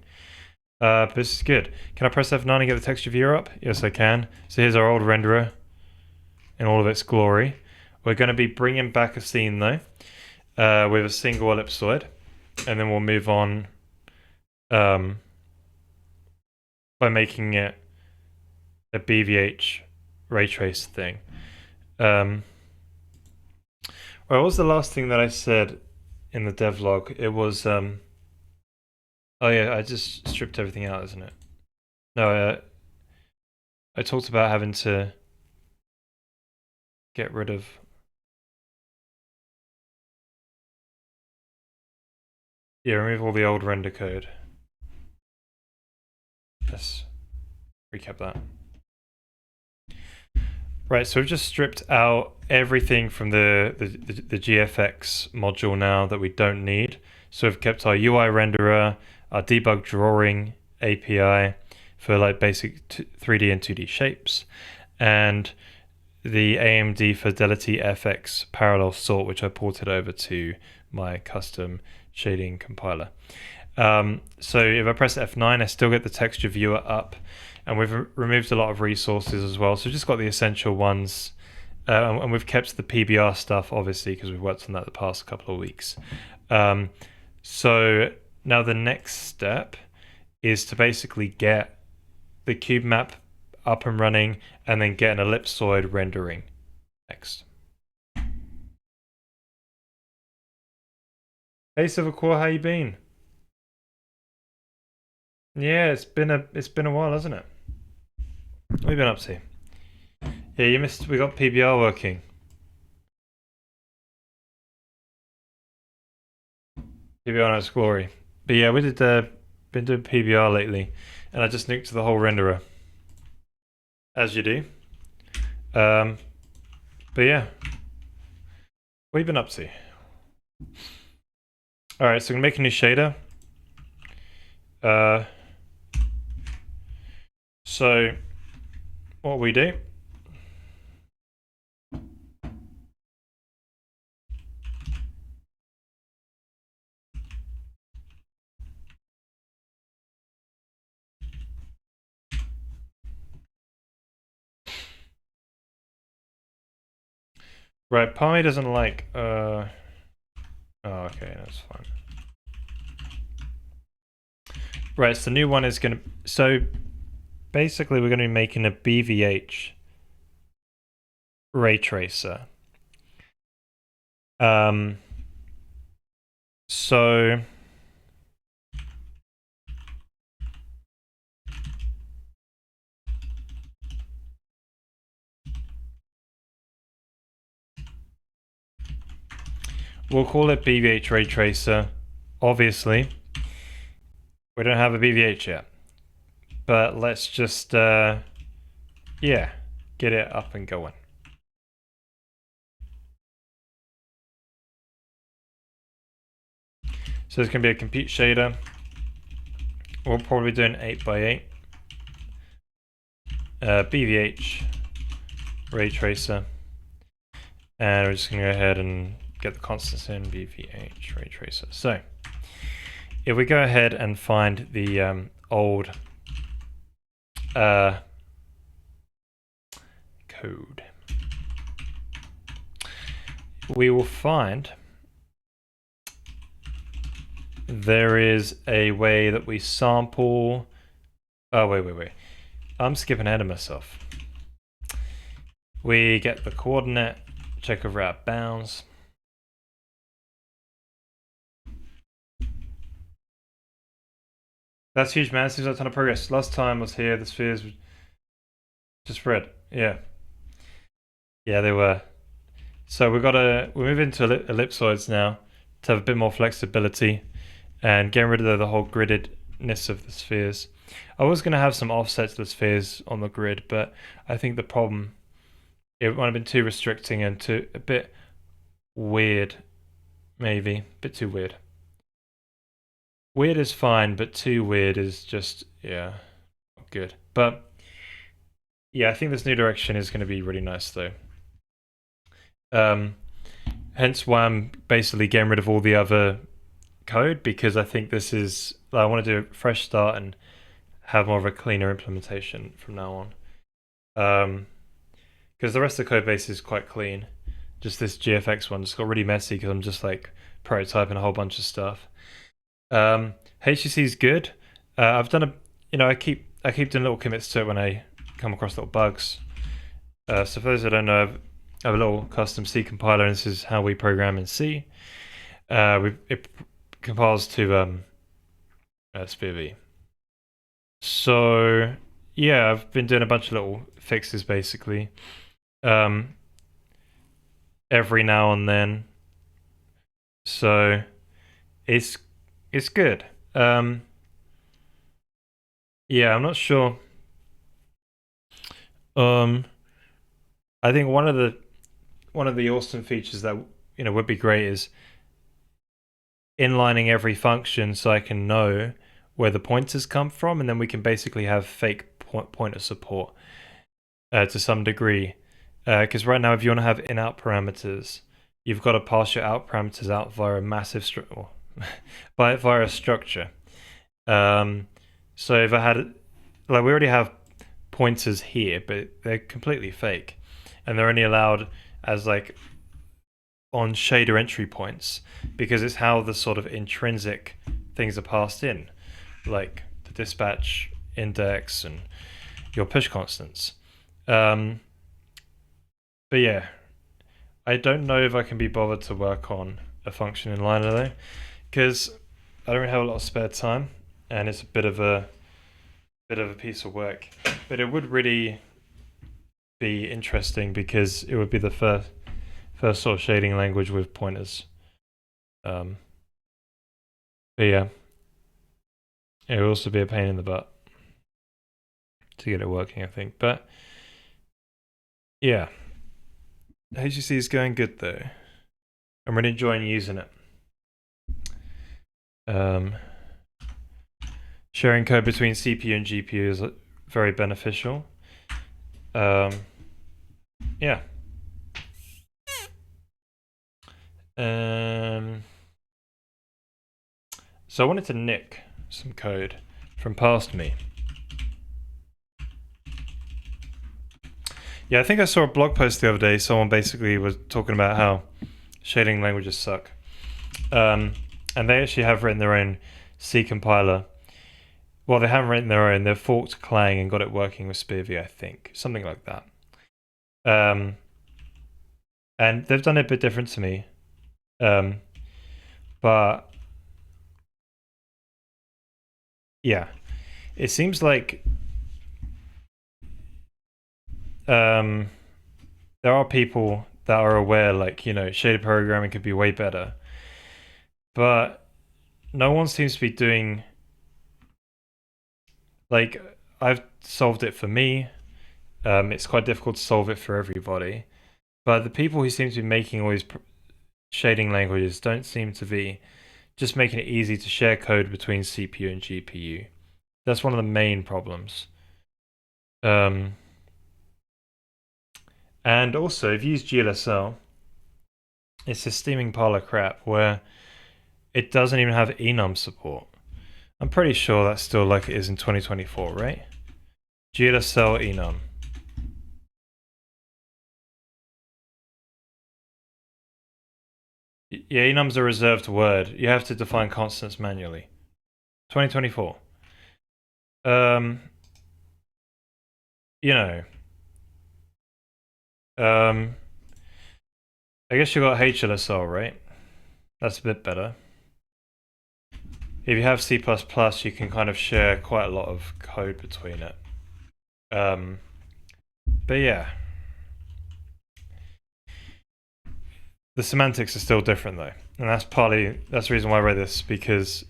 But this is good. Can I press F9 and get the texture viewer up? Yes, I can. So here's our old renderer in all of its glory. We're going to be bringing back a scene though, with a single ellipsoid, and then we'll move on by making it a BVH ray trace thing. Well, what was the last thing that I said in the devlog? It was oh yeah, I just stripped everything out, isn't it? No, I talked about having to get rid of. Yeah, remove all the old render code. Let's recap that. Right, so we've just stripped out everything from the GFX module now that we don't need. So we've kept our UI renderer, our debug drawing API for like basic 3D and 2D shapes, and the AMD Fidelity FX parallel sort, which I ported over to my custom shading compiler. So if I press F9, I still get the texture viewer up, and we've removed a lot of resources as well. So just got the essential ones, and we've kept the PBR stuff, obviously, because we've worked on that the past couple of weeks. So now the next step is to basically get the cube map up and running, and then get an ellipsoid rendering next. Hey Silvercore, how you been? Yeah, it's been a while, hasn't it? What have you been up to? Yeah, you missed. We got PBR working. PBR in its glory. But yeah, we did been doing PBR lately, and I just nuked the whole renderer, as you do. But yeah, what have you been up to? All right, so I'm gonna make a new shader. So what we do, right, Palmy doesn't like, oh, okay, that's fine. Right, so the new one is gonna, so basically we're gonna be making a BVH ray tracer. So we'll call it BVH ray tracer. Obviously, we don't have a BVH yet, but let's just yeah, get it up and going. So it's gonna be a compute shader. We'll probably do an 8x8 BVH ray tracer, and we're just gonna go ahead and get the constants in BVH ray tracer. So if we go ahead and find the old code, we will find there is a way that we sample. Oh, wait. I'm skipping ahead of myself. We get the coordinate, check over our bounds. That's huge, man. Seems like a ton of progress. Last time I was here, the spheres were just red. Yeah. Yeah, they were. So we're moving into ellipsoids now to have a bit more flexibility and getting rid of the whole griddedness of the spheres. I was going to have some offsets to the spheres on the grid, but I think the problem, it might have been too restricting and a bit weird, maybe. A bit too weird. Weird is fine, but too weird is just, yeah, not good. But yeah, I think this new direction is going to be really nice though. Hence why I'm basically getting rid of all the other code because I think this is I want to do a fresh start and have more of a cleaner implementation from now on. Because the rest of the code base is quite clean. Just this GFX one just got really messy because I'm just like prototyping a whole bunch of stuff. HTC is good. I've done I keep doing little commits to it when I come across little bugs. So for those that don't know, I have a little custom C compiler, and this is how we program in C. It compiles to SPV. So yeah, I've been doing a bunch of little fixes basically. Every now and then. So it's good. Yeah, I'm not sure. I think one of the awesome features that would be great is inlining every function so I can know where the pointers come from, and then we can basically have fake pointer support to some degree. Because right now, if you want to have in-out parameters, you've got to pass your out parameters out via a massive via a structure. So if I had, we already have pointers here, but they're completely fake, and they're only allowed as on shader entry points because it's how the sort of intrinsic things are passed in, like the dispatch index and your push constants. But yeah, I don't know if I can be bothered to work on a function inliner though, because I don't really have a lot of spare time, and it's a bit of a piece of work. But it would really be interesting because it would be the first sort of shading language with pointers. But yeah, it would also be a pain in the butt to get it working, I think. But yeah, HTC is going good though. I'm really enjoying using it. Sharing code between CPU and GPU is very beneficial. Yeah. So I wanted to nick some code from past me. Yeah, I think I saw a blog post the other day. Someone basically was talking about how shading languages suck. And they actually have written their own C compiler. Well, they haven't written their own. They've forked Clang and got it working with SPIRV, I think. Something like that. And they've done it a bit different to me. But yeah, it seems like there are people that are aware, shaded programming could be way better. But no one seems to be doing... I've solved it for me. It's quite difficult to solve it for everybody. But the people who seem to be making all these shading languages don't seem to be just making it easy to share code between CPU and GPU. That's one of the main problems. And also, if you use GLSL, it's a steaming pile of crap where it doesn't even have enum support. I'm pretty sure that's still like it is in 2024, right? GLSL enum. Yeah, enum's a reserved word. You have to define constants manually. 2024. I guess you got HLSL, right? That's a bit better. If you have C++, you can kind of share quite a lot of code between it. But yeah. The semantics are still different though. And that's the reason why I read this, because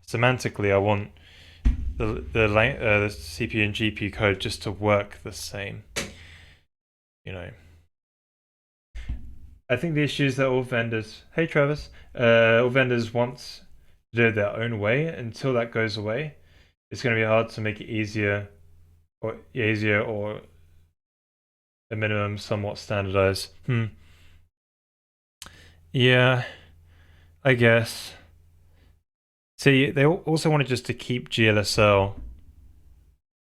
semantically I want the CPU and GPU code just to work the same. I think the issue is that all vendors, hey Travis, all vendors want to do it their own way. Until that goes away, it's going to be hard to make it easier or a minimum somewhat standardized. Yeah, I guess. See, they also wanted just to keep GLSL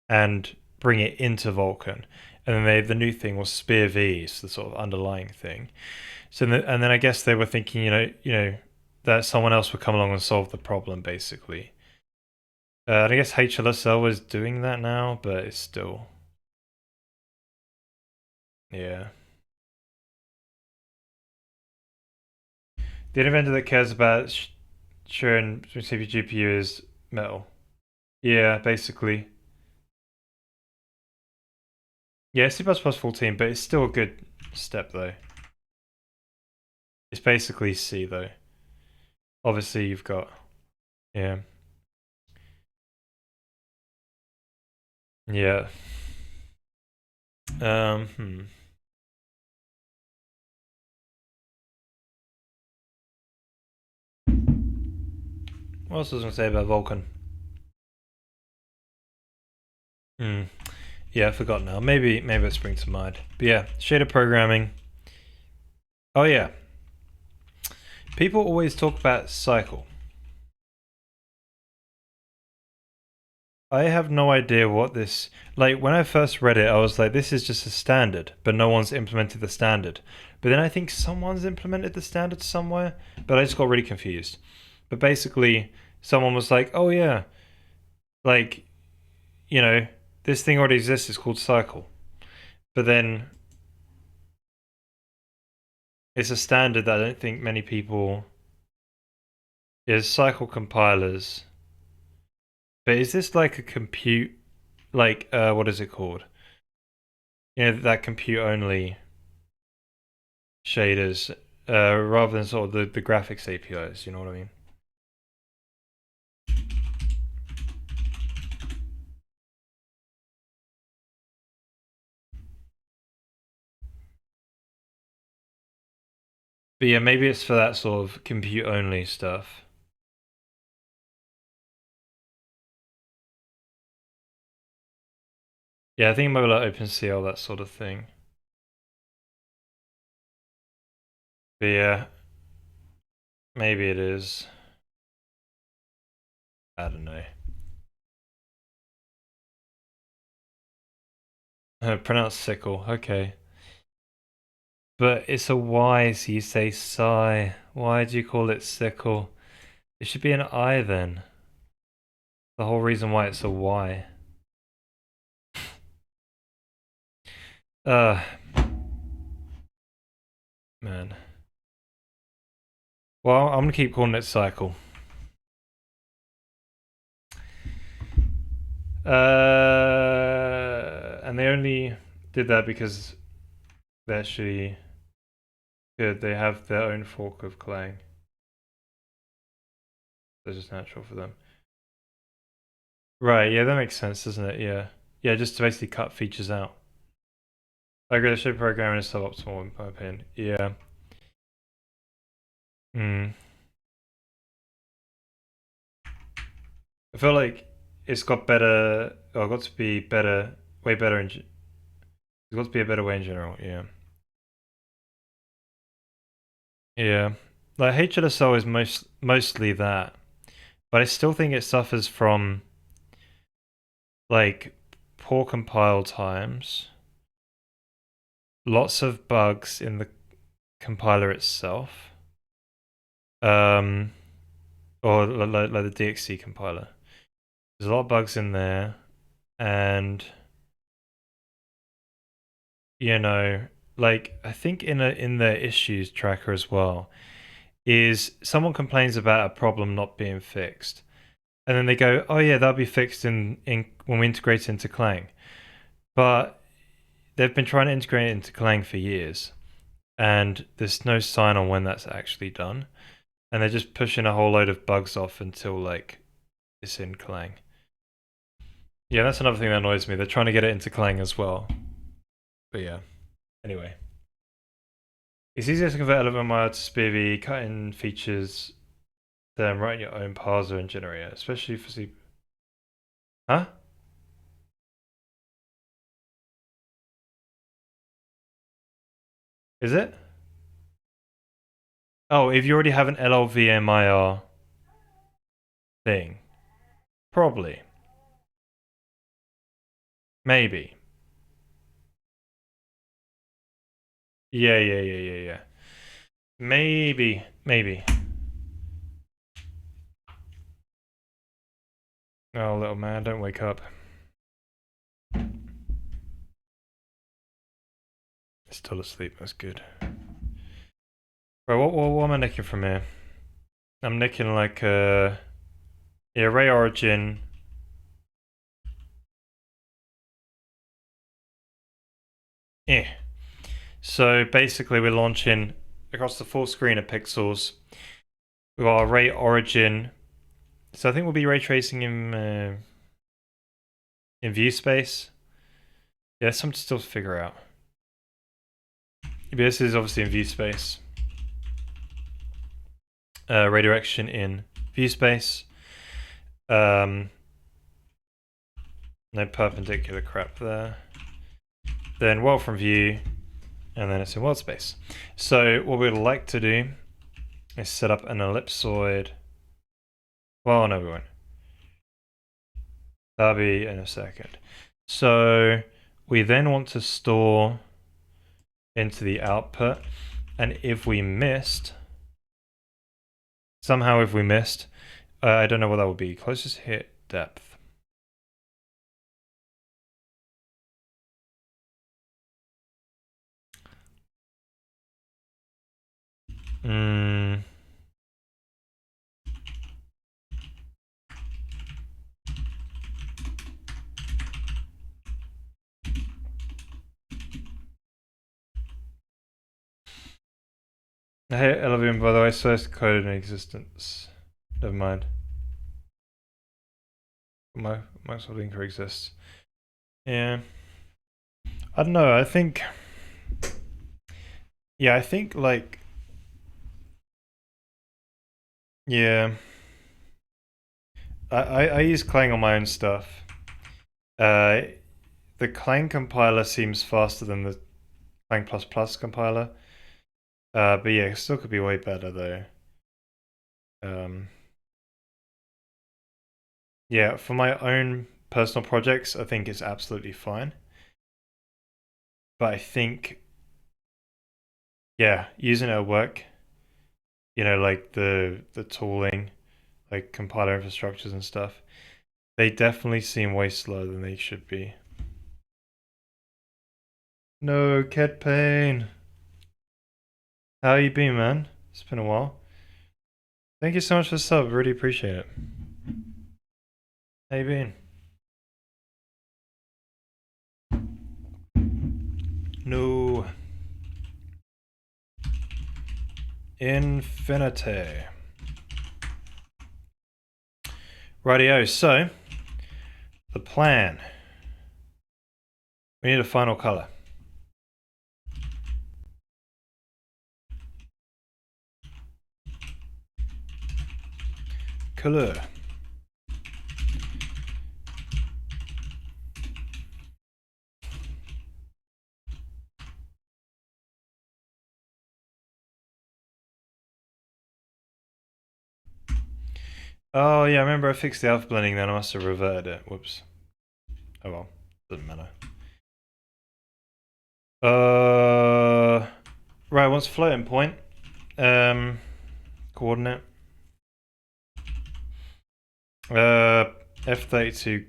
and bring it into Vulkan. And then the new thing was Spear V, so the sort of underlying thing. So and then I guess they were thinking, that someone else would come along and solve the problem, basically. And I guess HLSL is doing that now, but it's still, yeah. The only vendor that cares about sharing CPU GPU is Metal. Yeah, basically. Yeah, C++ 14, but it's still a good step though. It's basically C though. Obviously, you've got, yeah. Yeah. Hmm. What else was I going to say about Vulkan? Hmm. Yeah, I forgot now. Maybe it springs to mind. But yeah, shader programming. Oh yeah. People always talk about cycle. I have no idea what this, like when I first read it, I was like, this is just a standard, but no one's implemented the standard. But then I think someone's implemented the standard somewhere, but I just got really confused. But basically, someone was like, oh yeah, like, you know, this thing already exists, it's called cycle. But then it's a standard that I don't think many people is cycle compilers. But is this like a compute, like, what is it called? That compute only shaders, rather than sort of the graphics APIs, you know what I mean? But yeah, maybe it's for that sort of compute only stuff. Yeah, I think maybe like OpenCL, that sort of thing. But yeah, maybe it is. I don't know. Pronounced sickle, okay. But it's a Y, so you say sigh. Why do you call it sickle? It should be an I then. The whole reason why it's a Y. Uh, man. Well, I'm gonna keep calling it cycle. And they only did that because they're actually good. They have their own fork of Clang. That's just natural for them. Right, yeah, that makes sense, doesn't it? Yeah. Yeah, just to basically cut features out. I agree, the shape programming is suboptimal in my opinion. Yeah. Hmm. I feel like it's got better, or got to be better, way better it's got to be a better way in general, yeah. Yeah. Like HLSL is mostly that, but I still think it suffers from like poor compile times, lots of bugs in the compiler itself, um, or like the DXC compiler. There's a lot of bugs in there, and you know, like I think in the issues tracker as well, is someone complains about a problem not being fixed, and then they go, "Oh yeah, that'll be fixed in when we integrate it into Clang," but they've been trying to integrate it into Clang for years, and there's no sign on when that's actually done, and they're just pushing a whole load of bugs off until like it's in Clang. Yeah, that's another thing that annoys me. They're trying to get it into Clang as well. But yeah. Anyway. It's easier to convert LLVM to SPIR-V, cutting features than writing your own parser and generator, especially for C. Huh? Is it? Oh, if you already have an LLVMIR. thing. Probably. Maybe. Yeah. Maybe. Oh, little man, don't wake up. Still asleep, that's good. Right, what am I nicking from here? I'm nicking like yeah, array origin. Eh. So basically we're launching across the full screen of pixels. We've got array origin. So I think we'll be ray tracing in view space. Yeah, something to still figure out. But this is obviously in view space. Ray direction in view space. No perpendicular crap there. Then world from view, and then it's in world space. So what we'd like to do is set up an ellipsoid. Well, no, we won't. That'll be in a second. So we then want to store into the output, and if we missed, somehow if we missed, I don't know what that would be. Closest hit depth. Hey, Elevium, by the way, source code in existence. Never mind. My Microsoft Inc. exists. Yeah. I don't know, I think... Yeah, I think, like... Yeah. I use Clang on my own stuff. The Clang compiler seems faster than the Clang++ compiler. But yeah, it still could be way better, though. Yeah, for my own personal projects, I think it's absolutely fine. But I think, yeah, using it at work, you know, like the tooling, like compiler infrastructures and stuff, they definitely seem way slower than they should be. No, Cat Pain. How you been, man? It's been a while. Thank you so much for the sub. Really appreciate it. How you been? No. Infinity. Rightio, so the plan. We need a final color. Color. Oh yeah, I remember I fixed the alpha blending then, I must have reverted it. Whoops. Oh well, doesn't matter. Right, what's floating point? Coordinate. F32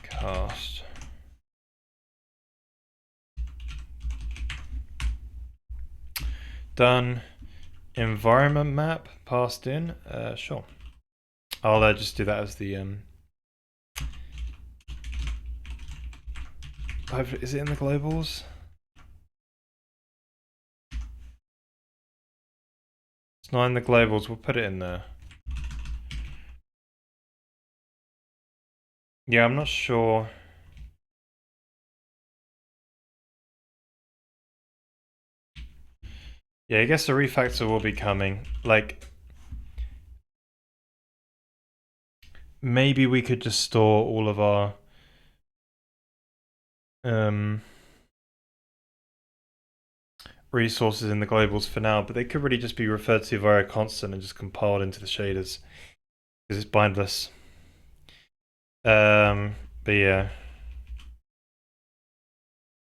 cast. Done. Environment map passed in. Sure. I'll just do that as the is it in the globals? It's not in the globals. We'll put it in there. Yeah, I'm not sure. Yeah, I guess the refactor will be coming. Like, maybe we could just store all of our resources in the globals for now, but they could really just be referred to via a constant and just compiled into the shaders because it's bindless. But yeah.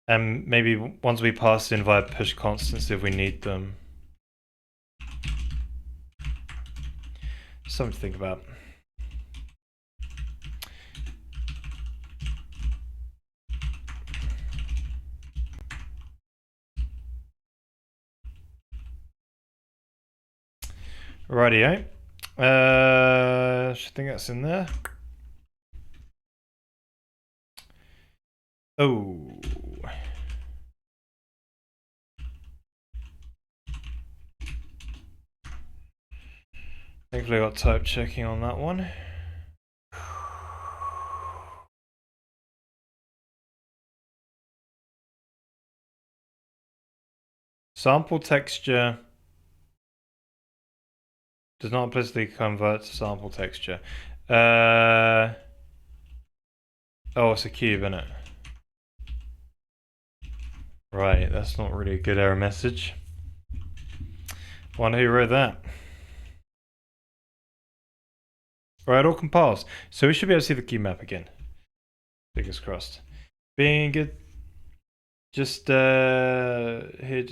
And maybe once we pass in via push constants if we need them. Something to think about. Rightio. I think that's in there. Oh. Thankfully I got type checking on that one. Sample texture does not implicitly convert to sample texture. Oh, it's a cube, isn't it? Right, that's not really a good error message. Wonder who wrote that. Right, it all compiles. So we should be able to see the cube map again. Fingers crossed. Being good. Just here,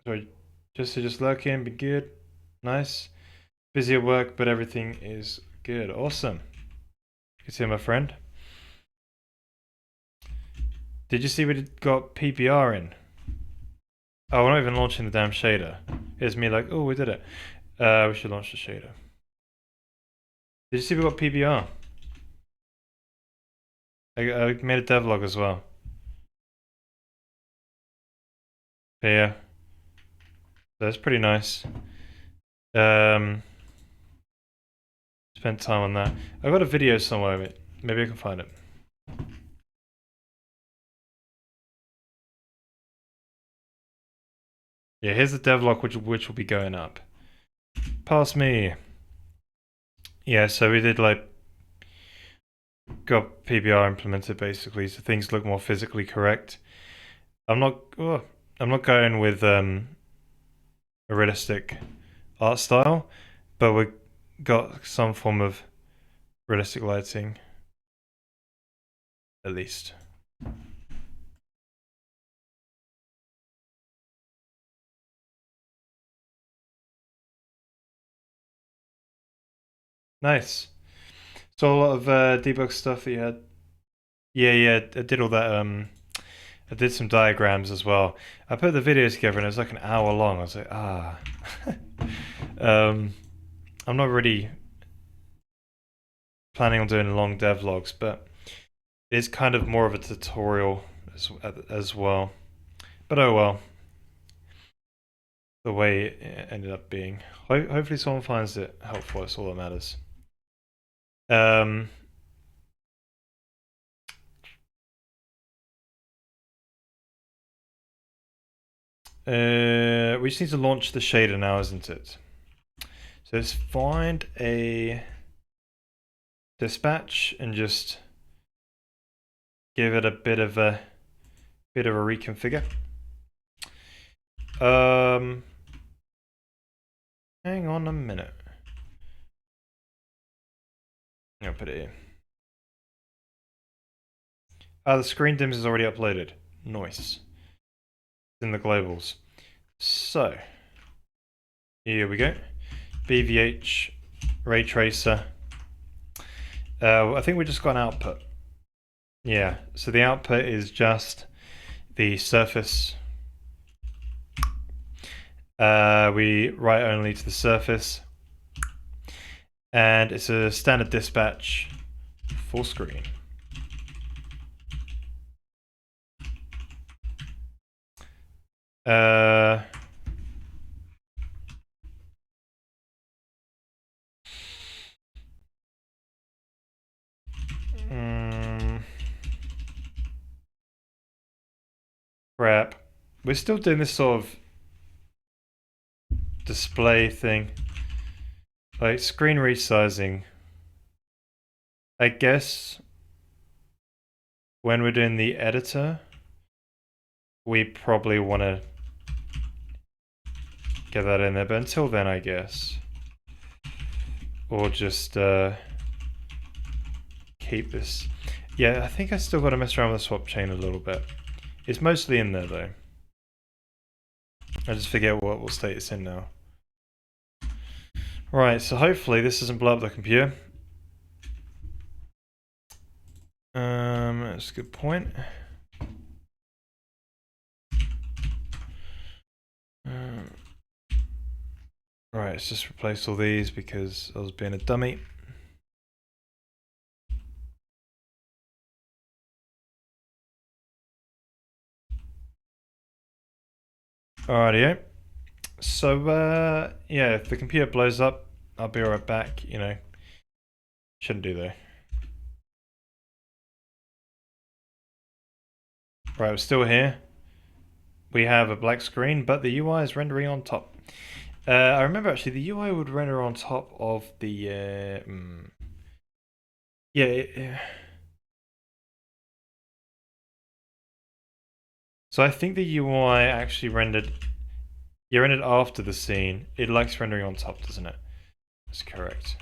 sorry, just lurking, be good, nice. Busy at work, but everything is good. Awesome. Good to see you, my friend. Did you see we got PBR in? Oh, we're not even launching the damn shader. Here's me like, oh, we did it. We should launch the shader. Did you see we got PBR? I made a devlog as well. But yeah, that's pretty nice. Spent time on that. I got a video somewhere of it. Maybe I can find it. Yeah, here's the devlog which will be going up. Pass me. Yeah, so we did like got PBR implemented basically, so things look more physically correct. I'm not going with a realistic art style, but we got some form of realistic lighting, at least. Nice. So a lot of debug stuff that you had. Yeah, I did all that. I did some diagrams as well. I put the video together and it was like an hour long. I was like, ah. I'm not really planning on doing long devlogs, but it's kind of more of a tutorial as well. But oh well. The way it ended up being. Hopefully someone finds it helpful. That's all that matters. We just need to launch the shader now, isn't it? So let's find a dispatch and just give it a bit of a reconfigure. Hang on a minute. I'll put it here. The screen dims is already uploaded. Nice. It's in the globals. So here we go. BVH ray tracer. I think we just got an output. Yeah, so the output is just the surface. We write only to the surface. And it's a standard dispatch full screen. Crap. We're still doing this sort of display thing. Like screen resizing. I guess when we're doing the editor, we probably want to get that in there. But until then, I guess, or just keep this. Yeah, I think I still got to mess around with the swap chain a little bit. It's mostly in there though. I just forget what state it's in now. Right, so hopefully this doesn't blow up the computer. That's a good point. Right, let's just replace all these because I was being a dummy. Alrighty. So, yeah, if the computer blows up, I'll be right back, you know. Shouldn't do though. Right, we're still here. We have a black screen, but the UI is rendering on top. I remember actually the UI would render on top of the, yeah. So I think the UI actually rendered after the scene. It likes rendering on top, doesn't it? That's correct.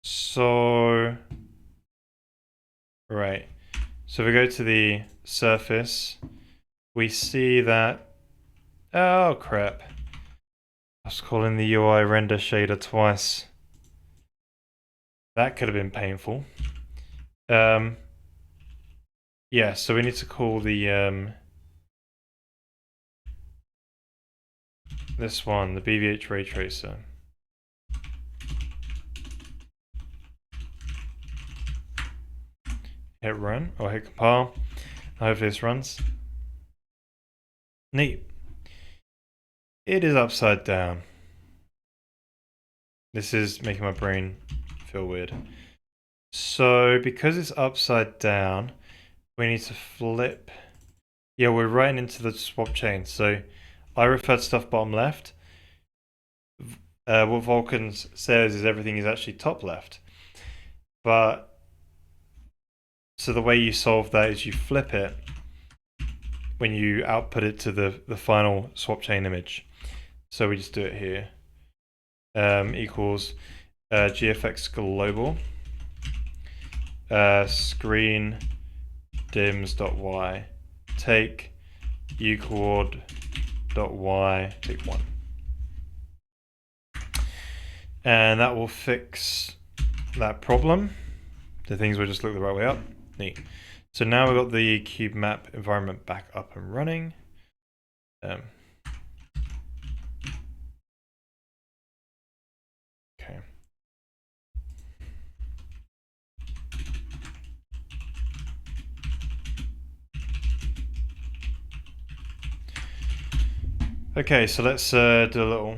So, right. So if we go to the surface, we see that, oh crap. I was calling the UI render shader twice. That could have been painful. Yeah, so we need to call the, this one, the BVH ray tracer. Hit run, or hit compile. Hopefully this runs. Neat. It is upside down. This is making my brain feel weird. So because it's upside down, we need to flip. Yeah, we're right into the swap chain. So I referred stuff bottom left. What Vulkan says is everything is actually top left. But so the way you solve that is you flip it when you output it to the final swap chain image. So we just do it here. Equals GFX global screen dims.y take ucoord.y take 1. And that will fix that problem. The things will just look the right way up. Neat. So now we've got the cube map environment back up and running. Okay. Okay, so let's do a little.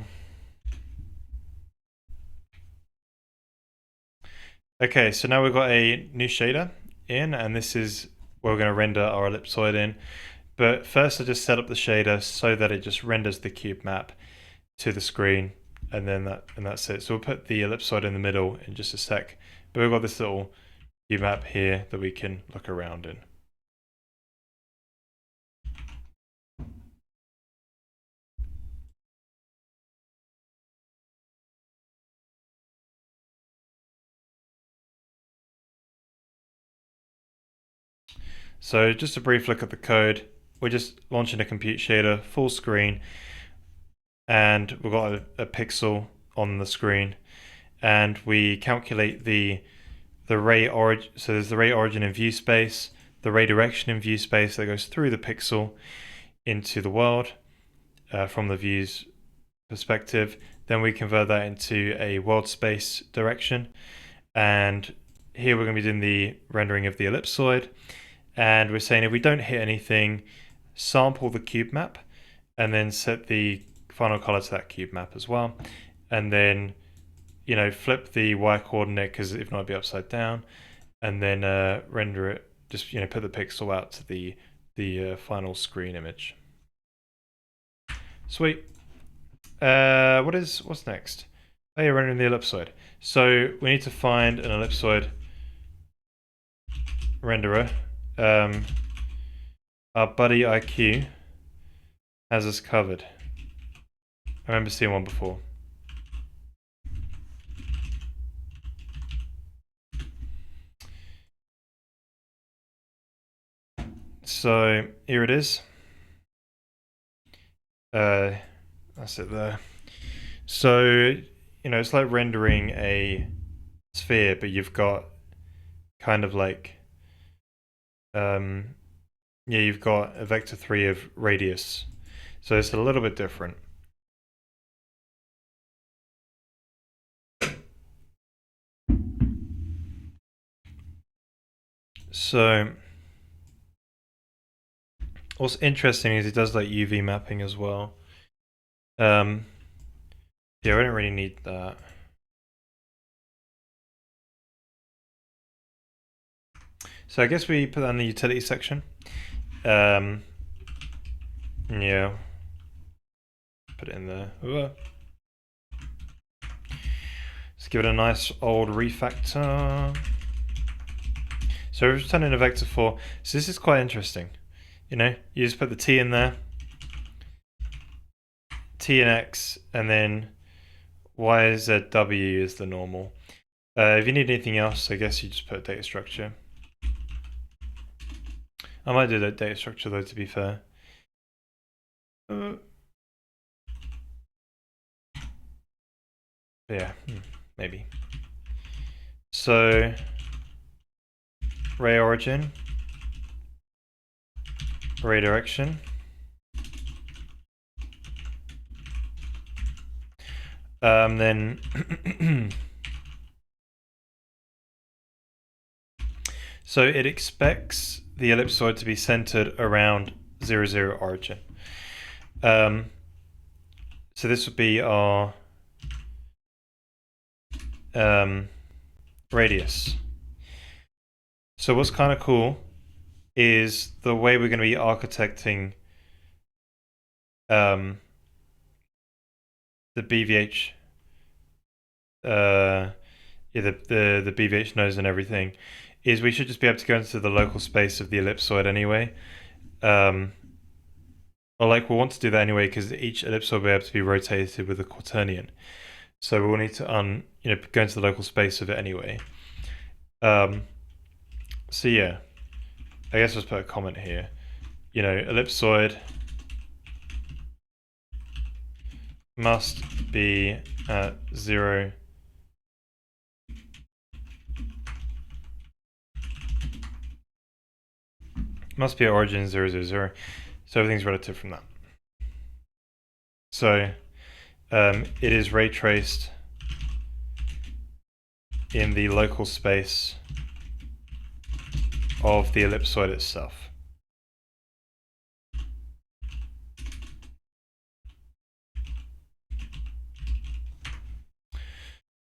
Okay, so now we've got a new shader in, and this is where we're going to render our ellipsoid in. But first I just set up the shader so that it just renders the cube map to the screen, and then that's it. So we'll put the ellipsoid in the middle in just a sec. But we've got this little cube map here that we can look around in. So just a brief look at the code. We're just launching a compute shader, full screen, and we've got a pixel on the screen, and we calculate the ray origin. So there's the ray origin in view space, the ray direction in view space that goes through the pixel into the world from the view's perspective. Then we convert that into a world space direction, and here we're going to be doing the rendering of the ellipsoid. And we're saying if we don't hit anything, sample the cube map and then set the final color to that cube map as well. And then, you know, flip the y coordinate because if not, it'd be upside down. And then render it, just, you know, put the pixel out to the final screen image. Sweet. What's next? Oh, you're rendering the ellipsoid. So we need to find an ellipsoid renderer. our buddy IQ has us covered. I remember seeing one before. So here it is. That's it there. So, it's like rendering a sphere, but you've got kind of like, you've got a vector 3 of radius. So it's a little bit different. So what's interesting is it does like UV mapping as well. Yeah, I don't really need that. So I guess we put that in the utility section. Yeah. Put it in there. Let's give it a nice old refactor. So we're returning a vector 4. So this is quite interesting. You just put the t in there, t and x, and then y, z, w is the normal. If you need anything else, I guess you just put data structure. I might do that data structure though, to be fair. Yeah, maybe. So ray origin, ray direction. Then so it expects the ellipsoid to be centered around 0, 0 origin. So this would be our radius. So what's kind of cool is the way we're going to be architecting the BVH, the BVH nodes and everything, is we should just be able to go into the local space of the ellipsoid anyway. Or like we'll want to do that anyway because each ellipsoid will be able to be rotated with a quaternion. So we'll need to go into the local space of it anyway. So yeah, I guess let's put a comment here. Ellipsoid must be at 0. Must be at origin 0, 0, 0. So everything's relative from that. So it is ray traced in the local space of the ellipsoid itself.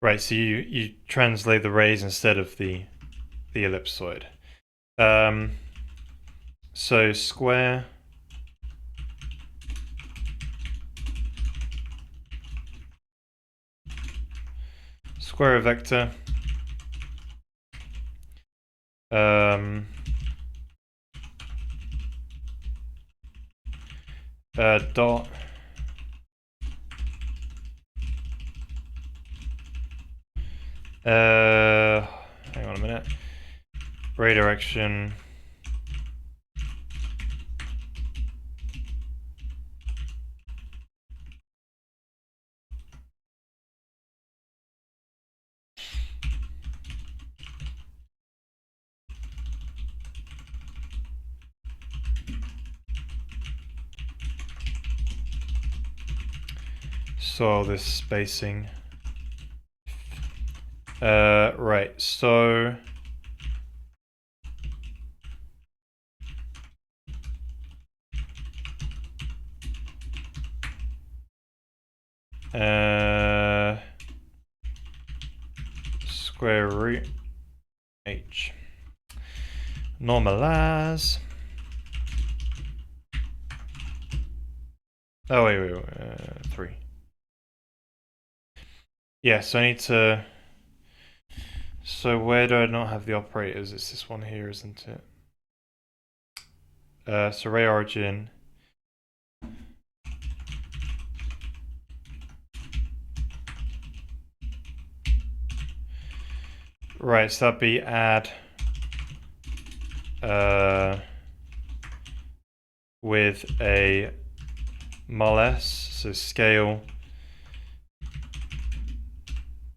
Right, so you translate the rays instead of the ellipsoid. So square a vector dot hang on a minute, ray direction so this spacing. Right, so square root h. Normalize. Oh wait, 3. Yeah, so I need to. So where do I not have the operators? It's this one here, isn't it? So ray origin. Right, so that'd be add with a mul_s, so scale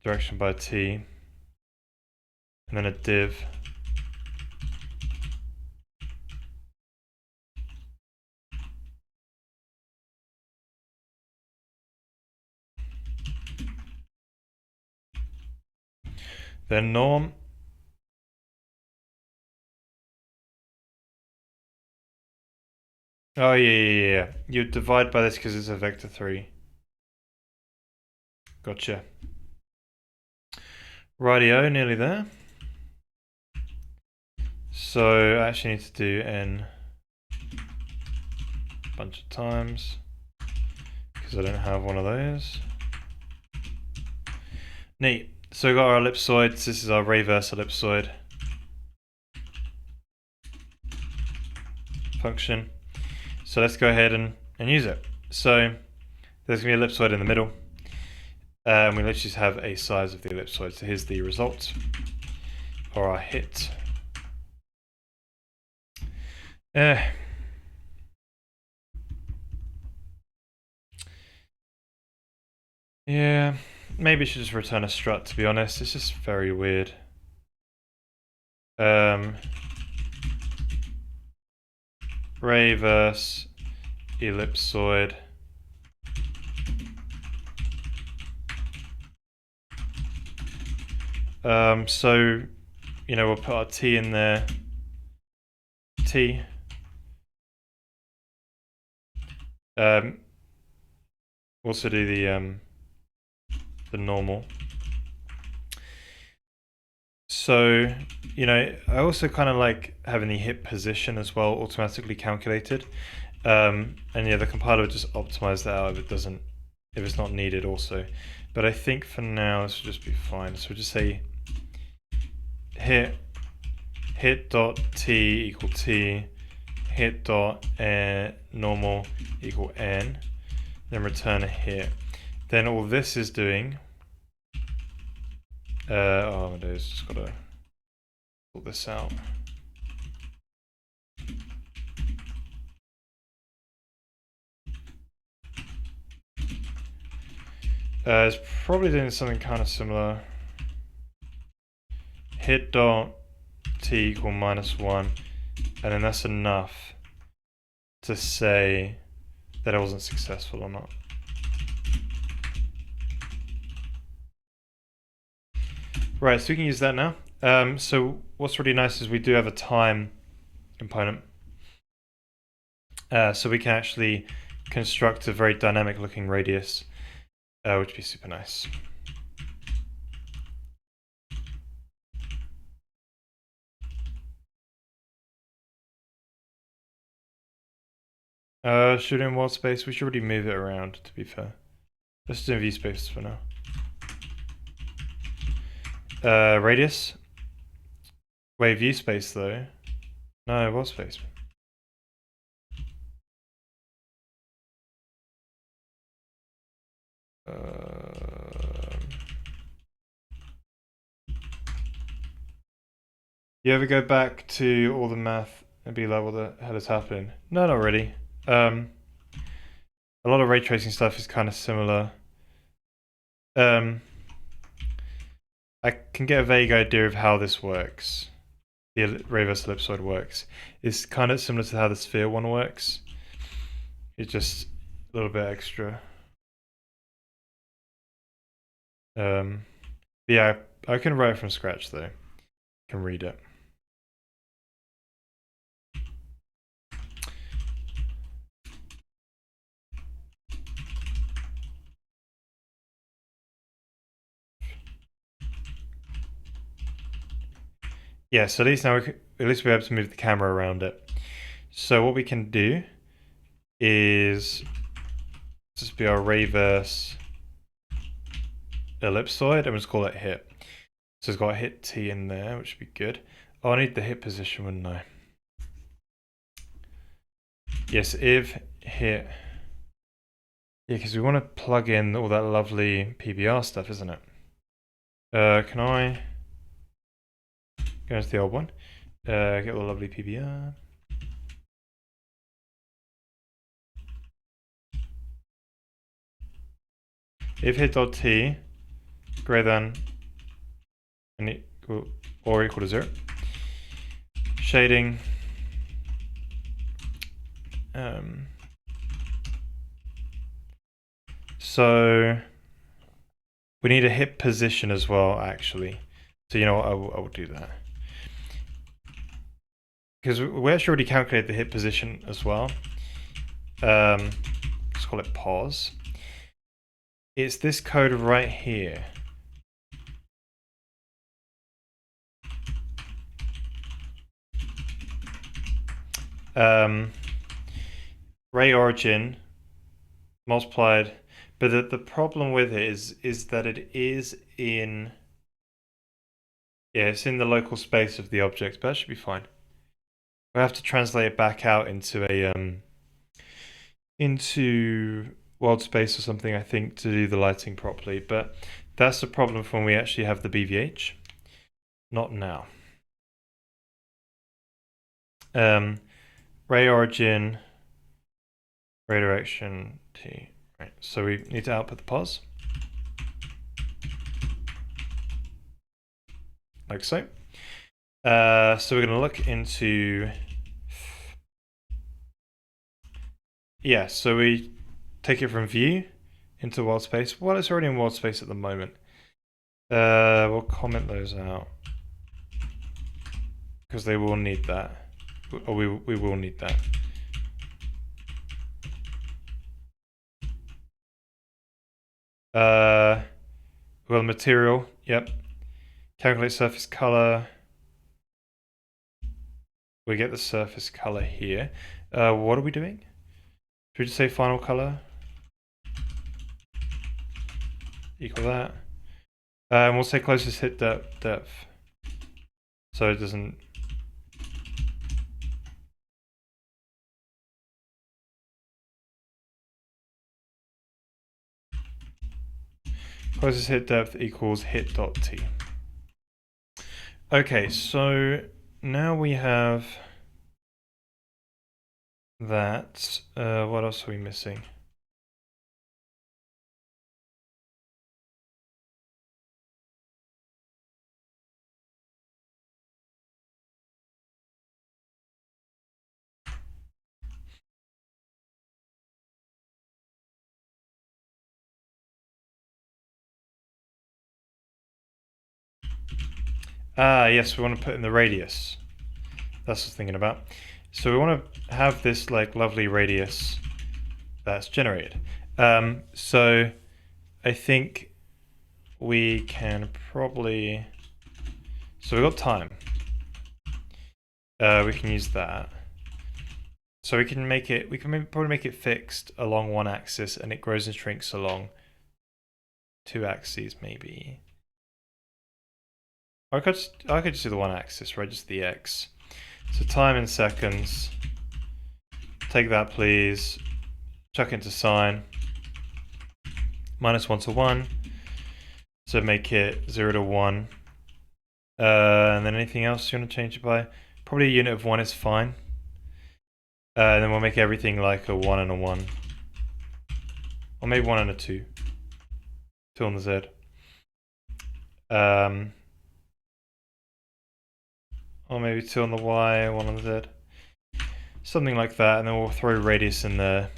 direction by t, and then a div. Then norm. Oh yeah. You divide by this because it's a vector 3. Gotcha. Rightio, nearly there. So I actually need to do n a bunch of times because I don't have one of those. Neat. So we've got our ellipsoids. This is our reverse ellipsoid function. So let's go ahead and use it. So there's going to be an ellipsoid in the middle. And we literally just have a size of the ellipsoid. So here's the result, or our hit. Yeah, maybe I should just return a strut, to be honest. It's just very weird. Reverse ellipsoid. So, you know, we'll put our t in there. T. Also do the normal. So, you know, I also kind of like having the hit position as well automatically calculated. And yeah, the compiler would just optimize that out if it's not needed also. But I think for now this will just be fine. So we'll just say hit dot t equal t, hit dot normal equal n, then return a hit. Then all this is doing, oh, there's just gotta sort this out. It's probably doing something kind of similar. Hit dot t equal -1, and then that's enough to say that it wasn't successful or not. Right, so we can use that now. So what's really nice is we do have a time component. So we can actually construct a very dynamic looking radius, which would be super nice. Should in world space, we should already move it around, to be fair. Let's do view space for now. Radius. Wait, view space though. No, world space. You ever go back to all the math and be like, what the hell is happening? No, not really. A lot of ray tracing stuff is kind of similar. I can get a vague idea of how this works. The reverse ellipsoid works. It's kind of similar to how the sphere one works. It's just a little bit extra. Yeah, I can write it from scratch though. I can read it. Yeah, so at least now at least we're able to move the camera around it. So what we can do is just be our reverse ellipsoid, and we'll just call it hit. So it's got a hit t in there, which would be good. Oh, I need the hit position, wouldn't I? Yes, if hit. Yeah, because we want to plug in all that lovely PBR stuff, isn't it? Can I go into the old one? Get all the lovely PBR. If hit.t greater than and equal, or equal to 0. Shading. So we need a hit position as well, actually. So you know what, I will do that. Because we actually already calculated the hit position as well. Let's call it pause. It's this code right here. Ray origin multiplied, but the problem with it is that it is in, yeah, it's in the local space of the object, but that should be fine. We have to translate it back out into a into world space or something, I think, to do the lighting properly. But that's the problem when we actually have the BVH. Not now. Ray origin, ray direction T. Right. So we need to output the pos. Like so. So we're going to look into, yeah, so we take it from view into world space. Well, it's already in world space at the moment. We'll comment those out because they will need that, or we will need that. Well, material, yep. Calculate surface color. We get the surface color here. What are we doing? Should we just say final color? Equal that. And we'll say closest hit depth. So it doesn't. Closest hit depth equals hit.t. Okay, so now we have that. What else are we missing? Yes, we want to put in the radius. That's what I was thinking about. So we want to have this like lovely radius that's generated. So I think we can probably, so we've got time. We can use that. So we can make it, probably make it fixed along one axis and it grows and shrinks along two axes maybe. I could just do the one axis, right? Just the x. So time in seconds. Take that, please. Chuck into sine. -1 to 1. So make it 0 to 1. And then anything else you want to change it by? Probably a unit of 1 is fine. And then we'll make everything like a 1 and a 1. Or maybe 1 and a 2. 2 on the Z. Or maybe 2 on the Y, 1 on the Z. Something like that, and then we'll throw radius in there.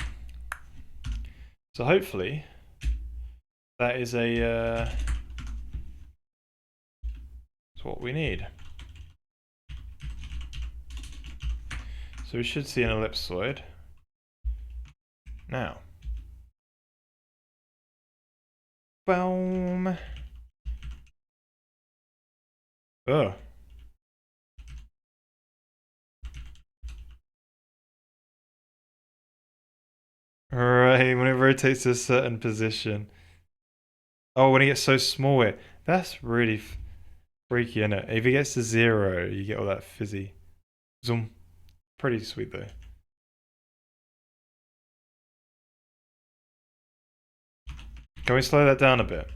So hopefully, that is that's what we need. So we should see an ellipsoid now. Boom. Oh. Right, when it rotates to a certain position. Oh, when it gets so small, that's really freaky, isn't it? If it gets to 0, you get all that fizzy. Zoom. Pretty sweet though. Can we slow that down a bit?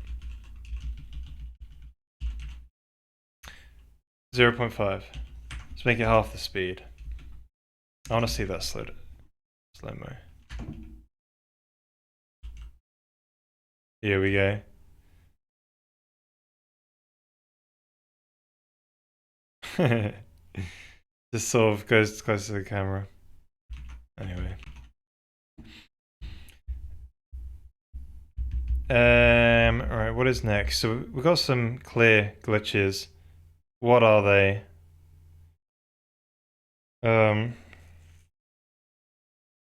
0.5. Let's make it half the speed. I want to see that slow-mo. Here we go. Just sort of goes close to the camera. Anyway. Alright, what is next? So we've got some clear glitches. What are they?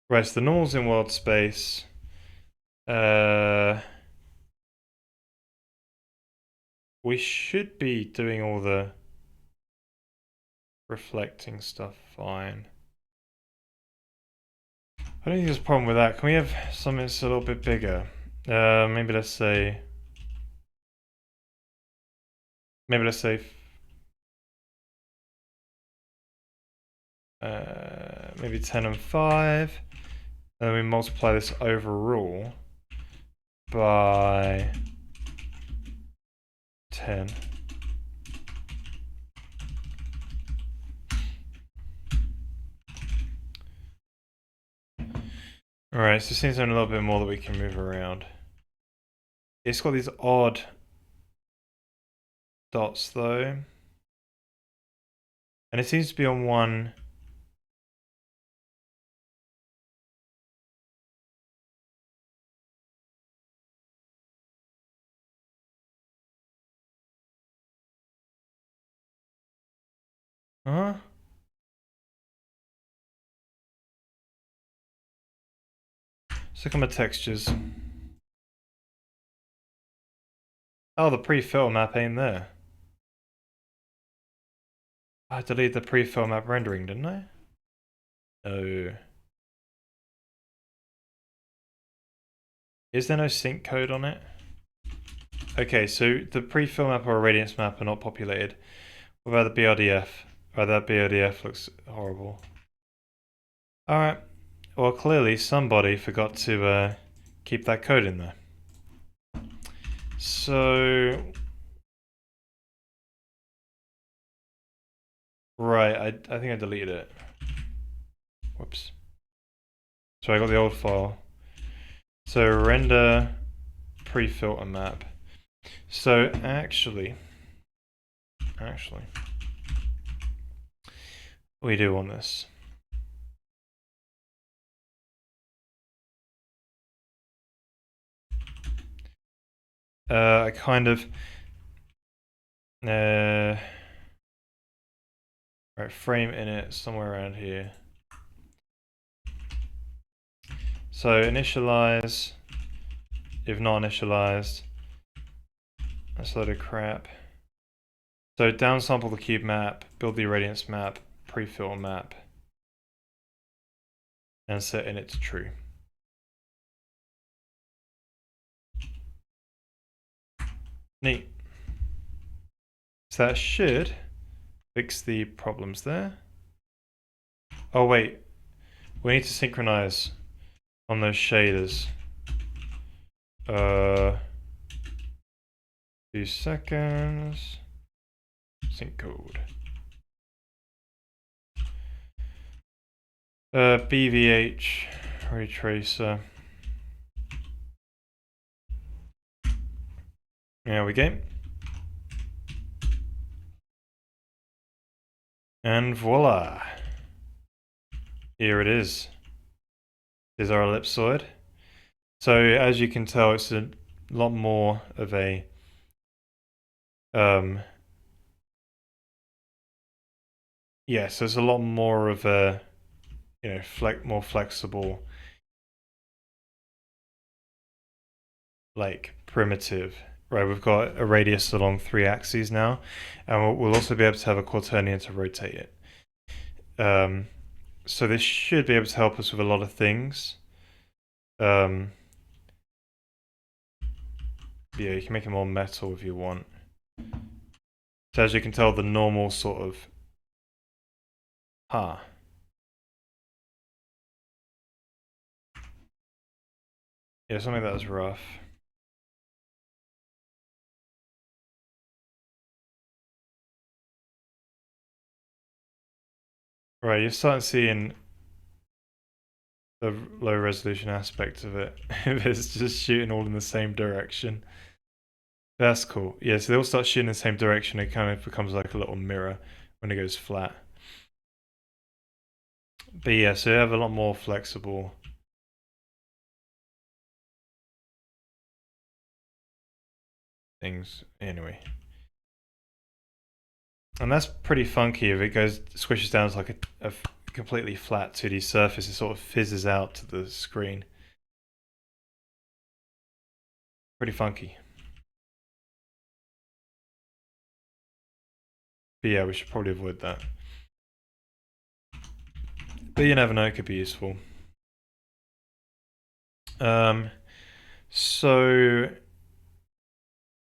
Right, so the normal's in world space. We should be doing all the reflecting stuff fine. I don't think there's a problem with that. Can we have something that's a little bit bigger? Maybe let's say maybe 10 and 5. And then we multiply this overall by 10. Alright, so it seems there's a little bit more that we can move around. It's got these odd dots though. And it seems to be on one. Huh? Let's look at my textures. Oh, the pre-fill map ain't there. I deleted the pre-fill map rendering, didn't I? No. Is there no sync code on it? Okay, so the pre-fill map or a radiance map are not populated. What about the BRDF? Oh, that BRDF looks horrible. Alright. Well, clearly somebody forgot to keep that code in there. So... Right, I think I deleted it. Whoops. So I got the old file. So render pre-filter map. So actually, we do want this. I kind of right, frame in it somewhere around here. So initialize, if not initialized, that's a load of crap. So downsample the cube map, build the irradiance map, pre-fill map, and set in it to true. Neat. So that should fix the problems there. Oh wait, we need to synchronize on those shaders. 2 seconds. Sync code. BVH retracer. There we go. And voila. Here it is. Here's our ellipsoid. So as you can tell, it's a lot more of a yeah, so it's a lot more of a more flexible, like primitive. Right, we've got a radius along 3 axes now, and we'll also be able to have a quaternion to rotate it. So this should be able to help us with a lot of things. Yeah, you can make it more metal if you want. So as you can tell, the normal sort of... Yeah, something that was rough. Right, you're starting seeing the low resolution aspect of it. If it's just shooting all in the same direction. That's cool. Yeah, so they all start shooting in the same direction. It kind of becomes like a little mirror when it goes flat. But yeah, so you have a lot more flexible things anyway. And that's pretty funky if it goes squishes down to like a completely flat 2D surface. It sort of fizzes out to the screen. Pretty funky. But yeah, we should probably avoid that. But you never know, it could be useful. So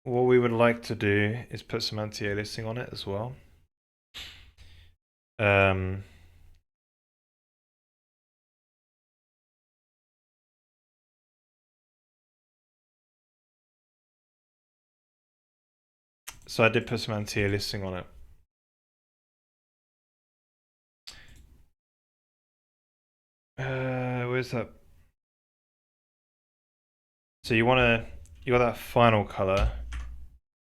what we would like to do is put some anti-aliasing on it as well. So I did put some anti-aliasing on it. Where's that? So you got that final color.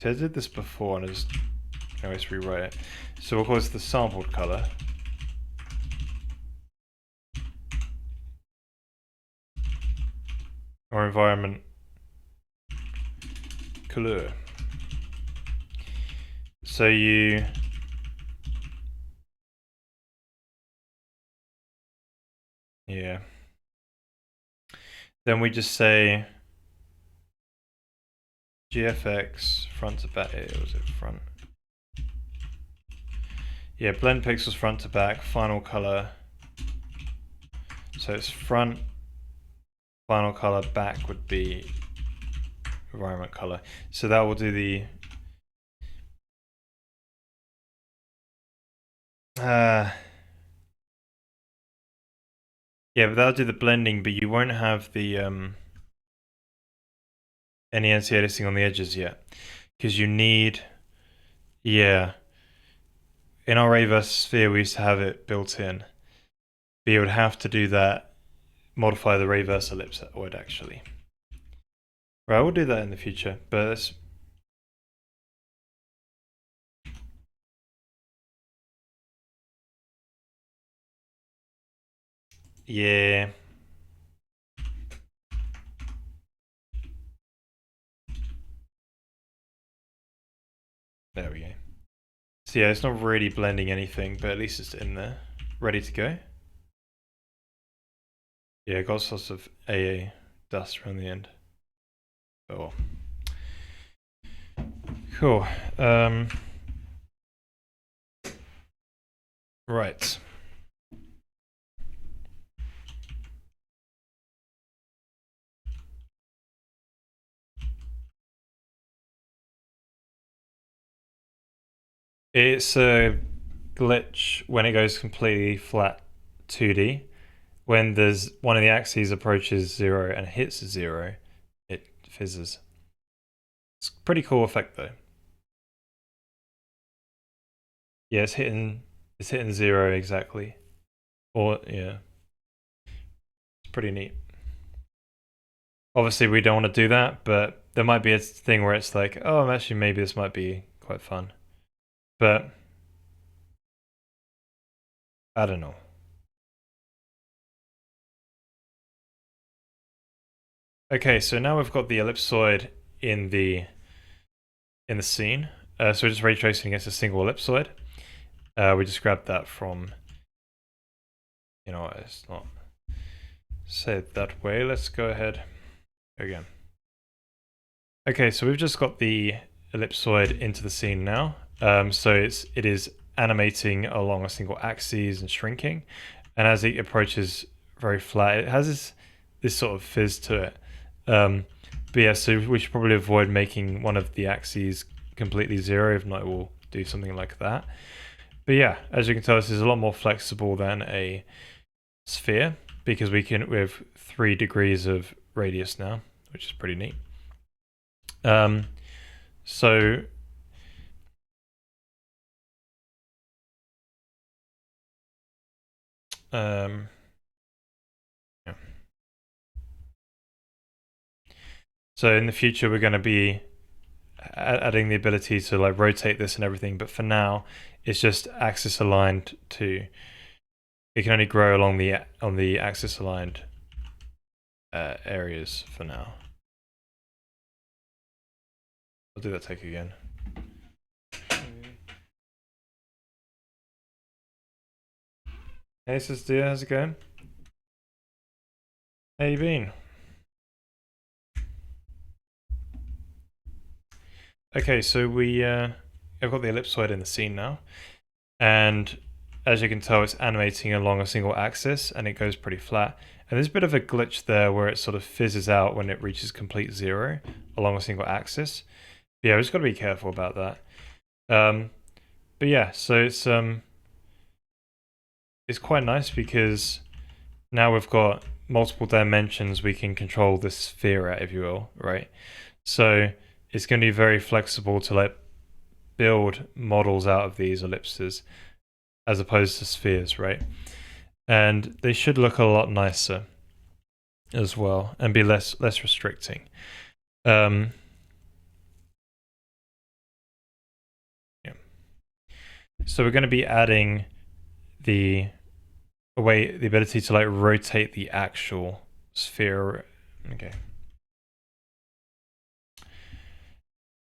So I did this before and I just always rewrite it. So we'll call this the sampled color. Or environment color. So yeah. Then we just say GFX front to back. Was it front? Yeah, blend pixels front to back, final color. So it's front, final color, back would be environment color. So that will do the yeah, but that'll do the blending, but you won't have the any anti-aliasing on the edges yet. Because you need, yeah. In our reverse sphere we used to have it built in. But you would have to do that, modify the reverse ellipsoid actually. Right, we'll do that in the future, but that's yeah. There we go. So yeah, it's not really blending anything, but at least it's in there, ready to go. Yeah, got lots of AA dust around the end. Oh, cool. Right. It's a glitch when it goes completely flat 2D. When there's one of the axes approaches 0 and hits 0, it fizzes. It's a pretty cool effect though. Yeah, it's hitting 0 exactly. Or yeah. It's pretty neat. Obviously we don't want to do that, but there might be a thing where it's like, oh, actually maybe this might be quite fun. But I don't know. Okay, so now we've got the ellipsoid in the scene. So we're just ray tracing against a single ellipsoid. We just grabbed that from, you know, it's not said that way. Let's go ahead again. Okay, so we've just got the ellipsoid into the scene now. So it is animating along a single axis and shrinking, and as it approaches very flat, it has this sort of fizz to it. But yeah, so we should probably avoid making one of the axes completely 0, if not it will do something like that. But yeah, as you can tell, this is a lot more flexible than a sphere, because we have 3 degrees of radius now, which is pretty neat. So Yeah. So in the future, we're going to be adding the ability to like rotate this and everything, but for now, it's just axis aligned to. It can only grow along the axis aligned areas for now. I'll do that take again. Hey, sister, how's it going? How you been? Okay, so I've got the ellipsoid in the scene now, and as you can tell, it's animating along a single axis, and it goes pretty flat. And there's a bit of a glitch there where it sort of fizzes out when it reaches complete zero along a single axis. But yeah, we just got to be careful about that. But yeah, so it's quite nice because now we've got multiple dimensions we can control the sphere at, if you will, right? So it's going to be very flexible to like build models out of these ellipses as opposed to spheres, right? And they should look a lot nicer as well and be less restricting. Yeah. So we're going to be adding the ability to like rotate the actual sphere. Okay.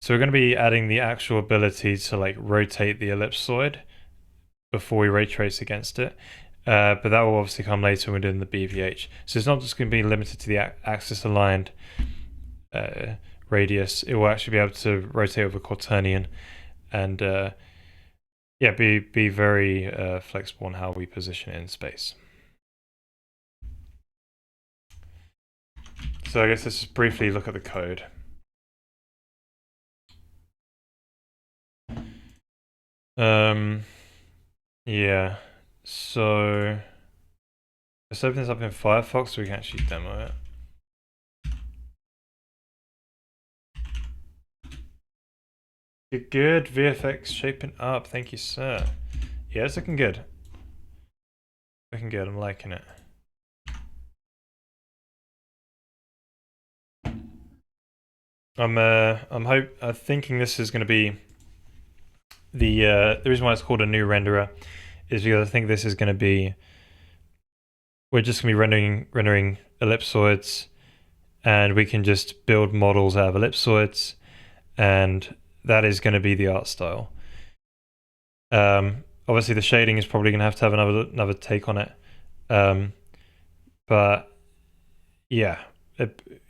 So we're going to be adding the actual ability to like rotate the ellipsoid before we ray trace against it. But that will obviously come later when we're doing the BVH. So it's not just going to be limited to the axis aligned radius. It will actually be able to rotate over quaternion and yeah, be very flexible on how we position it in space. So I guess let's just briefly look at the code. Yeah, so let's open this up in Firefox so we can actually demo it. Good, VFX shaping up, thank you, sir. Yeah, it's looking good. Looking good, I'm liking it. I'm thinking this is going to be the reason why it's called a new renderer is because I think this is going to be, we're just going to be rendering ellipsoids, and we can just build models out of ellipsoids, and that is going to be the art style. Obviously the shading is probably going to have another take on it, but yeah,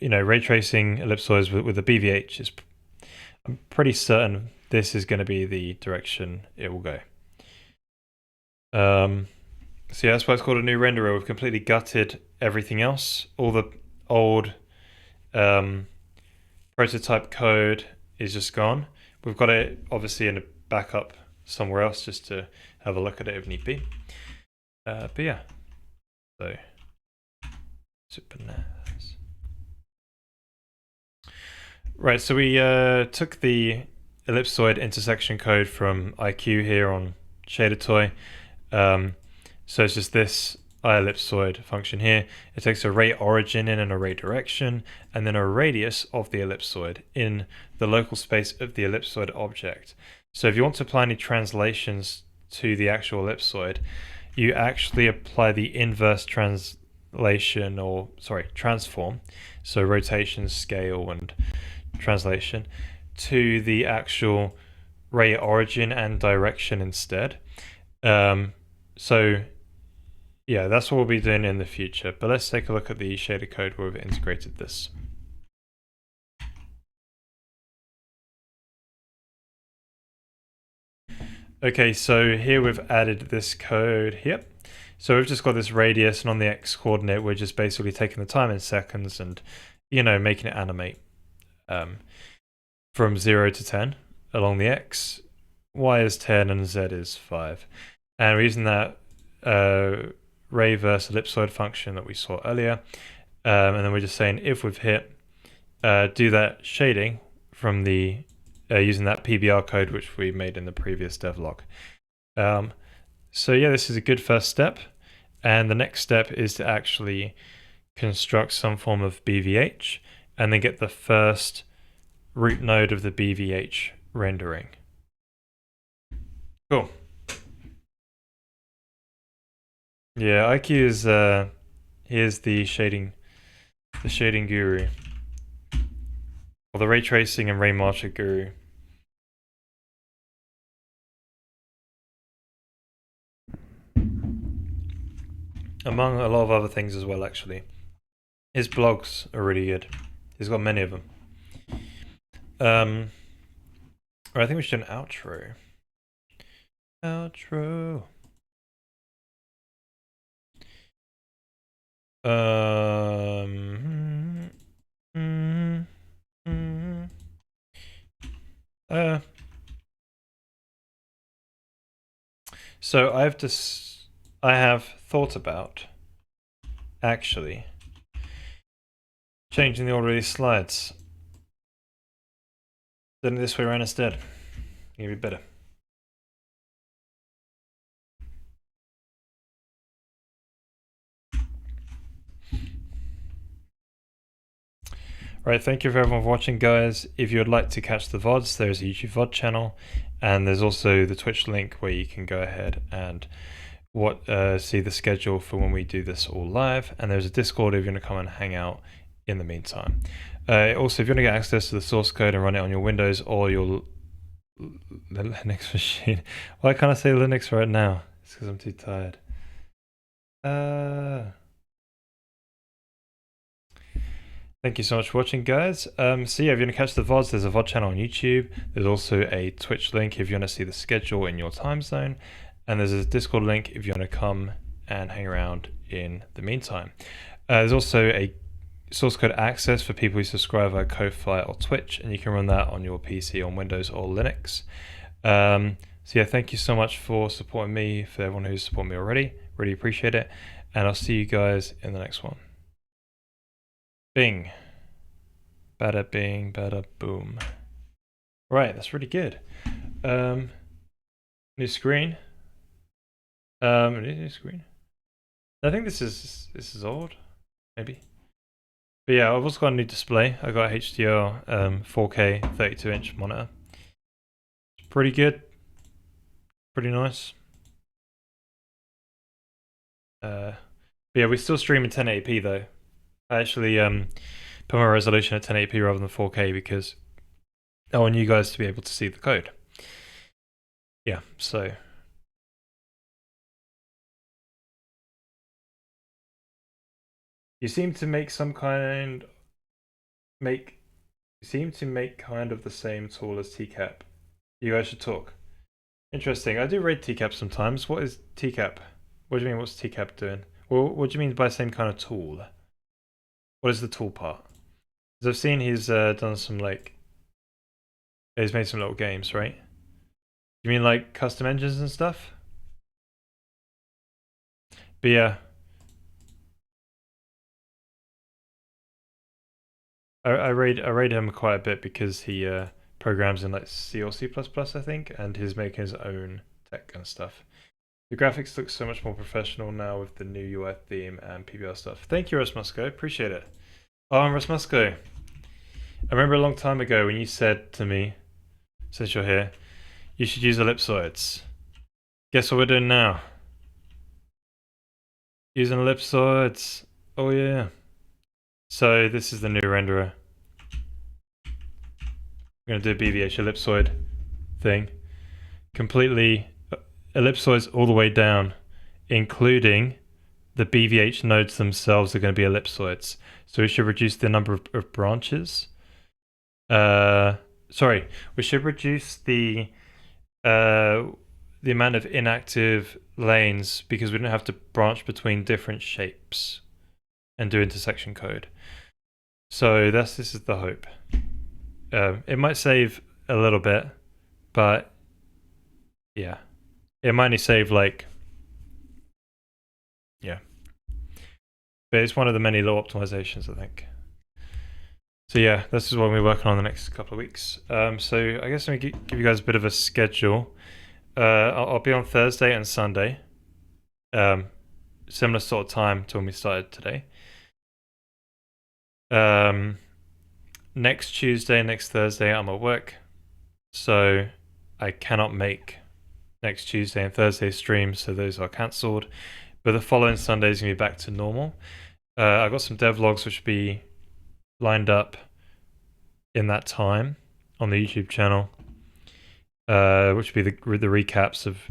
ray tracing ellipsoids with the BVH is, I'm pretty certain this is going to be the direction it will go. So yeah, that's why it's called a new renderer. We've completely gutted everything else. All the old prototype code is just gone. We've got it obviously in a backup somewhere else just to have a look at it if need be. But yeah, so super nice. Right, so we took the ellipsoid intersection code from IQ here on Shader Toy. So it's just this ellipsoid function here. It takes a ray origin in and a ray direction, and then a radius of the ellipsoid in the local space of the ellipsoid object. So if you want to apply any translations to the actual ellipsoid, you actually apply the inverse translation, or sorry, transform, so rotation, scale, and translation, to the actual ray origin and direction instead. So yeah, that's what we'll be doing in the future. But let's take a look at the shader code where we've integrated this. Okay, so here we've added this code here. So we've just got this radius, and on the x coordinate, we're just basically taking the time in seconds and, making it animate from 0 to 10 along the x. Y is 10 and z is 5. And we're using that ray verse ellipsoid function that we saw earlier. And then we're just saying if we've hit, do that shading from the using that PBR code which we made in the previous devlog. So yeah, this is a good first step. And the next step is to actually construct some form of BVH and then get the first root node of the BVH rendering. Cool. Yeah, IQ is here's the shading guru. Or the ray tracing and ray marsher guru. Among a lot of other things as well, actually. His blogs are really good. He's got many of them. I think we should do an outro. Outro. So I have thought about actually changing the order of these slides. Doing it this way around instead. It'll be better. Right, thank you for everyone for watching, guys. If you would like to catch the VODs, there's a YouTube VOD channel, and there's also the Twitch link where you can go ahead and see the schedule for when we do this all live, and there's a Discord if you want to come and hang out in the meantime. Also, if you want to get access to the source code and run it on your Windows or your Linux machine. Why can't I say Linux right now? It's because I'm too tired. Thank you so much for watching, guys. So yeah, if you want to catch the VODs, there's a VOD channel on YouTube. There's also a Twitch link if you want to see the schedule in your time zone. And there's a Discord link if you want to come and hang around in the meantime. There's also a source code access for people who subscribe via Ko-Fi or Twitch, and you can run that on your PC on Windows or Linux. So yeah, thank you so much for supporting me, for everyone who's supported me already. Really appreciate it. And I'll see you guys in the next one. Bing. Bada bing, bada boom. Right, that's really good. New screen. New screen. I think this is old, maybe. But yeah, I've also got a new display. I got a HDR 4K 32-inch monitor. It's pretty good. Pretty nice. But yeah, we still stream in 1080p though. I actually put my resolution at 1080p rather than 4K because I want you guys to be able to see the code. Yeah, so you seem to make kind of the same tool as TCAP. You guys should talk. Interesting. I do read TCAP sometimes. What is TCAP? What do you mean? What's TCAP doing? Well, what do you mean by same kind of tool? What is the tool part? Because I've seen he's done some he's made some little games, right? You mean like custom engines and stuff? But yeah. I rate him quite a bit because he programs in like C or C++, I think, and he's making his own tech and stuff. The graphics look so much more professional now with the new UI theme and PBR stuff. Thank you, Rasmusko. Appreciate it. Oh, and Rasmusko. I remember a long time ago when you said to me, since you're here, you should use ellipsoids. Guess what we're doing now? Using ellipsoids. Oh yeah. So this is the new renderer. I'm going to do a BVH ellipsoid thing. Completely ellipsoids all the way down, including the BVH nodes themselves are going to be ellipsoids. So we should reduce the number of branches. Sorry, we should reduce the amount of inactive lanes because we don't have to branch between different shapes and do intersection code. So this is the hope. It might save a little bit, but yeah, it might only save yeah. But it's one of the many little optimizations, I think. So yeah, this is what we're working on the next couple of weeks. So I guess let me give you guys a bit of a schedule. I'll be on Thursday and Sunday. similar sort of time to when we started today. Next Tuesday, next Thursday, I'm at work, so I cannot make next Tuesday and Thursday streams, so those are cancelled. But the following Sunday is going to be back to normal. I've got some devlogs which will be lined up in that time on the YouTube channel, which will be the recaps of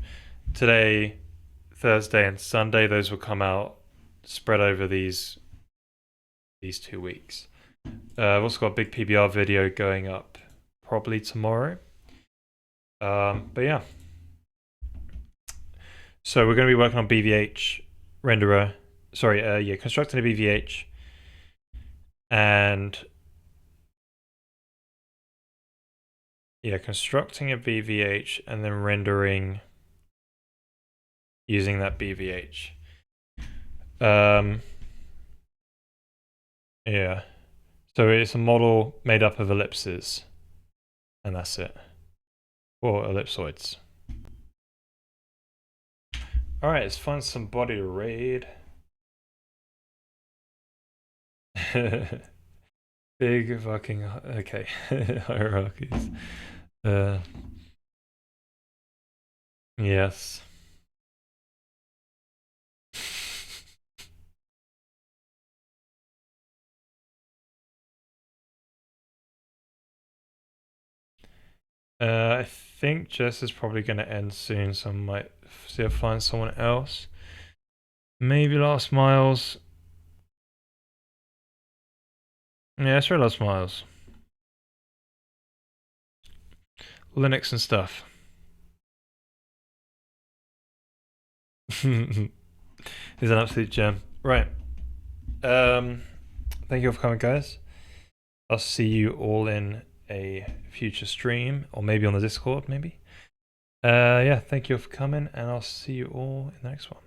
today, Thursday, and Sunday. Those will come out spread over these 2 weeks. I've also got a big PBR video going up probably tomorrow. But yeah. So we're going to be working on BVH renderer. Sorry, constructing a BVH and constructing a BVH and then rendering using that BVH. Yeah. So it's a model made up of ellipses, and that's it. Or ellipsoids. Alright, let's find somebody to raid. Big fucking... Okay. Hierarchies. Yes. I think Jess is probably going to end soon, so I might see if I find someone else. Maybe Last Miles. Yeah, sure, Last Miles. Linux and stuff. He's an absolute gem. Right. Thank you for coming, guys. I'll see you all in a future stream, or maybe on the Discord, maybe. Yeah, thank you for coming, and I'll see you all in the next one.